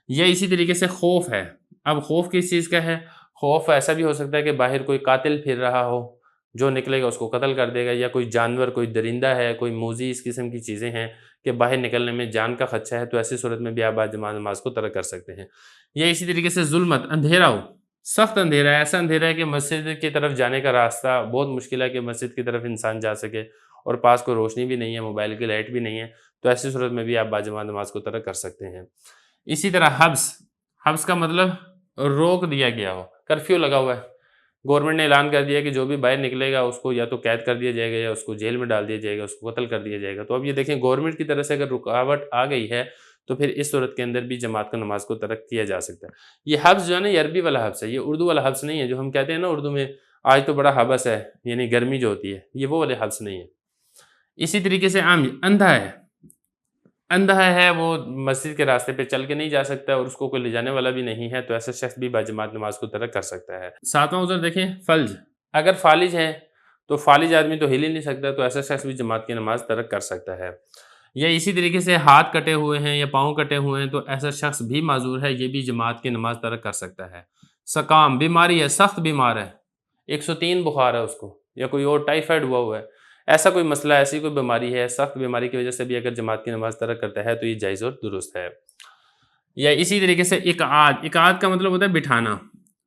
یا اسی طریقے سے خوف ہے، اب خوف کس چیز کا ہے؟ خوف ایسا بھی ہو سکتا ہے کہ باہر کوئی قاتل پھر رہا ہو، جو نکلے گا اس کو قتل کر دے گا، یا کوئی جانور، کوئی درندہ ہے، کوئی موذی، اس قسم کی چیزیں ہیں کہ باہر نکلنے میں جان کا خدشہ ہے، تو ایسی صورت میں بھی آپ باجماعت نماز کو ترک کر سکتے ہیں۔ یا اسی طریقے سے ظلمت، اندھیرا ہو، سخت اندھیرا ہے، ایسا اندھیرا ہے کہ مسجد کی طرف جانے کا راستہ بہت مشکل ہے کہ مسجد کی طرف انسان جا سکے، اور پاس کوئی روشنی بھی نہیں ہے، موبائل کی لائٹ بھی نہیں ہے، تو ایسی صورت میں بھی آپ باجماعت نماز کو ترک کر سکتے ہیں۔ اسی طرح حبس کا مطلب روک دیا گیا ہو، کرفیو لگا ہوا ہے، گورنمنٹ نے اعلان کر دیا کہ جو بھی باہر نکلے گا اس کو یا تو قید کر دیا جائے گا، یا اس کو جیل میں ڈال دیا جائے گا، اس کو قتل کر دیا جائے گا۔ تو اب یہ دیکھیں گورنمنٹ کی طرف سے اگر رکاوٹ آ گئی ہے تو پھر اس صورت کے اندر بھی جماعت کو نماز کو ترک کیا جا سکتا ہے۔ یہ حبس جو ہے نا، یہ عربی والا حبس ہے، یہ اردو والا حبس نہیں ہے جو ہم کہتے ہیں نا اردو میں آج تو بڑا حبس ہے، یعنی گرمی جو ہوتی ہے، یہ وہ والے حبس نہیں ہے۔ اسی طریقے سے عام اندھا ہے، وہ مسجد کے راستے پہ چل کے نہیں جا سکتا اور اس کو کوئی لے جانے والا بھی نہیں ہے، تو ایسا شخص بھی باجماعت نماز کو ترک کر سکتا ہے۔ 7واں عذر دیکھیں، فلج، اگر فالج ہے تو فالج آدمی تو ہل ہی نہیں سکتا، تو ایسا شخص بھی جماعت کی نماز ترک کر سکتا ہے۔ یا اسی طریقے سے ہاتھ کٹے ہوئے ہیں یا پاؤں کٹے ہوئے ہیں، تو ایسا شخص بھی معذور ہے، یہ بھی جماعت کی نماز ترک کر سکتا ہے۔ سقام، بیماری ہے، سخت بیمار ہے، 103 بخار ہے اس کو، یا کوئی اور ٹائیفائڈ ہوا ہے، ایسا کوئی مسئلہ، ایسی کوئی بیماری ہے، سخت بیماری کی وجہ سے بھی اگر جماعت کی نماز ترک کرتا ہے تو یہ جائز اور درست ہے۔ یا اسی طریقے سے اقعاد کا مطلب ہوتا ہے بٹھانا،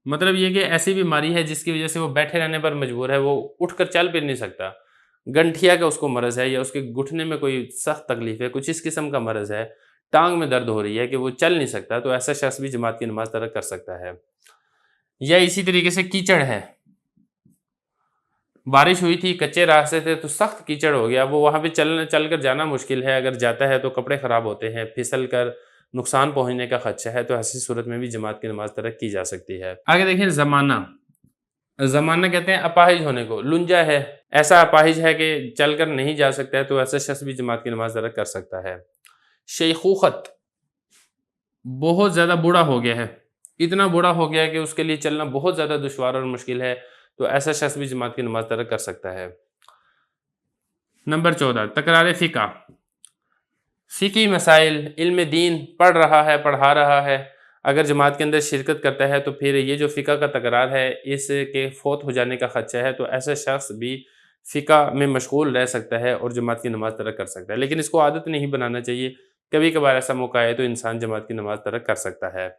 مطلب یہ کہ ایسی بیماری ہے جس کی وجہ سے وہ بیٹھے رہنے پر مجبور ہے، وہ اٹھ کر چل پھر نہیں سکتا، گنٹھیا کا اس کو مرض ہے، یا اس کے گھٹنے میں کوئی سخت تکلیف ہے، کچھ اس قسم کا مرض ہے، ٹانگ میں درد ہو رہی ہے کہ وہ چل نہیں سکتا، تو ایسا شخص بھی جماعت کی نماز ترک کر سکتا ہے۔ یا اسی طریقے سے کیچڑ ہے، بارش ہوئی تھی، کچے راستے تھے تو سخت کیچڑ ہو گیا، وہ وہاں پہ چل کر جانا مشکل ہے، اگر جاتا ہے تو کپڑے خراب ہوتے ہیں، پھسل کر نقصان پہنچنے کا خدشہ ہے، تو ایسی صورت میں بھی جماعت کی نماز ترک کی جا سکتی ہے۔ آگے دیکھیں زمانہ کہتے ہیں اپاہج ہونے کو، لنجا ہے، ایسا اپاہج ہے کہ چل کر نہیں جا سکتا ہے، تو ایسا شخص بھی جماعت کی نماز ترک کر سکتا ہے۔ شیخوخت، بہت زیادہ بوڑھا ہو گیا ہے، اتنا بوڑھا ہو گیا ہے کہ اس کے لیے چلنا بہت زیادہ دشوار اور مشکل ہے، تو ایسا شخص بھی جماعت کی نماز ترک کر سکتا ہے۔ نمبر 14، تکرار فقہی مسائل، علم دین پڑھا رہا ہے، اگر جماعت کے اندر شرکت کرتا ہے تو پھر یہ جو فقہ کا تکرار ہے اس کے فوت ہو جانے کا خدشہ ہے، تو ایسا شخص بھی فقہ میں مشغول رہ سکتا ہے اور جماعت کی نماز ترک کر سکتا ہے، لیکن اس کو عادت نہیں بنانا چاہیے، کبھی کبھار ایسا موقع ہے تو انسان جماعت کی نماز ترک کر سکتا ہے۔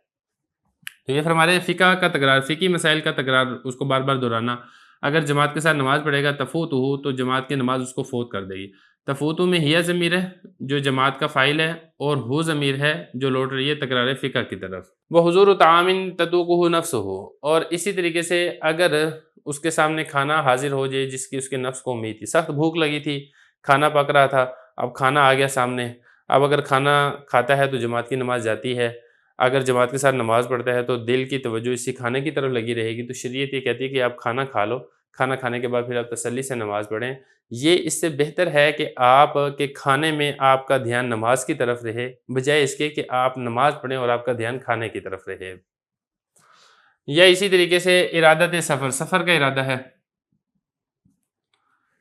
تو یہ فرما رہے ہیں فقہ کا تکرار، فقہی مسائل کا تکرار، اس کو بار بار دہرانا، اگر جماعت کے ساتھ نماز پڑھے گا تفوت ہو تو جماعت کی نماز اس کو فوت کر دے گی۔ تفوتو میں ہیا ضمیر ہے جو جماعت کا فاعل ہے، اور ہو ضمیر ہے جو لوٹ رہی ہے تکرار فقہ کی طرف۔ وہ حضور طعام تذوقہ نفسہ، اور اسی طریقے سے اگر اس کے سامنے کھانا حاضر ہو جائے جس کی اس کے نفس کو امید تھی، سخت بھوک لگی تھی، کھانا پک رہا تھا، اب کھانا آ گیا سامنے، اب اگر کھانا کھاتا ہے تو جماعت کی نماز جاتی ہے، اگر جماعت کے ساتھ نماز پڑھتا ہے تو دل کی توجہ اسی کھانے کی طرف لگی رہے گی، تو شریعت یہ کہتی ہے کہ آپ کھانا کھا لو، کھانا کھانے کے بعد پھر آپ تسلی سے نماز پڑھیں۔ یہ اس سے بہتر ہے کہ آپ کے کھانے میں آپ کا دھیان نماز کی طرف رہے، بجائے اس کے کہ آپ نماز پڑھیں اور آپ کا دھیان کھانے کی طرف رہے۔ یا اسی طریقے سے ارادت سفر، سفر کا ارادہ ہے،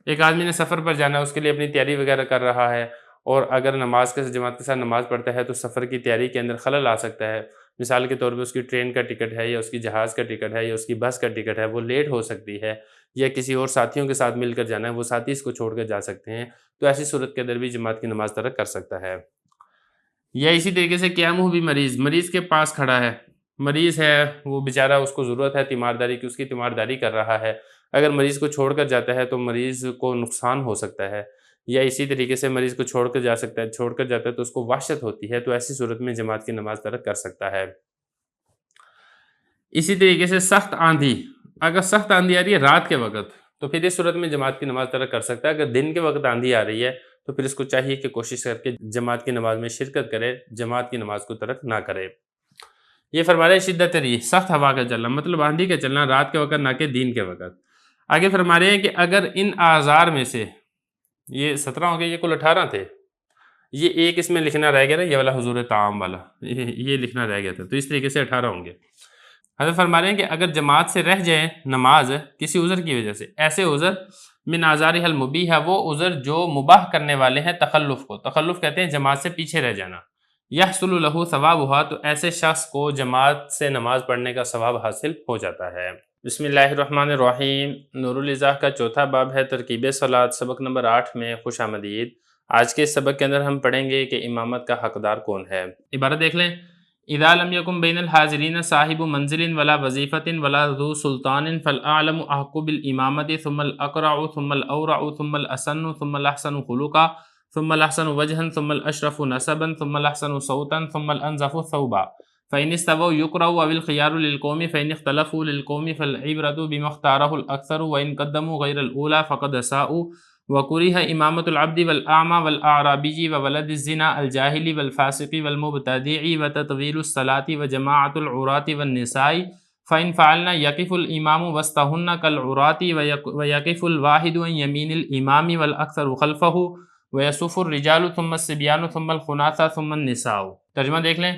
ایک آدمی نے سفر پر جانا ہے، اس کے لیے اپنی تیاری وغیرہ کر رہا ہے، اور اگر نماز کے جماعت کے ساتھ نماز پڑھتا ہے تو سفر کی تیاری کے اندر خلل آ سکتا ہے۔ مثال کے طور پہ اس کی ٹرین کا ٹکٹ ہے، یا اس کی جہاز کا ٹکٹ ہے، یا اس کی بس کا ٹکٹ ہے، وہ لیٹ ہو سکتی ہے، یا کسی اور ساتھیوں کے ساتھ مل کر جانا ہے، وہ ساتھی اس کو چھوڑ کر جا سکتے ہیں، تو ایسی صورت کے اندر بھی جماعت کی نماز ترک کر سکتا ہے۔ یا اسی طریقے سے قیامہ بھی مریض کے پاس کھڑا ہے، مریض ہے، وہ بیچارہ، اس کو ضرورت ہے تیمارداری کی، اس کی تیمارداری کر رہا ہے، اگر مریض کو چھوڑ کر جاتا ہے تو مریض کو نقصان ہو سکتا ہے، یا اسی طریقے سے مریض کو چھوڑ کر جاتا ہے تو اس کو وحشت ہوتی ہے، تو ایسی صورت میں جماعت کی نماز ترک کر سکتا ہے۔ اسی طریقے سے سخت آندھی، اگر سخت آندھی آ رہی ہے رات کے وقت تو پھر اس صورت میں جماعت کی نماز ترک کر سکتا ہے۔ اگر دن کے وقت آندھی آ رہی ہے تو پھر اس کو چاہیے کہ کوشش کر کے جماعت کی نماز میں شرکت کرے، جماعت کی نماز کو ترک نہ کرے۔ یہ فرما رہے ہیں شدت ریح، سخت ہوا کا چلنا، مطلب آندھی کا چلنا رات کے وقت نہ کہ دن کے وقت۔ آگے فرما رہے ہیں کہ اگر ان آزار میں سے، یہ 17 ہو گئے، یہ کل 18 تھے، یہ ایک اس میں لکھنا رہ گیا نا، یہ والا حضور طعام والا، یہ لکھنا رہ گیا تھا، تو اس طریقے سے 18 ہوں گے۔ حضرت فرما رہے ہیں کہ اگر جماعت سے رہ جائے نماز کسی عذر کی وجہ سے، ایسے عذر من آزارہ المبیحہ، وہ عذر جو مباح کرنے والے ہیں تخلف کو، تخلف کہتے ہیں جماعت سے پیچھے رہ جانا، یحصل لہ ثوابھا، تو ایسے شخص کو جماعت سے نماز پڑھنے کا ثواب حاصل ہو جاتا ہے۔ بسم اللہ الرحمن الرحیم، نور الازاح کا چوتھا باب ہے ترکیب صلاۃ، سبق نمبر 8 میں خوش آمدید۔ آج کے سبق کے اندر ہم پڑھیں گے کہ امامت کا حقدار کون ہے۔ عبارت دیکھ لیں، اذا لم يكن بين الحاضرین صاحب منزل ولا وظیفة ولا ذو سلطان فالاعلم احق بالامامة ثم الاقرع ثم الاورع ثم الاسن ثم الاحسن خلقا ثم الاحسن وجها ثم الاشرف نسبا ثم الاحسن صوتا ثم الانظف ثوبا فإن استووا يقرأ او الخيار للقوم فإن اختلفوا للقوم فالعبرة بما اختاره الأكثر وإن قدموا غير الأولى فقد أساءوا وكره إمامة العبد والأعمى والأعرابي وولد الزنا الجاهل والفاسق والمبتدع وتطويل الصلاة وجماعة العراة والنساء فإن فعلنا يقف الإمام وسطهن كالعراة ويقف الواحد عن يمين الإمام والأكثر خلفه ويصف الرجال ثم الصبيان ثم الخناثة ثم النساء۔ ترجمہ دیکھ لیں،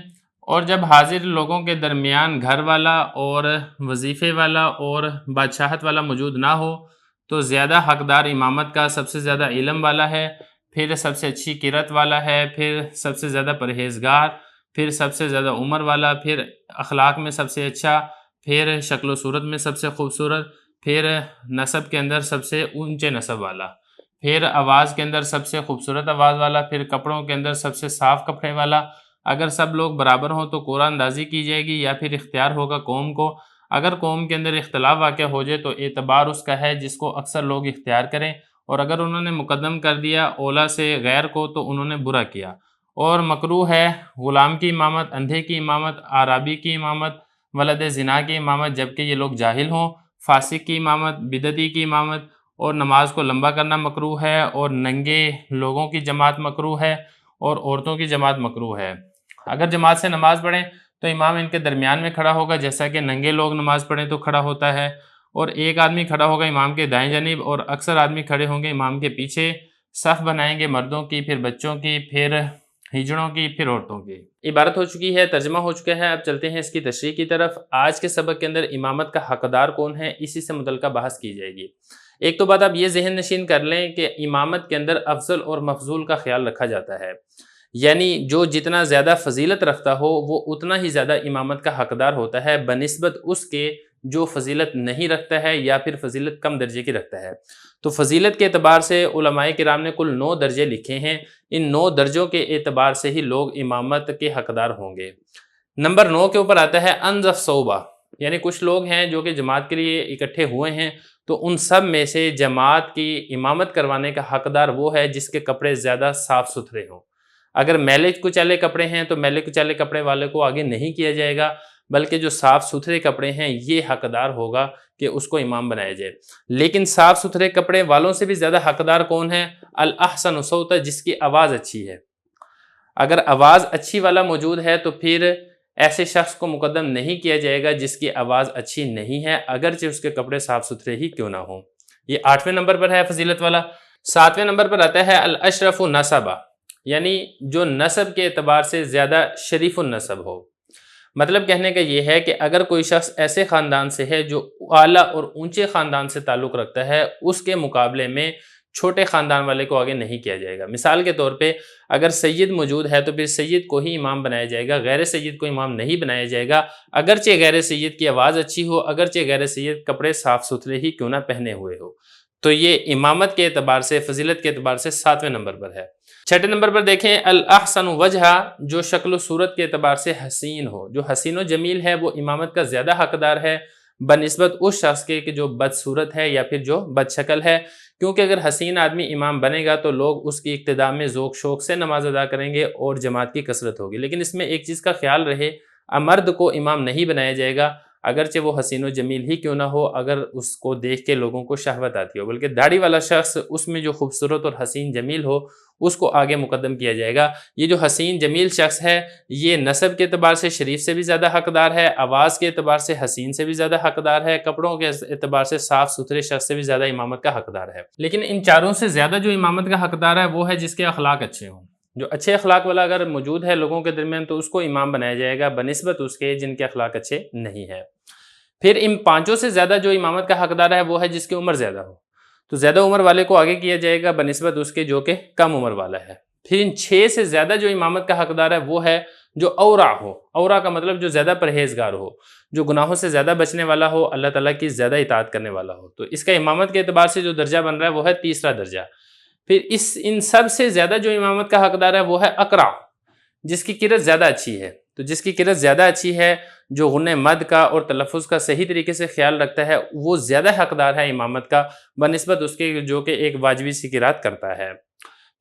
اور جب حاضر لوگوں کے درمیان گھر والا اور وظیفے والا اور بادشاہت والا موجود نہ ہو تو زیادہ حقدار امامت کا سب سے زیادہ علم والا ہے، پھر سب سے اچھی قرت والا ہے، پھر سب سے زیادہ پرہیزگار، پھر سب سے زیادہ عمر والا، پھر اخلاق میں سب سے اچھا، پھر شکل و صورت میں سب سے خوبصورت، پھر نسب کے اندر سب سے اونچے نسب والا، پھر آواز کے اندر سب سے خوبصورت آواز والا، پھر کپڑوں کے اندر سب سے صاف کپڑے والا۔ اگر سب لوگ برابر ہوں تو قرعہ اندازی کی جائے گی یا پھر اختیار ہوگا قوم کو۔ اگر قوم کے اندر اختلاف واقع ہو جائے تو اعتبار اس کا ہے جس کو اکثر لوگ اختیار کریں، اور اگر انہوں نے مقدم کر دیا اولا سے غیر کو تو انہوں نے برا کیا۔ اور مکروہ ہے غلام کی امامت، اندھے کی امامت، اعرابی کی امامت، ولد زنا کی امامت جبکہ یہ لوگ جاہل ہوں، فاسق کی امامت، بدعتی کی امامت، اور نماز کو لمبا کرنا مکروہ ہے، اور ننگے لوگوں کی جماعت مکروہ ہے، اور عورتوں کی جماعت مکروہ ہے۔ اگر جماعت سے نماز پڑھیں تو امام ان کے درمیان میں کھڑا ہوگا، جیسا کہ ننگے لوگ نماز پڑھیں تو کھڑا ہوتا ہے، اور ایک آدمی کھڑا ہوگا امام کے دائیں جانب، اور اکثر آدمی کھڑے ہوں گے امام کے پیچھے، صف بنائیں گے مردوں کی، پھر بچوں کی، پھر ہجڑوں کی، پھر عورتوں کی۔ عبارت ہو چکی ہے، ترجمہ ہو چکا ہے، اب چلتے ہیں اس کی تشریح کی طرف۔ آج کے سبق کے اندر امامت کا حقدار کون ہے، اسی سے متعلقہ بحث کی جائے گی۔ ایک تو بات آپ یہ ذہن نشین کر لیں کہ امامت کے اندر افضل اور مفضول کا خیال رکھا جاتا ہے، یعنی جو جتنا زیادہ فضیلت رکھتا ہو وہ اتنا ہی زیادہ امامت کا حقدار ہوتا ہے بنسبت اس کے جو فضیلت نہیں رکھتا ہے یا پھر فضیلت کم درجے کی رکھتا ہے۔ تو فضیلت کے اعتبار سے علماء کرام نے کل 9 درجے لکھے ہیں، ان 9 درجوں کے اعتبار سے ہی لوگ امامت کے حقدار ہوں گے۔ نمبر 9 کے اوپر آتا ہے انظف صوبہ، یعنی کچھ لوگ ہیں جو کہ جماعت کے لیے اکٹھے ہوئے ہیں تو ان سب میں سے جماعت کی امامت کروانے کا حقدار وہ ہے جس کے کپڑے زیادہ صاف ستھرے ہوں۔ اگر میلے کچالے کپڑے ہیں تو میلے کچالے کپڑے والے کو آگے نہیں کیا جائے گا، بلکہ جو صاف ستھرے کپڑے ہیں یہ حقدار ہوگا کہ اس کو امام بنایا جائے۔ لیکن صاف ستھرے کپڑے والوں سے بھی زیادہ حقدار کون ہے؟ الاحسن صوتا، جس کی آواز اچھی ہے۔ اگر آواز اچھی والا موجود ہے تو پھر ایسے شخص کو مقدم نہیں کیا جائے گا جس کی آواز اچھی نہیں ہے، اگرچہ اس کے کپڑے صاف ستھرے ہی کیوں نہ ہوں۔ یہ 8ویں نمبر پر ہے فضیلت والا۔ 7ویں نمبر پر آتا ہے الاشرف نسبا، یعنی جو نسب کے اعتبار سے زیادہ شریف النسب ہو۔ مطلب کہنے کا یہ ہے کہ اگر کوئی شخص ایسے خاندان سے ہے جو اعلیٰ اور اونچے خاندان سے تعلق رکھتا ہے، اس کے مقابلے میں چھوٹے خاندان والے کو آگے نہیں کیا جائے گا۔ مثال کے طور پہ اگر سید موجود ہے تو پھر سید کو ہی امام بنایا جائے گا، غیر سید کو امام نہیں بنایا جائے گا، اگرچہ غیر سید کی آواز اچھی ہو، اگرچہ غیر سید کپڑے صاف ستھرے ہی کیوں نہ پہنے ہوئے ہو۔ تو یہ امامت کے اعتبار سے، فضیلت کے اعتبار سے 7ویں نمبر پر ہے۔ 6 نمبر پر دیکھیں الاحسن وجہ، جو شکل و صورت کے اعتبار سے حسین ہو، جو حسین و جمیل ہے وہ امامت کا زیادہ حقدار ہے بنسبت اس شخص کے کہ جو بد صورت ہے یا پھر جو بد شکل ہے، کیونکہ اگر حسین آدمی امام بنے گا تو لوگ اس کی اقتداء میں ذوق شوق سے نماز ادا کریں گے اور جماعت کی کثرت ہوگی۔ لیکن اس میں ایک چیز کا خیال رہے، مرد کو امام نہیں بنایا جائے گا، اگرچہ وہ حسین و جمیل ہی کیوں نہ ہو، اگر اس کو دیکھ کے لوگوں کو شہوت آتی ہو، بلکہ داڑھی والا شخص اس میں جو خوبصورت اور حسین جمیل ہو اس کو آگے مقدم کیا جائے گا۔ یہ جو حسین جمیل شخص ہے یہ نسب کے اعتبار سے شریف سے بھی زیادہ حقدار ہے، آواز کے اعتبار سے حسین سے بھی زیادہ حقدار ہے، کپڑوں کے اعتبار سے صاف ستھرے شخص سے بھی زیادہ امامت کا حقدار ہے۔ لیکن ان چاروں سے زیادہ جو امامت کا حقدار ہے وہ ہے جس کے اخلاق اچھے ہوں۔ جو اچھے اخلاق والا اگر موجود ہے لوگوں کے درمیان تو اس کو امام بنایا جائے گا بنسبت اس کے جن کے اخلاق اچھے نہیں ہے۔ پھر ان 5 سے زیادہ جو امامت کا حقدار ہے وہ ہے جس کی عمر زیادہ ہو، تو زیادہ عمر والے کو آگے کیا جائے گا بنسبت اس کے جو کہ کم عمر والا ہے۔ پھر ان 6 سے زیادہ جو امامت کا حقدار ہے وہ ہے جو اورع ہو۔ اورع کا مطلب جو زیادہ پرہیزگار ہو، جو گناہوں سے زیادہ بچنے والا ہو، اللہ تعالیٰ کی زیادہ اطاعت کرنے والا ہو۔ تو اس کا امامت کے اعتبار سے جو درجہ بن رہا ہے وہ ہے 3را درجہ۔ پھر ان سب سے زیادہ جو امامت کا حقدار ہے وہ ہے اقرع، جس کی قرأت زیادہ اچھی ہے۔ تو جس کی قرأت زیادہ اچھی ہے، جو غنہ مد کا اور تلفظ کا صحیح طریقے سے خیال رکھتا ہے، وہ زیادہ حقدار ہے امامت کا بنسبت اس کے جو کہ ایک واجبی سی قرأت کرتا ہے۔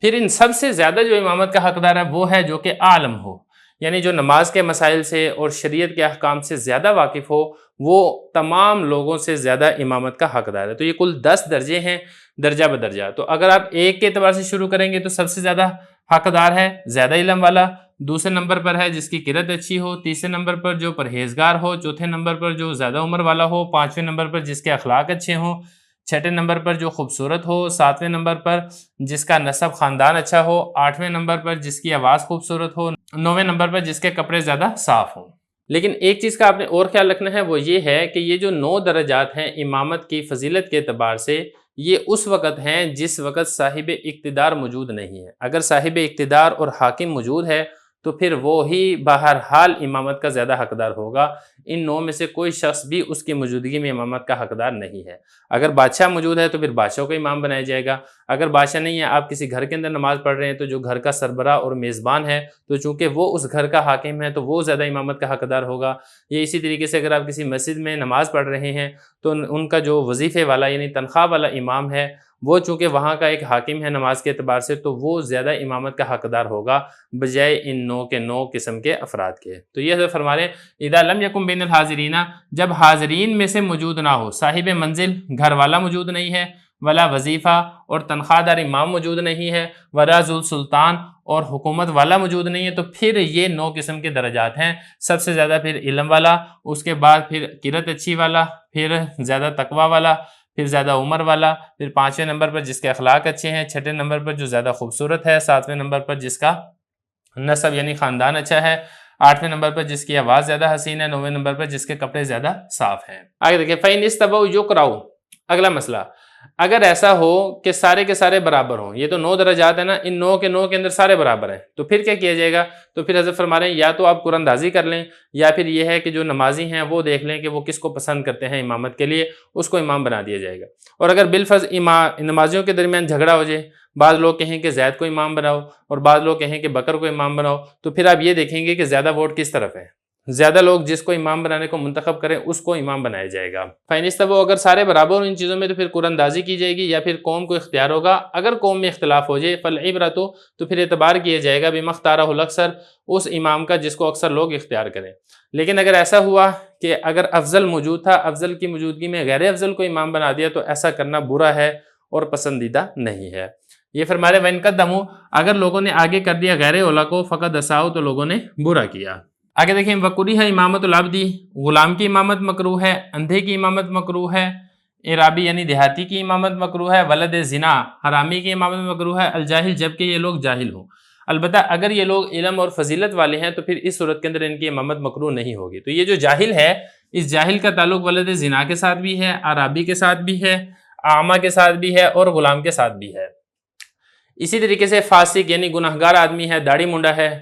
پھر ان سب سے زیادہ جو امامت کا حقدار ہے وہ ہے جو کہ عالم ہو، یعنی جو نماز کے مسائل سے اور شریعت کے احکام سے زیادہ واقف ہو، وہ تمام لوگوں سے زیادہ امامت کا حقدار ہے۔ تو یہ کل 10 درجے ہیں درجہ بدرجہ۔ تو اگر آپ ایک کے اعتبار سے شروع کریں گے تو سب سے زیادہ حقدار ہے زیادہ علم والا، دوسرے نمبر پر ہے جس کی قرأت اچھی ہو، تیسرے نمبر پر جو پرہیزگار ہو، چوتھے نمبر پر جو زیادہ عمر والا ہو، 5ویں نمبر پر جس کے اخلاق اچھے ہوں، 6 نمبر پر جو خوبصورت ہو، 7ویں نمبر پر جس کا نسب خاندان اچھا ہو، 8ویں نمبر پر جس کی آواز خوبصورت ہو، 9ویں نمبر پر جس کے کپڑے زیادہ صاف ہوں۔ لیکن ایک چیز کا آپ نے اور خیال رکھنا ہے وہ یہ ہے کہ یہ جو 9 درجات ہیں امامت کی فضیلت کے اعتبار سے، یہ اس وقت ہیں جس وقت صاحب اقتدار موجود نہیں ہے۔ اگر صاحب اقتدار اور حاکم موجود ہے تو پھر وہی بہرحال امامت کا زیادہ حقدار ہوگا۔ ان 9 میں سے کوئی شخص بھی اس کی موجودگی میں امامت کا حقدار نہیں ہے۔ اگر بادشاہ موجود ہے تو پھر بادشاہ کو امام بنایا جائے گا۔ اگر بادشاہ نہیں ہے، آپ کسی گھر کے اندر نماز پڑھ رہے ہیں تو جو گھر کا سربراہ اور میزبان ہے تو چونکہ وہ اس گھر کا حاکم ہے تو وہ زیادہ امامت کا حقدار ہوگا۔ یہ اسی طریقے سے اگر آپ کسی مسجد میں نماز پڑھ رہے ہیں تو ان کا جو وظیفے والا یعنی تنخواہ والا امام ہے وہ چونکہ وہاں کا ایک حاکم ہے نماز کے اعتبار سے تو وہ زیادہ امامت کا حقدار ہوگا بجائے ان 9 کے 9 قسم کے افراد کے۔ تو یہ حضرت فرما رہے ہیں اذا لم یکن بین الحاضرین، جب حاضرین میں سے موجود نہ ہو، صاحب منزل گھر والا موجود نہیں ہے، ولا وظیفہ اور تنخواہ دار امام موجود نہیں ہے، ولا ذو السلطان اور حکومت والا موجود نہیں ہے، تو پھر یہ 9 قسم کے درجات ہیں۔ سب سے زیادہ پھر علم والا، اس کے بعد پھر قرأت اچھی والا، پھر زیادہ تقوی والا، پھر زیادہ عمر والا، پھر 5ویں نمبر پر جس کے اخلاق اچھے ہیں، 6 نمبر پر جو زیادہ خوبصورت ہے، 7ویں نمبر پر جس کا نسب یعنی خاندان اچھا ہے، 8ویں نمبر پر جس کی آواز زیادہ حسین ہے، 9ویں نمبر پر جس کے کپڑے زیادہ صاف ہیں۔ آگے دیکھیں فَإِنِ اسْتَوَوْا يُقْرَأُ، اگلا مسئلہ، اگر ایسا ہو کہ سارے کے سارے برابر ہوں، یہ تو 9 درجات ہیں نا، ان 9 کے 9 کے اندر سارے برابر ہیں، تو پھر کیا کیا جائے گا؟ تو پھر حضرت فرما رہے ہیں یا تو آپ قرآن اندازی کر لیں، یا پھر یہ ہے کہ جو نمازی ہیں وہ دیکھ لیں کہ وہ کس کو پسند کرتے ہیں امامت کے لیے، اس کو امام بنا دیا جائے گا۔ اور اگر بالفرض نمازیوں کے درمیان جھگڑا ہو جائے، بعض لوگ کہیں کہ زید کو امام بناؤ اور بعض لوگ کہیں کہ بکر کو امام بناؤ، تو پھر آپ یہ دیکھیں گے کہ زیادہ ووٹ کس طرف ہے۔ زیادہ لوگ جس کو امام بنانے کو منتخب کریں اس کو امام بنایا جائے گا۔ فائنستا وہ اگر سارے برابر ہوں ان چیزوں میں تو پھر قرآن اندازی کی جائے گی یا پھر قوم کو اختیار ہوگا۔ اگر قوم میں اختلاف ہو جائے فالعبرۃ تو پھر اعتبار کیا جائے گا بما اختارہ الاکثر، اس امام کا جس کو اکثر لوگ اختیار کریں۔ لیکن اگر ایسا ہوا کہ اگر افضل موجود تھا، افضل کی موجودگی میں غیر افضل کو امام بنا دیا تو ایسا کرنا برا ہے اور پسندیدہ نہیں ہے۔ یہ فرما رہے وَإِن قَدَّمُوا، اگر لوگوں نے آگے کر دیا غیر اولا کو فقد اساؤ تو لوگوں نے برا کیا۔ آگے دیکھیں وَكُرِهَ امامت العبدی، غلام کی امامت مکروہ ہے، اندھے کی امامت مکروہ ہے، اعرابی یعنی دیہاتی کی امامت مکروہ ہے، ولد زنا حرامی کی امامت مکروہ ہے، الجاہل جبکہ یہ لوگ جاہل ہوں۔ البتہ اگر یہ لوگ علم اور فضیلت والے ہیں تو پھر اس صورت کے اندر ان کی امامت مکروہ نہیں ہوگی۔ تو یہ جو جاہل ہے اس جاہل کا تعلق ولد زنا کے ساتھ بھی ہے، اعرابی کے ساتھ بھی ہے، اعمى کے ساتھ بھی ہے اور غلام کے ساتھ بھی ہے۔ اسی طریقے سے فاسق یعنی گناہگار آدمی ہے، داڑھی منڈا ہے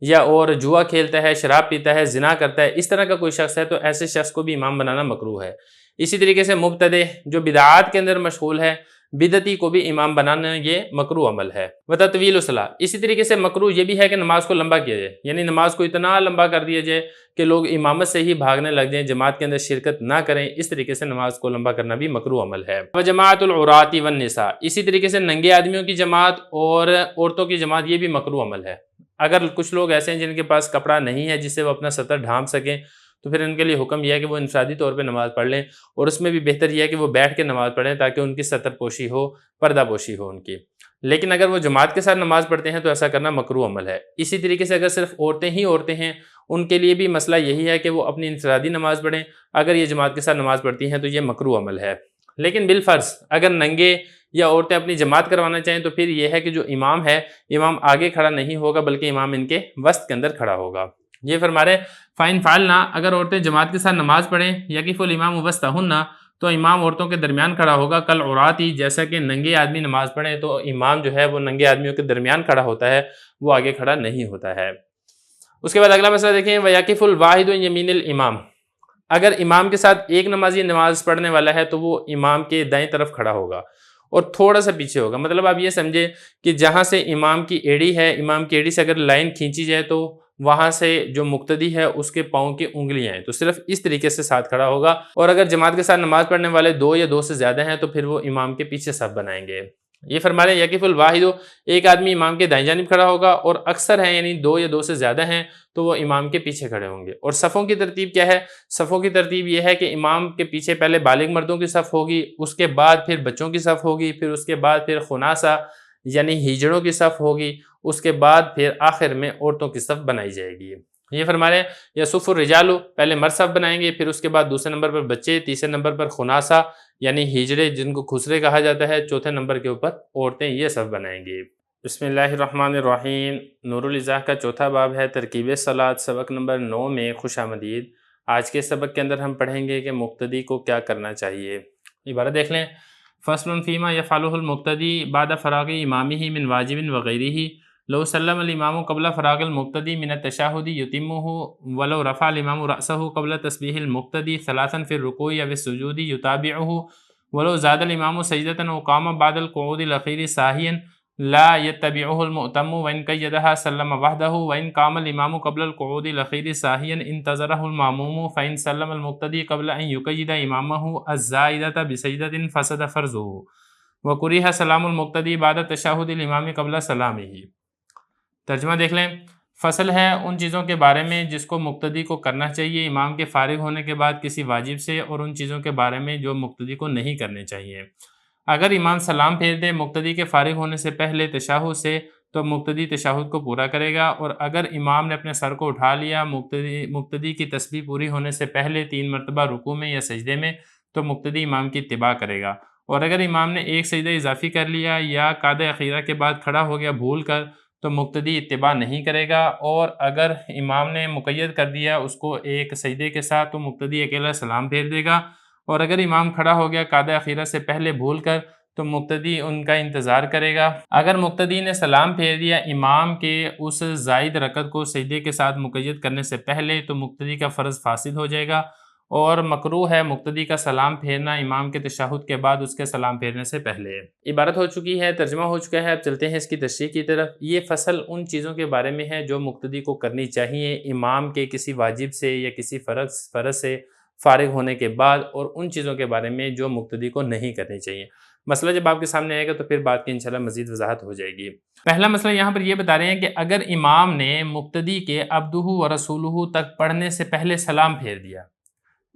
یا اور جوا کھیلتا ہے، شراب پیتا ہے، زنا کرتا ہے، اس طرح کا کوئی شخص ہے تو ایسے شخص کو بھی امام بنانا مکروہ ہے۔ اسی طریقے سے مبتدع جو بدعات کے اندر مشغول ہے، بدعتی کو بھی امام بنانا یہ مکروہ عمل ہے۔ وتطویل الصلاۃ، اسی طریقے سے مکروہ یہ بھی ہے کہ نماز کو لمبا کیا جائے، یعنی نماز کو اتنا لمبا کر دیا جائے کہ لوگ امامت سے ہی بھاگنے لگ جائیں، جماعت کے اندر شرکت نہ کریں، اس طریقے سے نماز کو لمبا کرنا بھی مکروہ عمل ہے۔ وجماعت العراۃ والنساء، اسی طریقے سے ننگے آدمیوں کی جماعت اور عورتوں کی جماعت یہ بھی مکروہ عمل ہے۔ اگر کچھ لوگ ایسے ہیں جن کے پاس کپڑا نہیں ہے جس سے وہ اپنا سطر ڈھانپ سکیں تو پھر ان کے لیے حکم یہ ہے کہ وہ انفرادی طور پہ نماز پڑھ لیں، اور اس میں بھی بہتر یہ ہے کہ وہ بیٹھ کے نماز پڑھیں تاکہ ان کی سطر پوشی ہو، پردہ پوشی ہو ان کی۔ لیکن اگر وہ جماعت کے ساتھ نماز پڑھتے ہیں تو ایسا کرنا مکروہ عمل ہے۔ اسی طریقے سے اگر صرف عورتیں ہیں ان کے لیے بھی مسئلہ یہی ہے کہ وہ اپنی انفرادی نماز پڑھیں، اگر یہ جماعت کے ساتھ نماز پڑھتی ہیں تو یہ مکروہ عمل ہے۔ لیکن بالفرض اگر ننگے یا عورتیں اپنی جماعت کروانا چاہیں تو پھر یہ ہے کہ جو امام ہے امام آگے کھڑا نہیں ہوگا بلکہ امام ان کے وسط کے اندر کھڑا ہوگا۔ یہ فرما رہے فَإِن فعلنا، اگر عورتیں جماعت کے ساتھ نماز پڑھیں یقف الامام وسطہن، تو امام عورتوں کے درمیان کھڑا ہوگا، کالعراۃ، جیسا کہ ننگے آدمی نماز پڑھیں تو امام جو ہے وہ ننگے آدمیوں کے درمیان کھڑا ہوتا ہے، وہ آگے کھڑا نہیں ہوتا ہے۔ اس کے بعد اگلا مسئلہ دیکھیں وَيَقِفُ الْوَاحِدُ يَمِينَ الْإِمَامِ، اگر امام کے ساتھ ایک نمازی نماز پڑھنے والا ہے تو وہ امام کے دائیں طرف کھڑا ہوگا اور تھوڑا سا پیچھے ہوگا۔ مطلب آپ یہ سمجھے کہ جہاں سے امام کی ایڑی ہے، امام کی ایڑی سے اگر لائن کھینچی جائے تو وہاں سے جو مقتدی ہے اس کے پاؤں کی انگلیاں ہیں، تو صرف اس طریقے سے ساتھ کھڑا ہوگا۔ اور اگر جماعت کے ساتھ نماز پڑھنے والے دو یا دو سے زیادہ ہیں تو پھر وہ امام کے پیچھے صف بنائیں گے۔ یہ فرما رہے ہیں یقف الواحد، ایک آدمی امام کے دائیں جانب کھڑا ہوگا، اور اکثر ہیں یعنی دو یا دو سے زیادہ ہیں تو وہ امام کے پیچھے کھڑے ہوں گے۔ اور صفوں کی ترتیب کیا ہے؟ صفوں کی ترتیب یہ ہے کہ امام کے پیچھے پہلے بالغ مردوں کی صف ہوگی، اس کے بعد پھر بچوں کی صف ہوگی، پھر اس کے بعد پھر خناسہ یعنی ہیجڑوں کی صف ہوگی، اس کے بعد پھر آخر میں عورتوں کی صف بنائی جائے گی۔ یہ فرما رہے ہیں یصف الرجال، پہلے مرد صف بنائیں گے، پھر اس کے بعد دوسرے نمبر پر بچے، تیسرے نمبر پر خناسہ یعنی ہجڑے جن کو خسرے کہا جاتا ہے، چوتھے نمبر کے اوپر عورتیں یہ صف بنائیں گی۔ بسم اللہ الرحمن الرحیم، نور الازاح کا چوتھا باب ہے ترکیب صلاۃ، سبق نمبر 9 میں خوش آمدید۔ آج کے سبق کے اندر ہم پڑھیں گے کہ مقتدی کو کیا کرنا چاہیے۔ عبارت دیکھ لیں، فصل فیما یفعلہ المقتدی بعد فراغ امامہ من واجب وغیرہ، لو سلم الامام قبل فراغ المقتدی من التشہد یتمہ ولو رفع الامام رأسہ قبل تسبیح المقتدی ثلاثا فی الرکوع و السجود یتابعہ ولو زاد الامام سجدة وقام بعد القعود الاخیر ساہیا لا يتبعه المؤتم وإن قیدها سلم وحده وإن قام الامام قبل القعود الاخیر ساہیا انتظره الماموم فإن سلم المقتدی قبل ان يقید امامه الزائدة بسجدة فسد فرضه وکرہ سلام المقتدی بعد تشہد الامام قبل سلامہ۔ ترجمہ دیکھ لیں، فصل ہے ان چیزوں کے بارے میں جس کو مقتدی کو کرنا چاہیے امام کے فارغ ہونے کے بعد کسی واجب سے، اور ان چیزوں کے بارے میں جو مقتدی کو نہیں کرنے چاہیے۔ اگر امام سلام پھیر دے مقتدی کے فارغ ہونے سے پہلے تشہد سے تو مقتدی تشہد کو پورا کرے گا، اور اگر امام نے اپنے سر کو اٹھا لیا مقتدی کی تسبیح پوری ہونے سے پہلے 3 مرتبہ رکوع میں یا سجدے میں تو مقتدی امام کی اتباع کرے گا، اور اگر امام نے ایک سجدہ اضافی کر لیا یا قعدہ اخیرہ کے بعد کھڑا ہو گیا بھول کر تو مقتدی اتباع نہیں کرے گا، اور اگر امام نے مقید کر دیا اس کو ایک سجدے کے ساتھ تو مقتدی اکیلا سلام پھیر دے گا، اور اگر امام کھڑا ہو گیا قعدہ اخیرہ سے پہلے بھول کر تو مقتدی ان کا انتظار کرے گا۔ اگر مقتدی نے سلام پھیر دیا امام کے اس زائد رکعت کو سجدے کے ساتھ مقید کرنے سے پہلے تو مقتدی کا فرض فاسد ہو جائے گا، اور مکروہ ہے مقتدی کا سلام پھیرنا امام کے تشہد کے بعد اس کے سلام پھیرنے سے پہلے۔ عبارت ہو چکی ہے، ترجمہ ہو چکا ہے، اب چلتے ہیں اس کی تشریح کی طرف۔ یہ فصل ان چیزوں کے بارے میں ہے جو مقتدی کو کرنی چاہیے امام کے کسی واجب سے یا کسی فرض سے فارغ ہونے کے بعد، اور ان چیزوں کے بارے میں جو مقتدی کو نہیں کرنی چاہیے۔ مسئلہ جب آپ کے سامنے آئے گا تو پھر بات کی انشاءاللہ مزید وضاحت ہو جائے گی۔ پہلا مسئلہ یہاں پر یہ بتا رہے ہیں کہ اگر امام نے مقتدی کے عبدہ و رسولہ تک پڑھنے سے پہلے سلام پھیر دیا،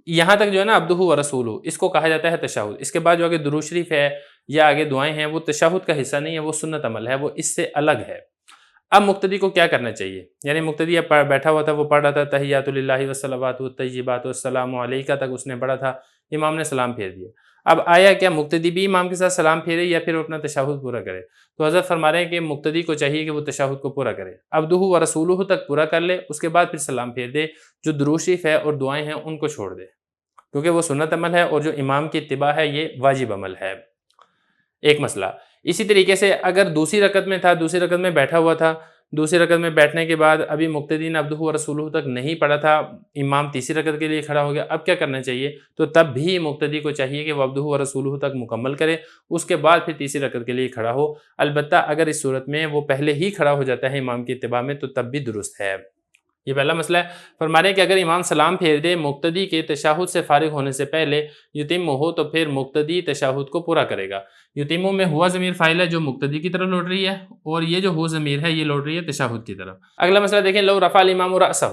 یہاں تک جو ہے نا عبدہ و رسولہ، اس کو کہا جاتا ہے تشہد۔ اس کے بعد جو آگے درود شریف ہے یا آگے دعائیں ہیں وہ تشہد کا حصہ نہیں ہے، وہ سنت عمل ہے، وہ اس سے الگ ہے۔ اب مقتدی کو کیا کرنا چاہیے؟ یعنی مقتدی اب بیٹھا ہوا تھا، وہ پڑھ رہا تھا تحیات للہ والصلوات والطیبات والسلام علیکہ تک اس نے پڑھا تھا، امام نے سلام پھیر دیا۔ اب آیا کیا مقتدی بھی امام کے ساتھ سلام پھیرے یا پھر وہ اپنا تشہد پورا کرے؟ تو حضرت فرما رہے ہیں کہ مقتدی کو چاہیے کہ وہ تشہد کو پورا کرے، عبدہ و رسولہ تک پورا کر لے، اس کے بعد پھر سلام پھیر دے۔ جو درود شریف ہے اور دعائیں ہیں ان کو چھوڑ دے، کیونکہ وہ سنت عمل ہے، اور جو امام کی اتباع ہے یہ واجب عمل ہے۔ ایک مسئلہ اسی طریقے سے اگر دوسری رکعت میں تھا، دوسری رکعت میں بیٹھا ہوا تھا، دوسری رکعت میں بیٹھنے کے بعد ابھی مقتدی نے عبدہ و رسولہ تک نہیں پڑھا تھا، امام تیسری رکعت کے لیے کھڑا ہو گیا، اب کیا کرنا چاہیے؟ تو تب بھی مقتدی کو چاہیے کہ وہ عبدہ و رسولہ تک مکمل کرے، اس کے بعد پھر تیسری رکعت کے لیے کھڑا ہو۔ البتہ اگر اس صورت میں وہ پہلے ہی کھڑا ہو جاتا ہے امام کی اتباع میں تو تب بھی درست ہے۔ یہ پہلا مسئلہ ہے۔ فرما رہے ہیں کہ اگر امام سلام پھیر دے مقتدی کے تشہد سے فارغ ہونے سے پہلے، یتم ہو، تو پھر مقتدی تشہد کو پورا کرے گا۔ یتیموں میں ہوا ضمیر فاعل ہے جو مقتدی کی طرف لوٹ رہی ہے، اور یہ جو ہو ضمیر ہے یہ لوٹ رہی ہے تشہد کی طرف۔ اگلا مسئلہ دیکھیں، لو رفع الامام رأسہ۔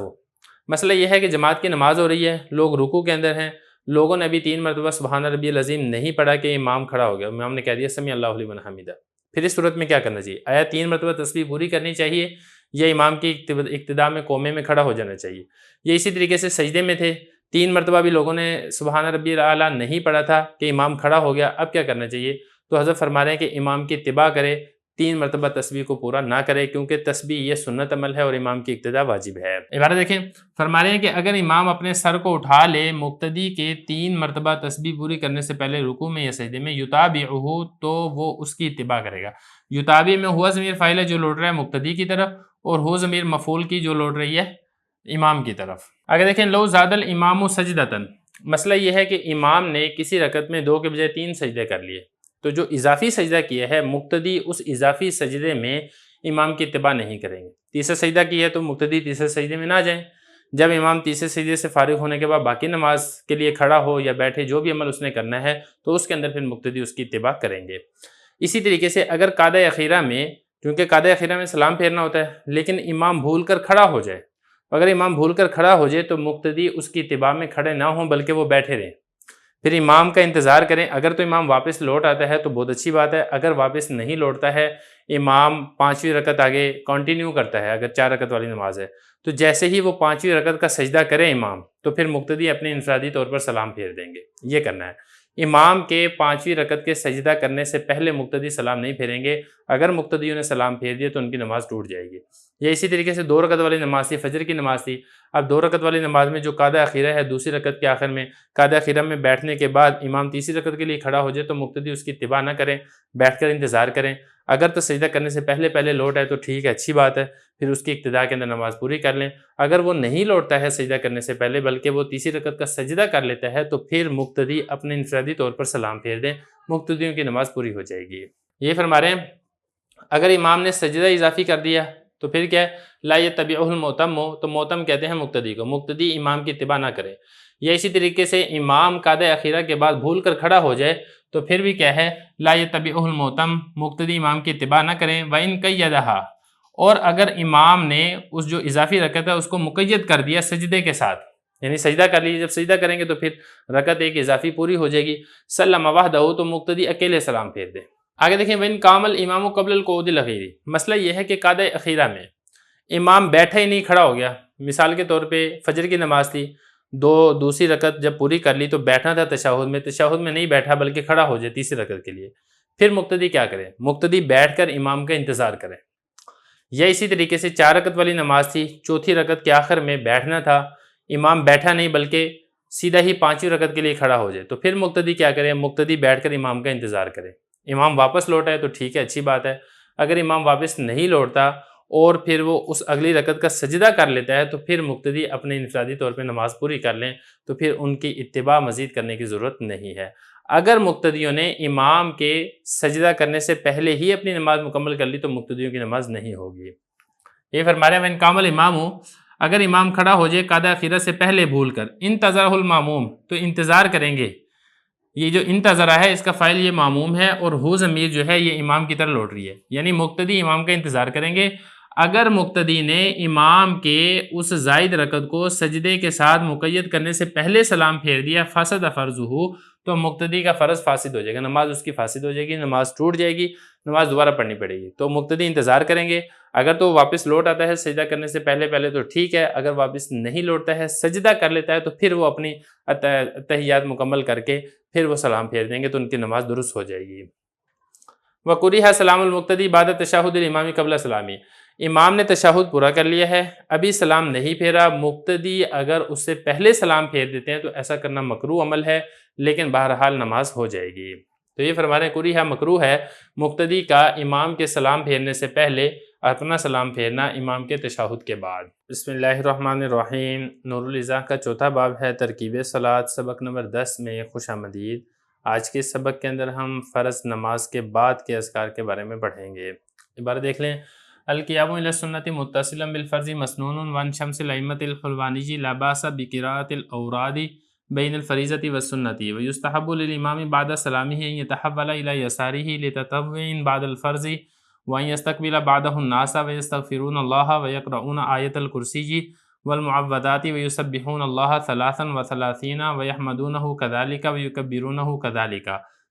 مسئلہ یہ ہے کہ جماعت کی نماز ہو رہی ہے، لوگ رکوع کے اندر ہیں، لوگوں نے ابھی 3 مرتبہ سبحان ربی العظیم نہیں پڑھا کہ امام کھڑا ہو گیا، امام نے کہہ دیا سمیع اللہ لمن حمدہ۔ پھر اس صورت میں کیا کرنا چاہیے؟ آیا 3 مرتبہ تسبیح پوری کرنی چاہیے یا امام کی ابتدا میں قومے میں کھڑا ہو جانا چاہیے؟ یہ اسی طریقے سے سجدے میں تھے، 3 مرتبہ بھی لوگوں نے سبحان ربی الاعلیٰ نہیں پڑھا تھا کہ امام کھڑا ہو گیا، اب کیا کرنا چاہیے؟ تو حضرت فرما رہے ہیں کہ امام کی اتباع کرے، 3 مرتبہ تسبیح کو پورا نہ کرے، کیونکہ تسبیح یہ سنت عمل ہے اور امام کی اقتداء واجب ہے۔ عبارت دیکھیں، فرما رہے ہیں کہ اگر امام اپنے سر کو اٹھا لے مقتدی کے 3 مرتبہ تسبیح پوری کرنے سے پہلے رکوع میں یا سجدے میں، یتابعہ، تو وہ اس کی اتباع کرے گا۔ یتابع میں ہوا ضمیر فاعل ہے جو لوٹ رہا ہے مقتدی کی طرف، اور ہو ضمیر مفعول کی جو لوٹ رہی ہے امام کی طرف۔ آگے دیکھیں، لو زاد الامام سجدتن۔ مسئلہ یہ ہے کہ امام نے کسی رکعت میں 2 کے بجائے 3 سجدے کر لیے، تو جو اضافی سجدہ کیا ہے مقتدی اس اضافی سجدے میں امام کی اتباع نہیں کریں گے۔ تیسرا سجدہ کیا ہے تو مقتدی تیسرے سجدے میں نہ جائیں۔ جب امام تیسرے سجدے سے فارغ ہونے کے بعد باقی نماز کے لیے کھڑا ہو یا بیٹھے، جو بھی عمل اس نے کرنا ہے تو اس کے اندر پھر مقتدی اس کی اتباع کریں گے۔ اسی طریقے سے اگر قعدہ اخیرہ میں، کیونکہ قعدہ اخیرہ میں سلام پھیرنا ہوتا ہے، لیکن امام بھول کر کھڑا ہو جائے، اگر امام بھول کر کھڑا ہو جائے تو مقتدی اس کی اتباع میں کھڑے نہ ہوں بلکہ وہ بیٹھے رہیں، پھر امام کا انتظار کریں۔ اگر تو امام واپس لوٹ آتا ہے تو بہت اچھی بات ہے، اگر واپس نہیں لوٹتا ہے، امام 5ویں رکعت آگے کنٹینیو کرتا ہے، اگر 4 رکعت والی نماز ہے، تو جیسے ہی وہ 5ویں رکعت کا سجدہ کرے امام، تو پھر مقتدی اپنے انفرادی طور پر سلام پھیر دیں گے۔ یہ کرنا ہے، امام کے 5ویں رکعت کے سجدہ کرنے سے پہلے مقتدی سلام نہیں پھیریں گے۔ اگر مقتدیوں نے سلام پھیر دیا تو ان کی نماز ٹوٹ جائے گی۔ یہ اسی طریقے سے 2 رکعت والی نماز تھی، فجر کی نماز تھی، اب 2 رکعت والی نماز میں جو قعدہ اخیرہ ہے، دوسری رکعت کے آخر میں قعدہ اخیرہ میں بیٹھنے کے بعد امام تیسری رکعت کے لیے کھڑا ہو جائے تو مقتدی اس کی اتباع نہ کریں، بیٹھ کر انتظار کریں۔ اگر تو سجدہ کرنے سے پہلے لوٹ آئے تو ٹھیک ہے، اچھی بات ہے، پھر اس کی اقتداء کے اندر نماز پوری کر لیں۔ اگر وہ نہیں لوٹتا ہے سجدہ کرنے سے پہلے بلکہ وہ تیسری رکعت کا سجدہ کر لیتا ہے تو پھر مقتدی اپنے انفرادی طور پر سلام پھیر دیں، مقتدیوں کی نماز پوری ہو جائے گی۔ یہ فرما رہے ہیں اگر امام نے سجدہ اضافی کر دیا تو پھر کیا ہے؟ لا یتبعہ المؤتم، تو مؤتم کہتے ہیں مقتدی کو، مقتدی امام کی اتباع نہ کرے۔ یا اسی طریقے سے امام قعدہ اخیرہ کے بعد بھول کر کھڑا ہو جائے تو پھر بھی کیا ہے؟ لا یتبعہ المؤتم، مقتدی امام کی اتباع نہ کریں۔ وَإِن قَيَّدَهَا، اور اگر امام نے اس جو اضافی رکعت ہے اس کو مقید کر دیا سجدے کے ساتھ، یعنی سجدہ کر لیجیے، جب سجدہ کریں گے تو پھر رکعت ایک اضافی پوری ہو جائے گی، سلم وحدہ، تو مقتدی اکیلے سلام پھیر دے۔ آگے دیکھیں، وَإِن قَامَ الْإِمَامُ قَبْلَ الْقُعُودِ الْأَخِيرِ۔ مسئلہ یہ ہے کہ قعدہ اخیرہ میں امام بیٹھا ہی نہیں، کھڑا ہو گیا۔ مثال کے طور پہ فجر کی نماز تھی، دوسری رکعت جب پوری کر لی تو بیٹھنا تھا تشہد میں نہیں بیٹھا بلکہ کھڑا ہو جائے تیسری رکعت کے لیے، پھر مقتدی کیا کرے؟ مقتدی بیٹھ کر امام کا انتظار کرے۔ یا اسی طریقے سے 4 رکعت والی نماز تھی، چوتھی رکعت کے آخر میں بیٹھنا تھا، امام بیٹھا نہیں بلکہ سیدھا ہی 5ویں رکعت کے لیے کھڑا ہو جائے، تو پھر مقتدی کیا کرے؟ مقتدی بیٹھ کر امام کا انتظار کرے۔ امام واپس لوٹا ہے تو ٹھیک ہے، اچھی بات ہے۔ اگر امام واپس نہیں لوٹتا اور پھر وہ اس اگلی رکعت کا سجدہ کر لیتا ہے تو پھر مقتدی اپنے انفرادی طور پہ نماز پوری کر لیں تو پھر ان کی اتباع مزید کرنے کی ضرورت نہیں ہے۔ اگر مقتدیوں نے امام کے سجدہ کرنے سے پہلے ہی اپنی نماز مکمل کر لی تو مقتدیوں کی نماز نہیں ہوگی۔ یہ فرما رہے ہیں وَإِنْ قَامَ الْإِمَامُ، اگر امام کھڑا ہو جائے قادہ اخیرہ سے پہلے بھول کر، انتظرہ الماموم، تو انتظار کریں گے۔ یہ جو انتظرہ ہے اس کا فاعل یہ ماموم ہے اور ہو ضمیر جو ہے یہ امام کی طرح لوٹ رہی ہے، یعنی مقتدی امام کا انتظار کریں گے۔ اگر مقتدی نے امام کے اس زائد رکعت کو سجدے کے ساتھ مقید کرنے سے پہلے سلام پھیر دیا فسد فرضہ، تو مقتدی کا فرض فاسد ہو جائے گا، نماز اس کی فاسد ہو جائے گی، نماز ٹوٹ جائے گی، نماز دوبارہ پڑھنی پڑے گی۔ تو مقتدی انتظار کریں گے، اگر تو واپس لوٹ آتا ہے سجدہ کرنے سے پہلے تو ٹھیک ہے، اگر واپس نہیں لوٹتا ہے سجدہ کر لیتا ہے تو پھر وہ اپنی تحیات مکمل کر کے پھر وہ سلام پھیر دیں گے تو ان کی نماز درست ہو جائے گی۔ وَقُرِحَ سلام المقتدی بعد تشہد الامام قبل سلامی، امام نے تشہد پورا کر لیا ہے، ابھی سلام نہیں پھیرا، مقتدی اگر اس سے پہلے سلام پھیر دیتے ہیں تو ایسا کرنا مکروہ عمل ہے، لیکن بہرحال نماز ہو جائے گی۔ تو یہ فرما رہے ہیں قُرِحَ مکروہ ہے مقتدی کا امام کے سلام پھیرنے سے پہلے اپنا سلام پھیرنا امام کے تشہد کے بعد۔ بسم اللہ الرحمن الرحیم۔ نور الایضاح کا چوتھا باب ہے ترکیب صلاۃ، سبق نمبر 10 میں خوش آمدید۔ آج کے سبق کے اندر ہم فرض نماز کے بعد کے اذکار کے بارے میں پڑھیں گے۔ عبارت دیکھ لیں، القیام الی السنۃ متصلا بالفرض مسنون وان شمس الائمۃ الخلوانی لا باس بقراءۃ الاوراد بین الفریضۃ والسنۃ ویستحب للامام بعد سلامہ ان یتحول الی یسارہ لتطوع بعد الفرض وان یستقبل بعدہ الناس ویستغفرون اللہ ویقرؤون آیۃ الکرسی والمعوذات ویسبحون اللہ ثلاثا وثلاثین ویحمدونہ کذالک ویکبرونہ کذالک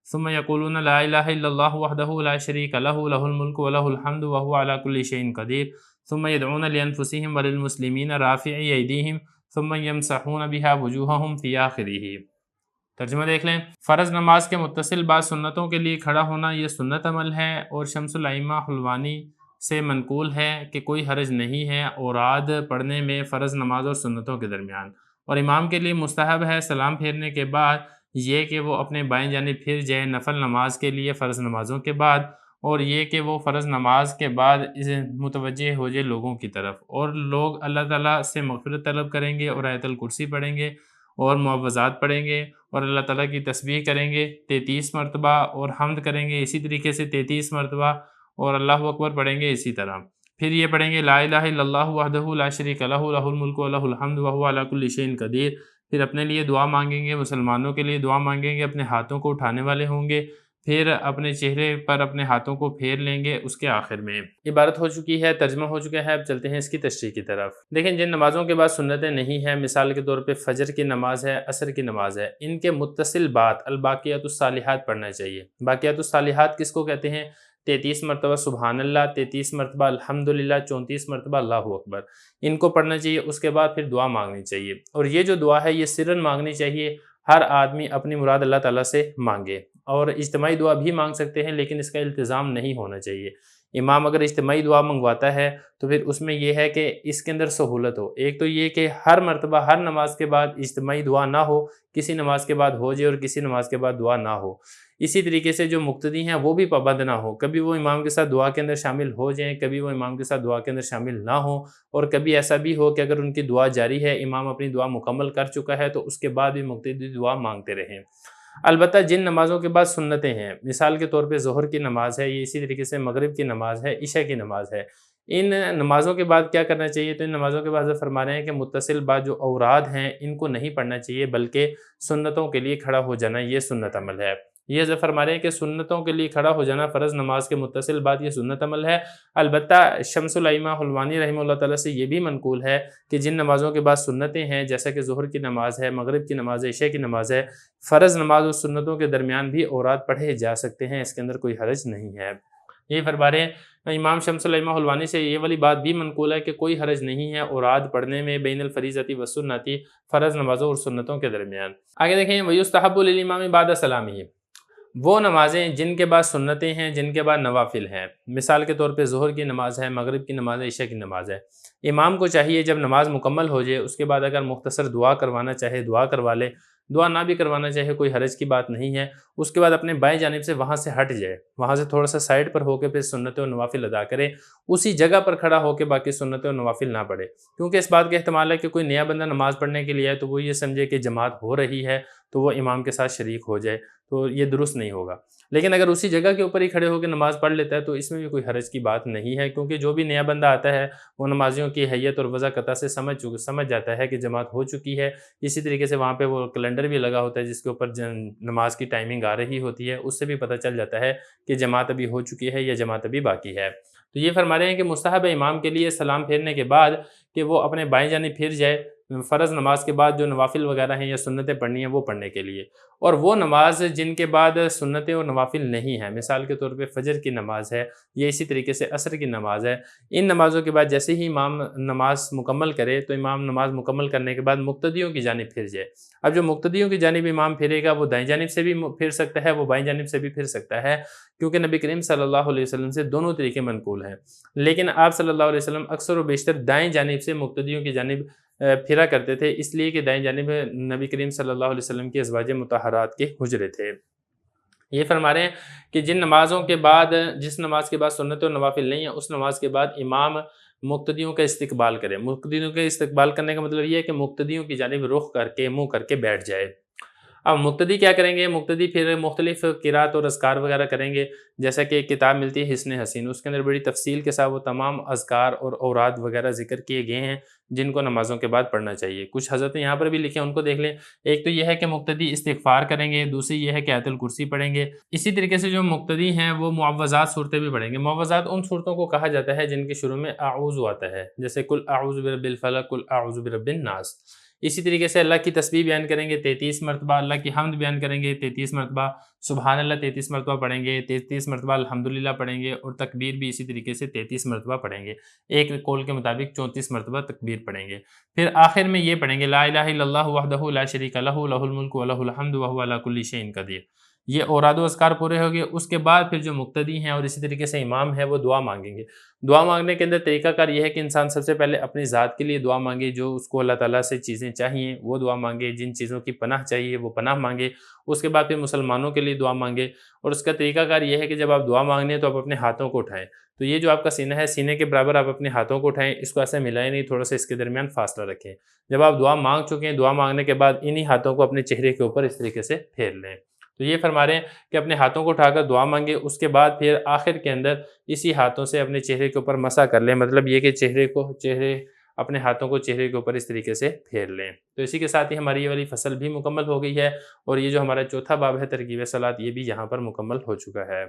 ثم یقولون لا الہ الا اللہ وحدہ لا شریک لہ لہ الملک ولہ الحمد وہو علی کل شیء قدیر ثم یدعون لانفسہم وللمسلمین رافعی ایدیہم ثم یمسحون بہا وجوہہم فی آخرہ۔ ترجمہ دیکھ لیں، فرض نماز کے متصل بعض سنتوں کے لیے کھڑا ہونا یہ سنت عمل ہے اور شمس الائمہ حلوانی سے منقول ہے کہ کوئی حرج نہیں ہے اوراد پڑھنے میں فرض نماز اور سنتوں کے درمیان، اور امام کے لیے مستحب ہے سلام پھیرنے کے بعد یہ کہ وہ اپنے بائیں جانب پھر جائے نفل نماز کے لیے فرض نمازوں کے بعد، اور یہ کہ وہ فرض نماز کے بعد متوجہ ہو جائے لوگوں کی طرف، اور لوگ اللہ تعالیٰ سے مغفرت طلب کریں گے اور آیت الکرسی پڑھیں گے اور معوذات پڑھیں گے اور اللہ تعالیٰ کی تسبیح کریں گے 33 مرتبہ اور حمد کریں گے اسی طریقے سے 33 مرتبہ اور اللہ اکبر پڑھیں گے اسی طرح، پھر یہ پڑھیں گے لا الہ الا اللہ وحدہ لا شریک لہ لہ الملک ولہ الحمد وہو علی کل شیء قدیر، پھر اپنے لیے دعا مانگیں گے، مسلمانوں کے لیے دعا مانگیں گے، اپنے ہاتھوں کو اٹھانے والے ہوں گے، پھر اپنے چہرے پر اپنے ہاتھوں کو پھیر لیں گے اس کے آخر میں۔ عبارت ہو چکی ہے، ترجمہ ہو چکا ہے، اب چلتے ہیں اس کی تشریح کی طرف۔ دیکھیں جن نمازوں کے بعد سنتیں نہیں ہیں، مثال کے طور پہ فجر کی نماز ہے، عصر کی نماز ہے، ان کے متصل بعد الباقیات الصالحات پڑھنا چاہیے۔ باقیات الصالحات کس کو کہتے ہیں؟ 33 مرتبہ سبحان اللہ، 33 مرتبہ الحمدللہ، 34 مرتبہ اللہ اکبر، ان کو پڑھنا چاہیے۔ اس کے بعد پھر دعا مانگنی چاہیے، اور یہ جو دعا ہے یہ سرن مانگنی چاہیے، ہر آدمی اپنی مراد اللہ تعالیٰ سے مانگے، اور اجتماعی دعا بھی مانگ سکتے ہیں لیکن اس کا التزام نہیں ہونا چاہیے۔ امام اگر اجتماعی دعا منگواتا ہے تو پھر اس میں یہ ہے کہ اس کے اندر سہولت ہو، ایک تو یہ کہ ہر مرتبہ ہر نماز کے بعد اجتماعی دعا نہ ہو، کسی نماز کے بعد ہو جائے اور کسی نماز کے بعد دعا نہ ہو۔ اسی طریقے سے جو مقتدی ہیں وہ بھی پابند نہ ہو، کبھی وہ امام کے ساتھ دعا کے اندر شامل ہو جائیں، کبھی وہ امام کے ساتھ دعا کے اندر شامل نہ ہوں، اور کبھی ایسا بھی ہو کہ اگر ان کی دعا جاری ہے، امام اپنی دعا مکمل کر چکا ہے تو اس کے بعد بھی مقتدی دعا مانگتے رہیں۔ البتہ جن نمازوں کے بعد سنتیں ہیں، مثال کے طور پہ ظہر کی نماز ہے، یہ اسی طریقے سے مغرب کی نماز ہے، عشاء کی نماز ہے، ان نمازوں کے بعد کیا کرنا چاہیے؟ تو ان نمازوں کے بعد حضرت فرما رہے ہیں کہ متصل بعد جو اوراد ہیں ان کو نہیں پڑھنا چاہیے، بلکہ سنتوں کے لیے کھڑا ہو جانا یہ سنت عمل ہے۔ یہ حضرت فرما رہے ہیں کہ سنتوں کے لیے کھڑا ہو جانا فرض نماز کے متصل بعد یہ سنت عمل ہے۔ البتہ شمس الائمہ حلوانی رحمہ اللہ تعالیٰ سے یہ بھی منقول ہے کہ جن نمازوں کے بعد سنتیں ہیں، جیسا کہ ظہر کی نماز ہے، مغرب کی نماز ہے، عشاء کی نماز ہے، فرض نماز اور سنتوں کے درمیان بھی اوراد پڑھے جا سکتے ہیں، اس کے اندر کوئی حرج نہیں ہے۔ یہ فرما رہے ہیں امام شمس الائمہ حلوانی سے یہ والی بات بھی منقول ہے کہ کوئی حرج نہیں ہے اوراد پڑھنے میں بین الفریضۃ والسنۃ، فرض نمازوں اور سنتوں کے درمیان۔ آگے دیکھیں ویستحب للامام بعد سلامہ، وہ نمازیں جن کے بعد سنتیں ہیں، جن کے بعد نوافل ہیں، مثال کے طور پہ ظہر کی نماز ہے، مغرب کی نماز ہے، عشاء کی نماز ہے، امام کو چاہیے جب نماز مکمل ہو جائے اس کے بعد اگر مختصر دعا کروانا چاہے دعا کروا لے، دعا نہ بھی کروانا چاہے کوئی حرج کی بات نہیں ہے۔ اس کے بعد اپنے بائیں جانب سے وہاں سے ہٹ جائے، وہاں سے تھوڑا سا سائڈ پر ہو کے پھر سنتیں و نوافل ادا کرے، اسی جگہ پر کھڑا ہو کے باقی سنتیں و نوافل نہ پڑھے، کیونکہ اس بات کا احتمال ہے کہ کوئی نیا بندہ نماز پڑھنے کے لیے آئے تو وہ یہ سمجھے کہ جماعت ہو رہی ہے تو وہ امام کے ساتھ شریک ہو جائے، تو یہ درست نہیں ہوگا۔ لیکن اگر اسی جگہ کے اوپر ہی کھڑے ہو کے نماز پڑھ لیتا ہے تو اس میں بھی کوئی حرج کی بات نہیں ہے، کیونکہ جو بھی نیا بندہ آتا ہے وہ نمازیوں کی حیت اور وضع سے سمجھ جاتا ہے کہ جماعت ہو چکی ہے۔ اسی طریقے سے وہاں پہ وہ کیلنڈر بھی لگا ہوتا ہے جس کے اوپر نماز کی ٹائمنگ آ رہی ہوتی ہے، اس سے بھی پتہ چل جاتا ہے کہ جماعت ابھی ہو چکی ہے یا جماعت ابھی باقی ہے۔ تو یہ فرما رہے ہیں کہ مستحب ہے امام کے لیے سلام پھیرنے کے بعد کہ وہ اپنے بائیں جانب پھر جائے، فرض نماز کے بعد جو نوافل وغیرہ ہیں یا سنتیں پڑھنی ہیں وہ پڑھنے کے لیے، اور وہ نماز جن کے بعد سنتیں اور نوافل نہیں ہیں، مثال کے طور پہ فجر کی نماز ہے یا اسی طریقے سے عصر کی نماز ہے، ان نمازوں کے بعد جیسے ہی امام نماز مکمل کرے تو امام نماز مکمل کرنے کے بعد مقتدیوں کی جانب پھر جائے۔ اب جو مقتدیوں کی جانب امام پھرے گا وہ دائیں جانب سے بھی پھر سکتا ہے، وہ بائیں جانب سے بھی پھر سکتا ہے، کیونکہ نبی کریم صلی اللہ علیہ وسلم سے دونوں طریقے منقول ہیں، لیکن آپ صلی اللہ علیہ وسلم اکثر و بیشتر دائیں جانب سے مقتدیوں کی جانب پھرا کرتے تھے، اس لیے کہ دائیں جانب نبی کریم صلی اللہ علیہ وسلم کی ازواج مطہرات کے حجرے تھے۔ یہ فرما رہے ہیں کہ جس نماز کے بعد سنت و نوافل نہیں ہے اس نماز کے بعد امام مقتدیوں کا استقبال کرے۔ مقتدیوں کا استقبال کرنے کا مطلب یہ ہے کہ مقتدیوں کی جانب رخ کر کے منہ کر کے بیٹھ جائے۔ اب مقتدی کیا کریں گے؟ مقتدی پھر مختلف قرات اور اذکار وغیرہ کریں گے، جیسا کہ ایک کتاب ملتی ہے حصن حسین، اس کے اندر بڑی تفصیل کے ساتھ وہ تمام اذکار اور اوراد وغیرہ ذکر کیے گئے ہیں جن کو نمازوں کے بعد پڑھنا چاہیے۔ کچھ حضرت یہاں پر بھی لکھے ہیں، ان کو دیکھ لیں۔ ایک تو یہ ہے کہ مقتدی استغفار کریں گے، دوسری یہ ہے کہ آیت الکرسی پڑھیں گے۔ اسی طریقے سے جو مقتدی ہیں وہ معوذات صورتیں بھی پڑھیں گے۔ معوذات ان صورتوں کو کہا جاتا ہے جن کے شروع میں اعوذ آتا ہے، جیسے قل اعوذ برب الفلق، قل اعوذ برب الناس۔ اسی طریقے سے اللہ کی تسبیح بیان کریں گے 33 مرتبہ، اللہ کی حمد بیان کریں گے 33 مرتبہ، سبحان اللہ 33 مرتبہ پڑھیں گے، 33 مرتبہ الحمدللہ پڑھیں گے، اور تکبیر بھی اسی طریقے سے 33 مرتبہ پڑھیں گے۔ ایک قول کے مطابق 34 مرتبہ تکبیر پڑھیں گے۔ پھر آخر میں یہ پڑھیں گے لا الہ الا اللہ وحدہ لا شریک لہ لہ الملک ولہ الحمد وہو علی کل شیء قدیر۔ یہ اوراد و اذکار پورے ہو گئے۔ اس کے بعد پھر جو مقتدی ہیں اور اسی طریقے سے امام ہے وہ دعا مانگیں گے۔ دعا مانگنے کے اندر طریقہ کار یہ ہے کہ انسان سب سے پہلے اپنی ذات کے لیے دعا مانگے، جو اس کو اللہ تعالیٰ سے چیزیں چاہیے وہ دعا مانگے، جن چیزوں کی پناہ چاہیے وہ پناہ مانگے۔ اس کے بعد پھر مسلمانوں کے لیے دعا مانگے، اور اس کا طریقہ کار یہ ہے کہ جب آپ دعا مانگنے ہیں تو آپ اپنے ہاتھوں کو اٹھائیں۔ تو یہ جو آپ کا سینہ ہے، سینے کے برابر آپ اپنے ہاتھوں کو اٹھائیں، اس کو ایسے ملائیں نہیں، تھوڑا سا اس کے درمیان فاصلہ رکھیں۔ جب آپ دعا مانگ چکے ہیں، دعا مانگنے کے بعد انہی ہاتھوں کو اپنے چہرے کے اوپر اس طریقے سے پھیر لیں۔ تو یہ فرما رہے ہیں کہ اپنے ہاتھوں کو اٹھا کر دعا مانگے، اس کے بعد پھر آخر کے اندر اسی ہاتھوں سے اپنے چہرے کے اوپر مسح کر لیں، مطلب یہ کہ اپنے ہاتھوں کو چہرے کے اوپر اس طریقے سے پھیر لیں۔ تو اسی کے ساتھ ہی ہماری یہ والی فصل بھی مکمل ہو گئی ہے، اور یہ جو ہمارا چوتھا باب ہے ترغیب صلاۃ، یہ بھی یہاں پر مکمل ہو چکا ہے۔